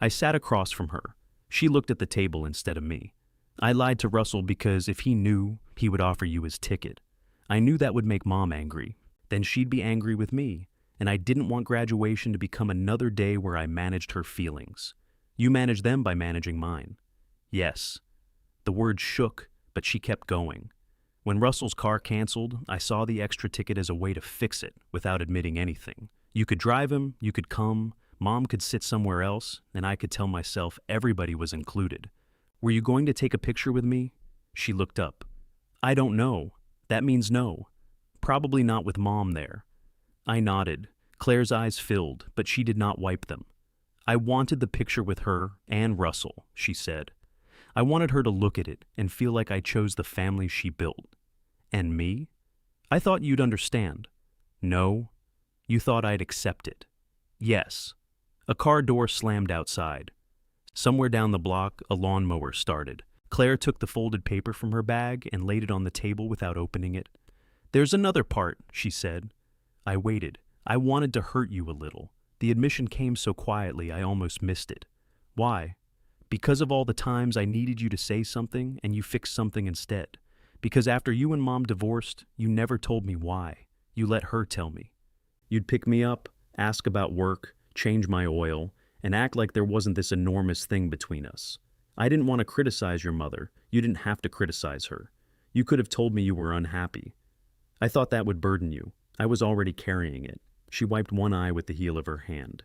I sat across from her. She looked at the table instead of me. I lied to Russell because if he knew, he would offer you his ticket. I knew that would make Mom angry. Then she'd be angry with me, and I didn't want graduation to become another day where I managed her feelings. You manage them by managing mine. Yes. The word shook, but she kept going. When Russell's car canceled, I saw the extra ticket as a way to fix it without admitting anything. You could drive him, you could come, Mom could sit somewhere else, and I could tell myself everybody was included. Were you going to take a picture with me? She looked up. I don't know. That means no. Probably not with Mom there. I nodded. Claire's eyes filled, but she did not wipe them. I wanted the picture with her and Russell, she said. I wanted her to look at it and feel like I chose the family she built. And me? I thought you'd understand. No. You thought I'd accept it. Yes. A car door slammed outside. Somewhere down the block, a lawnmower started. Claire took the folded paper from her bag and laid it on the table without opening it. There's another part, she said. I waited. I wanted to hurt you a little. The admission came so quietly I almost missed it. Why? Because of all the times I needed you to say something and you fixed something instead. Because after you and Mom divorced, you never told me why. You let her tell me. You'd pick me up, ask about work, change my oil, and act like there wasn't this enormous thing between us. I didn't want to criticize your mother. You didn't have to criticize her. You could have told me you were unhappy. I thought that would burden you. I was already carrying it. She wiped one eye with the heel of her hand.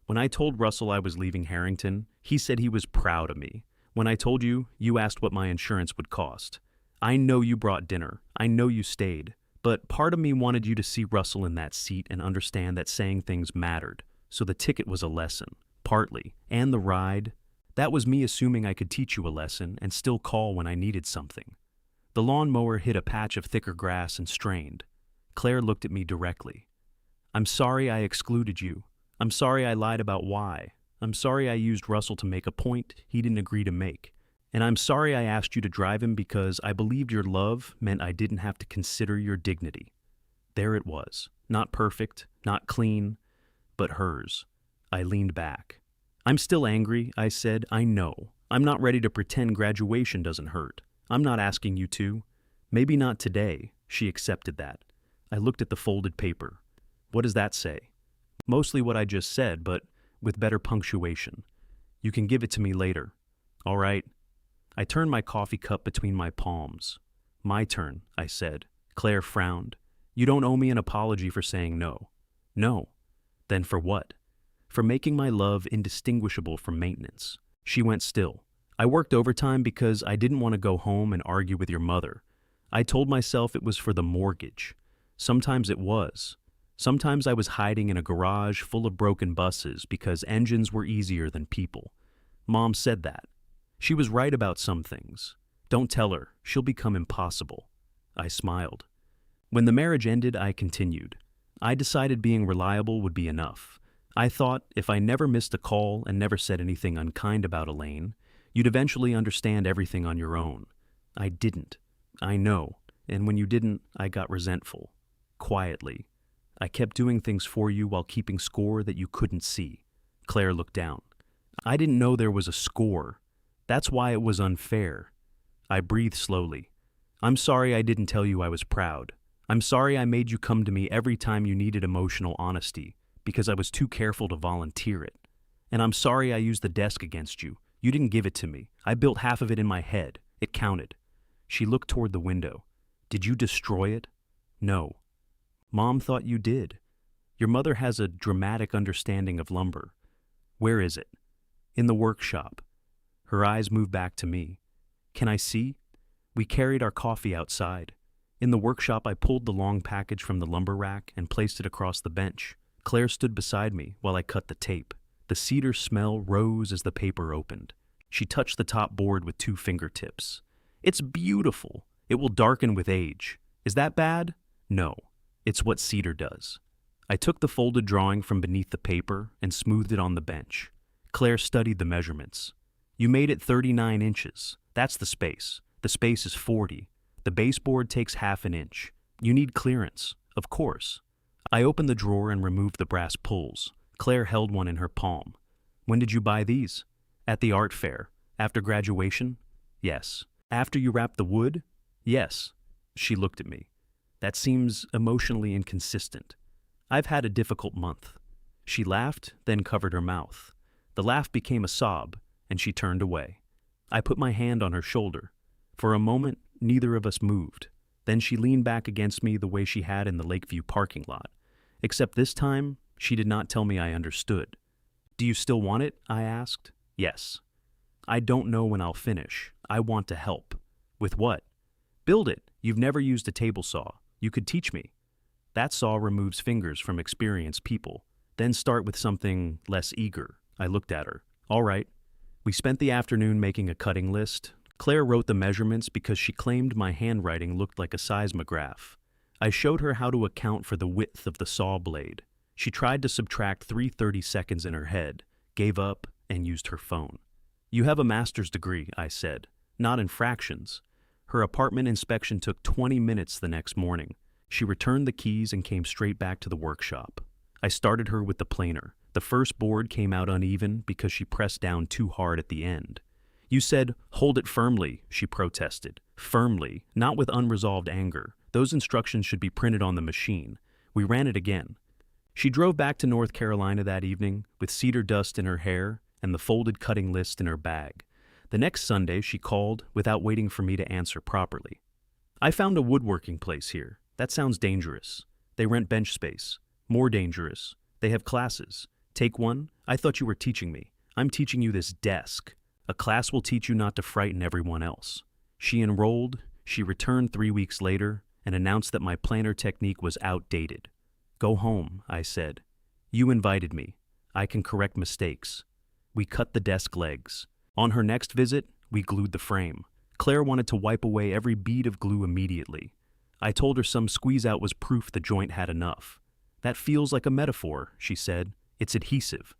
When I told Russell I was leaving Harrington, he said he was proud of me. When I told you, you asked what my insurance would cost. I know you brought dinner. I know you stayed. But part of me wanted you to see Russell in that seat and understand that saying things mattered. So the ticket was a lesson, partly, and the ride. That was me assuming I could teach you a lesson and still call when I needed something. The lawnmower hit a patch of thicker grass and strained. Claire looked at me directly. I'm sorry I excluded you. I'm sorry I lied about why. I'm sorry I used Russell to make a point he didn't agree to make. And I'm sorry I asked you to drive him because I believed your love meant I didn't have to consider your dignity. There it was. Not perfect, not clean, but hers. I leaned back. I'm still angry, I said. I know. I'm not ready to pretend graduation doesn't hurt. I'm not asking you to. Maybe not today. She accepted that. I looked at the folded paper. What does that say? Mostly what I just said, but with better punctuation. You can give it to me later. All right. I turned my coffee cup between my palms. My turn, I said. Claire frowned. You don't owe me an apology for saying no. No. Then for what? For making my love indistinguishable from maintenance. She went still. I worked overtime because I didn't want to go home and argue with your mother. I told myself it was for the mortgage. Sometimes it was. Sometimes I was hiding in a garage full of broken buses because engines were easier than people. Mom said that. She was right about some things. Don't tell her. She'll become impossible. I smiled. When the marriage ended, I continued. I decided being reliable would be enough. I thought if I never missed a call and never said anything unkind about Elaine, you'd eventually understand everything on your own. I didn't. I know. And when you didn't, I got resentful. Quietly. I kept doing things for you while keeping score that you couldn't see. Claire looked down. I didn't know there was a score. That's why it was unfair. I breathed slowly. I'm sorry I didn't tell you I was proud. I'm sorry I made you come to me every time you needed emotional honesty, because I was too careful to volunteer it. And I'm sorry I used the desk against you. You didn't give it to me. I built half of it in my head. It counted. She looked toward the window. Did you destroy it? No. Mom thought you did. Your mother has a dramatic understanding of lumber. Where is it? In the workshop. Her eyes moved back to me. Can I see? We carried our coffee outside. In the workshop, I pulled the long package from the lumber rack and placed it across the bench. Claire stood beside me while I cut the tape. The cedar smell rose as the paper opened. She touched the top board with 2 fingertips. It's beautiful. It will darken with age. Is that bad? No. It's what cedar does. I took the folded drawing from beneath the paper and smoothed it on the bench. Claire studied the measurements. You made it 39 inches. That's the space. The space is 40. The baseboard takes half an inch. You need clearance, of course. I opened the drawer and removed the brass pulls. Claire held one in her palm. When did you buy these? At the art fair. After graduation? Yes. After you wrapped the wood? Yes. She looked at me. That seems emotionally inconsistent. I've had a difficult month. She laughed, then covered her mouth. The laugh became a sob, and she turned away. I put my hand on her shoulder. For a moment, neither of us moved. Then she leaned back against me the way she had in the Lakeview parking lot. Except this time, she did not tell me I understood. "Do you still want it?" I asked. "Yes." "I don't know when I'll finish. I want to help." "With what?" "Build it. You've never used a table saw. You could teach me." "That saw removes fingers from experienced people. Then start with something less eager." I looked at her. "All right." We spent the afternoon making a cutting list. Claire wrote the measurements because she claimed my handwriting looked like a seismograph. I showed her how to account for the width of the saw blade. She tried to subtract 3/32 in her head, gave up, and used her phone. "You have a master's degree," I said, "not in fractions." Her apartment inspection took 20 minutes the next morning. She returned the keys and came straight back to the workshop. I started her with the planer. The first board came out uneven because she pressed down too hard at the end. "You said, 'Hold it firmly,'" she protested. "Firmly, not with unresolved anger. Those instructions should be printed on the machine." We ran it again. She drove back to North Carolina that evening with cedar dust in her hair and the folded cutting list in her bag. The next Sunday she called without waiting for me to answer properly. "I found a woodworking place here. That sounds dangerous. They rent bench space. More dangerous. They have classes. Take one? I thought you were teaching me. I'm teaching you this desk. A class will teach you not to frighten everyone else." She enrolled. She returned 3 weeks later and announced that my planer technique was outdated. "Go home," I said. "You invited me. I can correct mistakes." We cut the desk legs. On her next visit, we glued the frame. Claire wanted to wipe away every bead of glue immediately. I told her some squeeze-out was proof the joint had enough. "That feels like a metaphor," she said. "It's adhesive."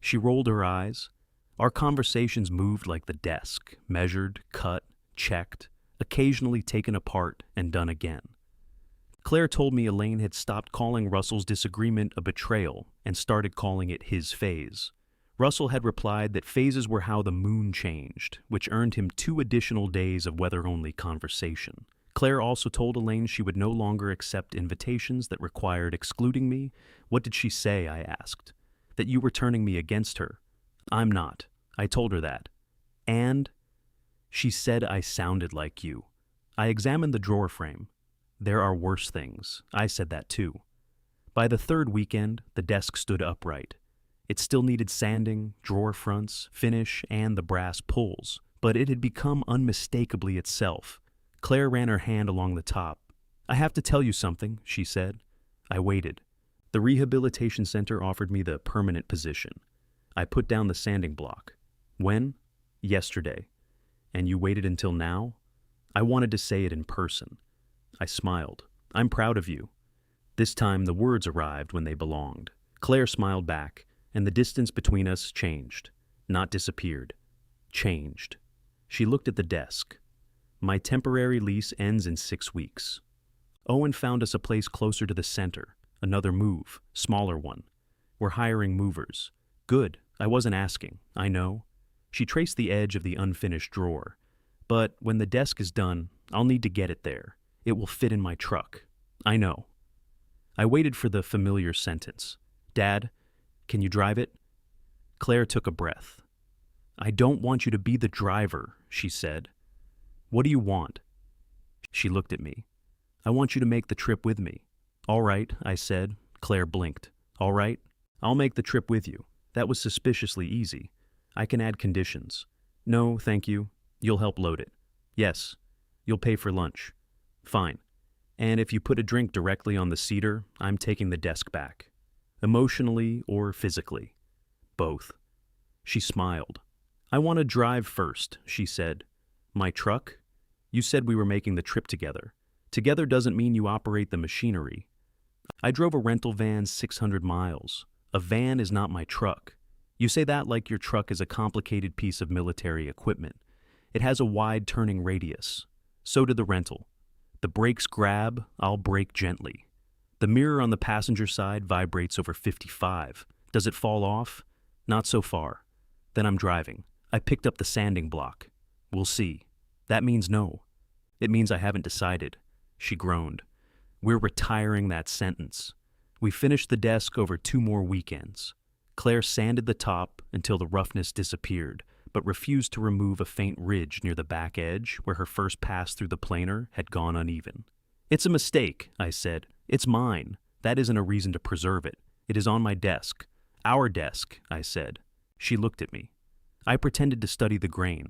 She rolled her eyes. Our conversations moved like the desk, measured, cut, checked, occasionally taken apart and done again. Claire told me Elaine had stopped calling Russell's disagreement a betrayal and started calling it his phase. Russell had replied that phases were how the moon changed, which earned him 2 additional days of weather-only conversation. Claire also told Elaine she would no longer accept invitations that required excluding me. "What did she say?" I asked. "That you were turning me against her." "I'm not. I told her that." "And?" "She said I sounded like you." I examined the drawer frame. "There are worse things." I said that too. By the 3rd weekend, the desk stood upright. It still needed sanding, drawer fronts, finish, and the brass pulls, but it had become unmistakably itself. Claire ran her hand along the top. "I have to tell you something," she said. I waited. The rehabilitation center offered me the permanent position. I put down the sanding block. "When?" "Yesterday." "And you waited until now?" I wanted to say it in person. I smiled. "I'm proud of you." This time the words arrived when they belonged. Claire smiled back, and the distance between us changed. Not disappeared. Changed. She looked at the desk. "My temporary lease ends in 6 weeks. Owen found us a place closer to the center. Another move. Smaller one. We're hiring movers." "Good. I wasn't asking. I know." She traced the edge of the unfinished drawer. "But when the desk is done, I'll need to get it there. It will fit in my truck." "I know." I waited for the familiar sentence. "Dad, can you drive it?" Claire took a breath. "I don't want you to be the driver," she said. "What do you want?" She looked at me. "I want you to make the trip with me." "All right," I said. Claire blinked. "All right, I'll make the trip with you." That was suspiciously easy. "I can add conditions." "No, thank you. You'll help load it." "Yes. You'll pay for lunch." "Fine. And if you put a drink directly on the cedar, I'm taking the desk back." "Emotionally or physically?" "Both." She smiled. "I want to drive first," she said. "My truck? You said we were making the trip together. Together doesn't mean you operate the machinery." "I drove a rental van 600 miles. A van is not my truck." "You say that like your truck is a complicated piece of military equipment. It has a wide turning radius. So did the rental. The brakes grab, I'll brake gently. The mirror on the passenger side vibrates over 55. Does it fall off? Not so far. Then I'm driving. I picked up the sanding block. We'll see." "That means no." "It means I haven't decided." She groaned. We're retiring that sentence. We finished the desk over 2 more weekends. Claire sanded the top until the roughness disappeared, but refused to remove a faint ridge near the back edge where her first pass through the planer had gone uneven. It's a mistake, I said. It's mine. That isn't a reason to preserve it. It is on my desk. Our desk, I said. She looked at me. I pretended to study the grain.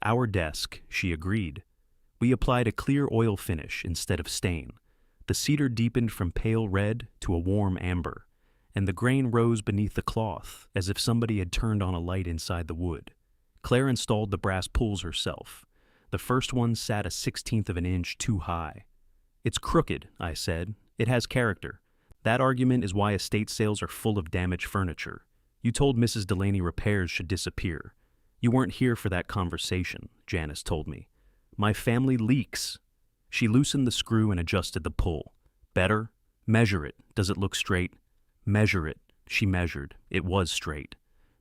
Our desk, she agreed. We applied a clear oil finish instead of stain. The cedar deepened from pale red to a warm amber, and the grain rose beneath the cloth as if somebody had turned on a light inside the wood. Claire installed the brass pulls herself. The first one sat 1/16 of an inch too high. It's crooked, I said. It has character. That argument is why estate sales are full of damaged furniture. You told Mrs. Delaney repairs should disappear. You weren't here for that conversation, Janice told me. My family leaks. She loosened the screw and adjusted the pull. Better? Measure it. Does it look straight? Measure it. She measured. It was straight.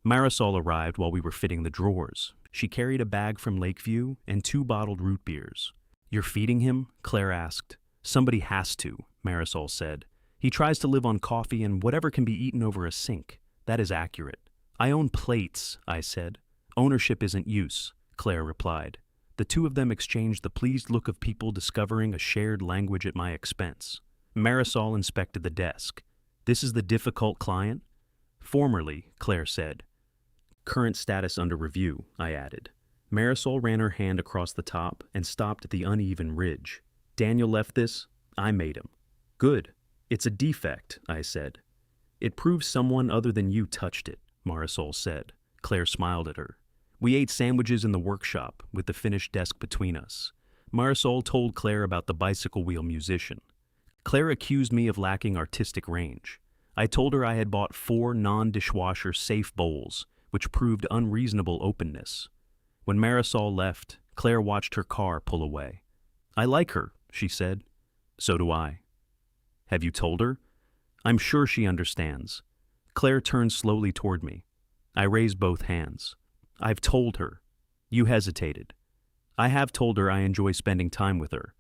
Marisol arrived while we were fitting the drawers. She carried a bag from Lakeview and 2 bottled root beers. You're feeding him? Claire asked. Somebody has to, Marisol said. He tries to live on coffee and whatever can be eaten over a sink. That is accurate. I own plates, I said. Ownership isn't use, Claire replied. The two of them exchanged the pleased look of people discovering a shared language at my expense. Marisol inspected the desk. This is the difficult client? Formerly, Claire said. Current status under review, I added. Marisol ran her hand across the top and stopped at the uneven ridge. Daniel left this? I made him. Good. It's a defect, I said. It proves someone other than you touched it, Marisol said. Claire smiled at her. We ate sandwiches in the workshop with the finished desk between us. Marisol told Claire about the bicycle wheel musician. Claire accused me of lacking artistic range. I told her I had bought 4 non-dishwasher safe bowls, which proved unreasonable openness. When Marisol left, Claire watched her car pull away. I like her, she said. So do I. Have you told her? I'm sure she understands. Claire turned slowly toward me. I raised both hands. I've told her. You hesitated. I have told her I enjoy spending time with her.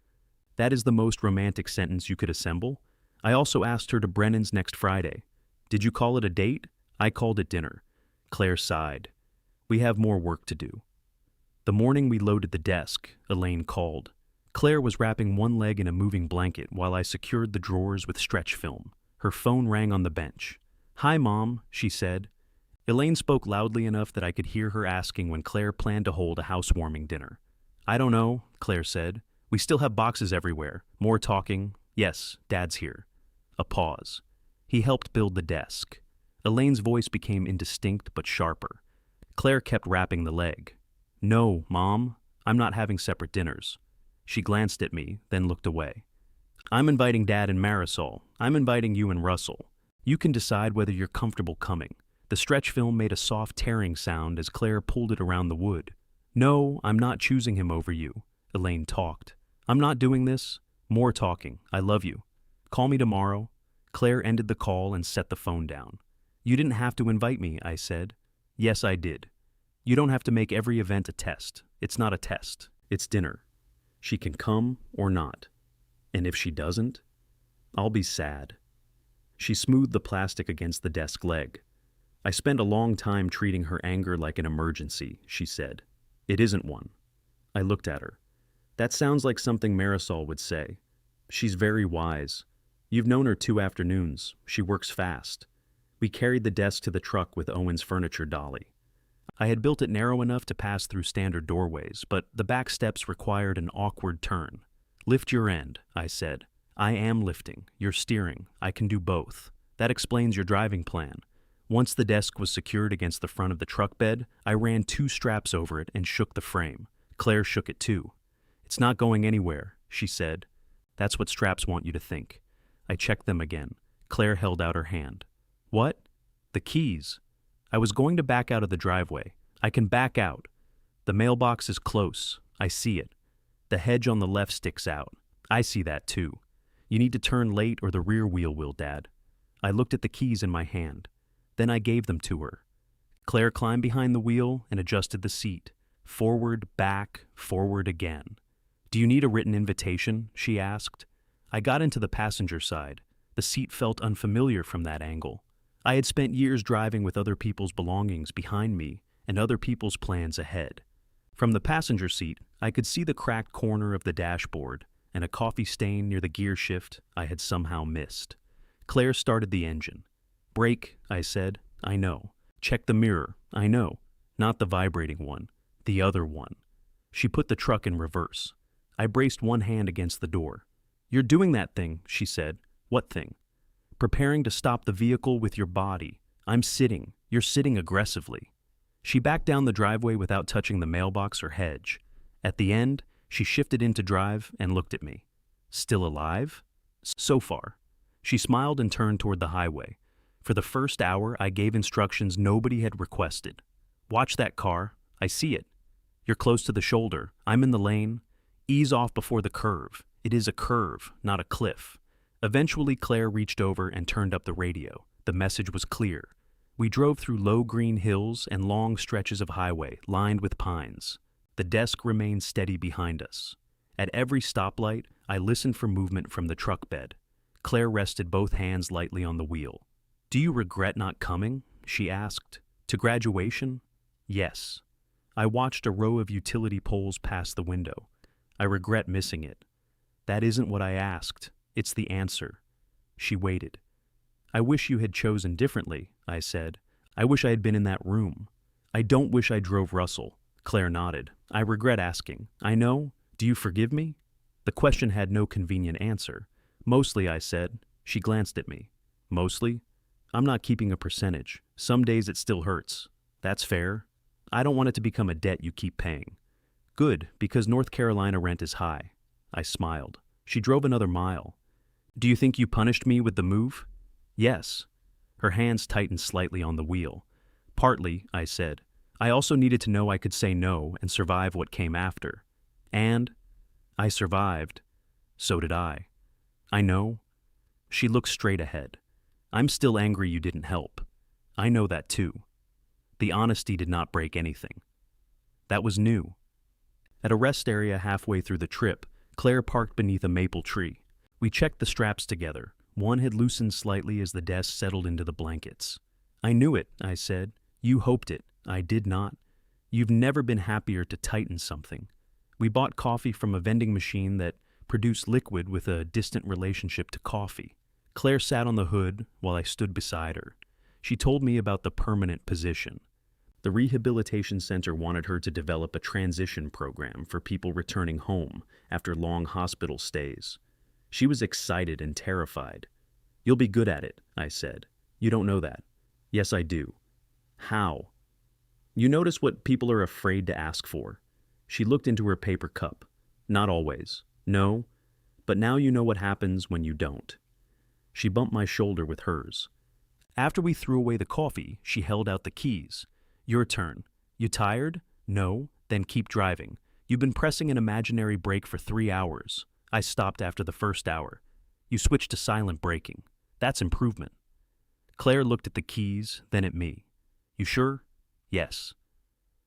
That is the most romantic sentence you could assemble. I also asked her to Brennan's next Friday. Did you call it a date? I called it dinner. Claire sighed. We have more work to do. The morning we loaded the desk, Elaine called. Claire was wrapping one leg in a moving blanket while I secured the drawers with stretch film. Her phone rang on the bench. Hi, Mom, she said. Elaine spoke loudly enough that I could hear her asking when Claire planned to hold a housewarming dinner. I don't know, Claire said. We still have boxes everywhere. More talking. Yes, Dad's here. A pause. He helped build the desk. Elaine's voice became indistinct but sharper. Claire kept wrapping the leg. No, Mom, I'm not having separate dinners. She glanced at me, then looked away. I'm inviting Dad and Marisol. I'm inviting you and Russell. You can decide whether you're comfortable coming. The stretch film made a soft tearing sound as Claire pulled it around the wood. No, I'm not choosing him over you, Elaine talked. I'm not doing this. More talking. I love you. Call me tomorrow. Claire ended the call and set the phone down. You didn't have to invite me, I said. Yes, I did. You don't have to make every event a test. It's not a test. It's dinner. She can come or not. And if she doesn't, I'll be sad. She smoothed the plastic against the desk leg. I spent a long time treating her anger like an emergency, she said. It isn't one. I looked at her. That sounds like something Marisol would say. She's very wise. You've known her 2 afternoons. She works fast. We carried the desk to the truck with Owen's furniture dolly. I had built it narrow enough to pass through standard doorways, but the back steps required an awkward turn. Lift your end, I said. I am lifting. You're steering. I can do both. That explains your driving plan. Once the desk was secured against the front of the truck bed, I ran 2 straps over it and shook the frame. Claire shook it too. It's not going anywhere, she said. That's what straps want you to think. I checked them again. Claire held out her hand. What? The keys. I was going to back out of the driveway. I can back out. The mailbox is close. I see it. The hedge on the left sticks out. I see that too. You need to turn late or the rear wheel will, Dad. I looked at the keys in my hand. Then I gave them to her. Claire climbed behind the wheel and adjusted the seat. Forward, back, forward again. Do you need a written invitation? She asked. I got into the passenger side. The seat felt unfamiliar from that angle. I had spent years driving with other people's belongings behind me and other people's plans ahead. From the passenger seat, I could see the cracked corner of the dashboard and a coffee stain near the gear shift I had somehow missed. Claire started the engine. "Brake," I said. "I know." "Check the mirror." "I know." Not the vibrating one, the other one. She put the truck in reverse. I braced one hand against the door. "You're doing that thing," she said. "What thing?" "Preparing to stop the vehicle with your body. I'm sitting. You're sitting aggressively." She backed down the driveway without touching the mailbox or hedge. At the end, she shifted into drive and looked at me. "Still alive?" "So far." She smiled and turned toward the highway. For the first hour, I gave instructions nobody had requested. "Watch that car. I see it. You're close to the shoulder. I'm in the lane. Ease off before the curve. It is a curve, not a cliff." Eventually, Claire reached over and turned up the radio. The message was clear. We drove through low green hills and long stretches of highway lined with pines. The desk remained steady behind us. At every stoplight, I listened for movement from the truck bed. Claire rested both hands lightly on the wheel. "Do you regret not coming?" she asked. "To graduation?" "Yes." I watched a row of utility poles pass the window. "I regret missing it." "That isn't what I asked. It's the answer." She waited. "I wish you had chosen differently," I said. "I wish I had been in that room." "I don't wish I drove Russell." Claire nodded. "I regret asking." "I know. Do you forgive me?" The question had no convenient answer. "Mostly," I said. She glanced at me. "Mostly?" "I'm not keeping a percentage. Some days it still hurts." "That's fair." "I don't want it to become a debt you keep paying." "Good, because North Carolina rent is high." I smiled. She drove another mile. "Do you think you punished me with the move?" "Yes." Her hands tightened slightly on the wheel. "Partly," I said. "I also needed to know I could say no and survive what came after." "And?" "I survived." "So did I." "I know." She looked straight ahead. "I'm still angry you didn't help." "I know that too." The honesty did not break anything. That was new. At a rest area halfway through the trip, Claire parked beneath a maple tree. We checked the straps together. One had loosened slightly as the desk settled into the blankets. "I knew it," I said. "You hoped it. I did not. You've never been happier to tighten something." We bought coffee from a vending machine that produced liquid with a distant relationship to coffee. Claire sat on the hood while I stood beside her. She told me about the permanent position. The rehabilitation center wanted her to develop a transition program for people returning home after long hospital stays. She was excited and terrified. "You'll be good at it," I said. "You don't know that." "Yes, I do." "How?" "You notice what people are afraid to ask for." She looked into her paper cup. "Not always." "No, but now you know what happens when you don't." She bumped my shoulder with hers. After we threw away the coffee, she held out the keys. "Your turn. You tired?" "No." "Then keep driving. You've been pressing an imaginary brake for 3 hours. I stopped after the first hour. You switched to silent braking. That's improvement." Claire looked at the keys, then at me. "You sure?" "Yes."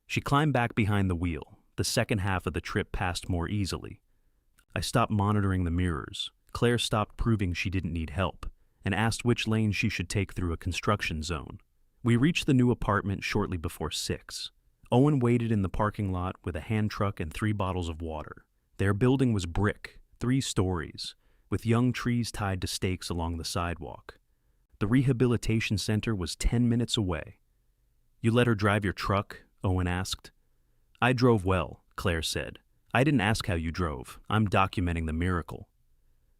She climbed back behind the wheel. The second half of the trip passed more easily. I stopped monitoring the mirrors. Claire stopped proving she didn't need help and asked which lane she should take through a construction zone. We reached the new apartment shortly before 6. Owen waited in the parking lot with a hand truck and 3 bottles of water. Their building was brick, 3 stories, with young trees tied to stakes along the sidewalk. The rehabilitation center was 10 minutes away. "You let her drive your truck?" Owen asked. "I drove well," Claire said. "I didn't ask how you drove. I'm documenting the miracle."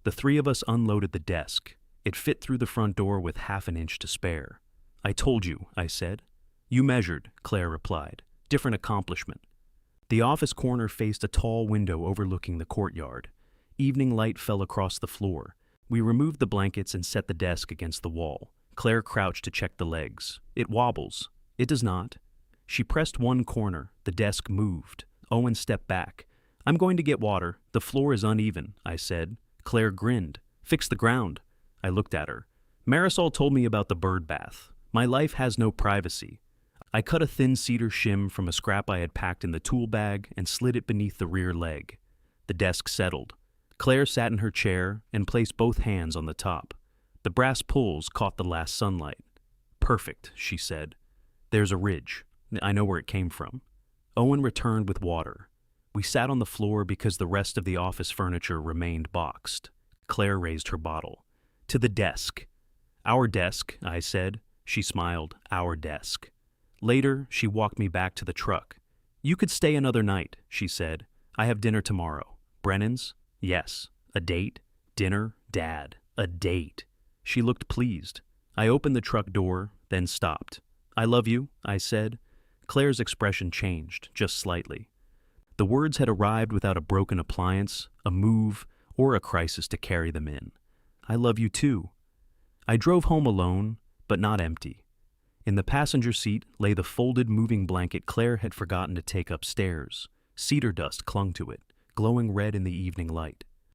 The 3 of us unloaded the desk. It fit through the front door with half an inch to spare. "I told you," I said. "You measured," Claire replied. "Different accomplishment." The office corner faced a tall window overlooking the courtyard. Evening light fell across the floor. We removed the blankets and set the desk against the wall. Claire crouched to check the legs. "It wobbles." "It does not." She pressed one corner. The desk moved. Owen stepped back. "I'm going to get water. The floor is uneven," I said. Claire grinned. "Fix the ground." I looked at her. "Marisol told me about the bird bath. My life has no privacy." I cut a thin cedar shim from a scrap I had packed in the tool bag and slid it beneath the rear leg. The desk settled. Claire sat in her chair and placed both hands on the top. The brass pulls caught the last sunlight. "Perfect," she said. "There's a ridge. I know where it came from." Owen returned with water. We sat on the floor because the rest of the office furniture remained boxed. Claire raised her bottle. "To the desk." "Our desk," I said. She smiled. "Our desk." Later, she walked me back to the truck. "You could stay another night," she said. "I have dinner tomorrow." "Brennan's?" "Yes." "A date?" "Dinner, Dad. A date." She looked pleased. I opened the truck door, then stopped. "I love you," I said. Claire's expression changed, just slightly. The words had arrived without a broken appliance, a move, or a crisis to carry them in. "I love you too." I drove home alone, but not empty. In the passenger seat lay the folded moving blanket Claire had forgotten to take upstairs. Cedar dust clung to it, glowing red in the evening light.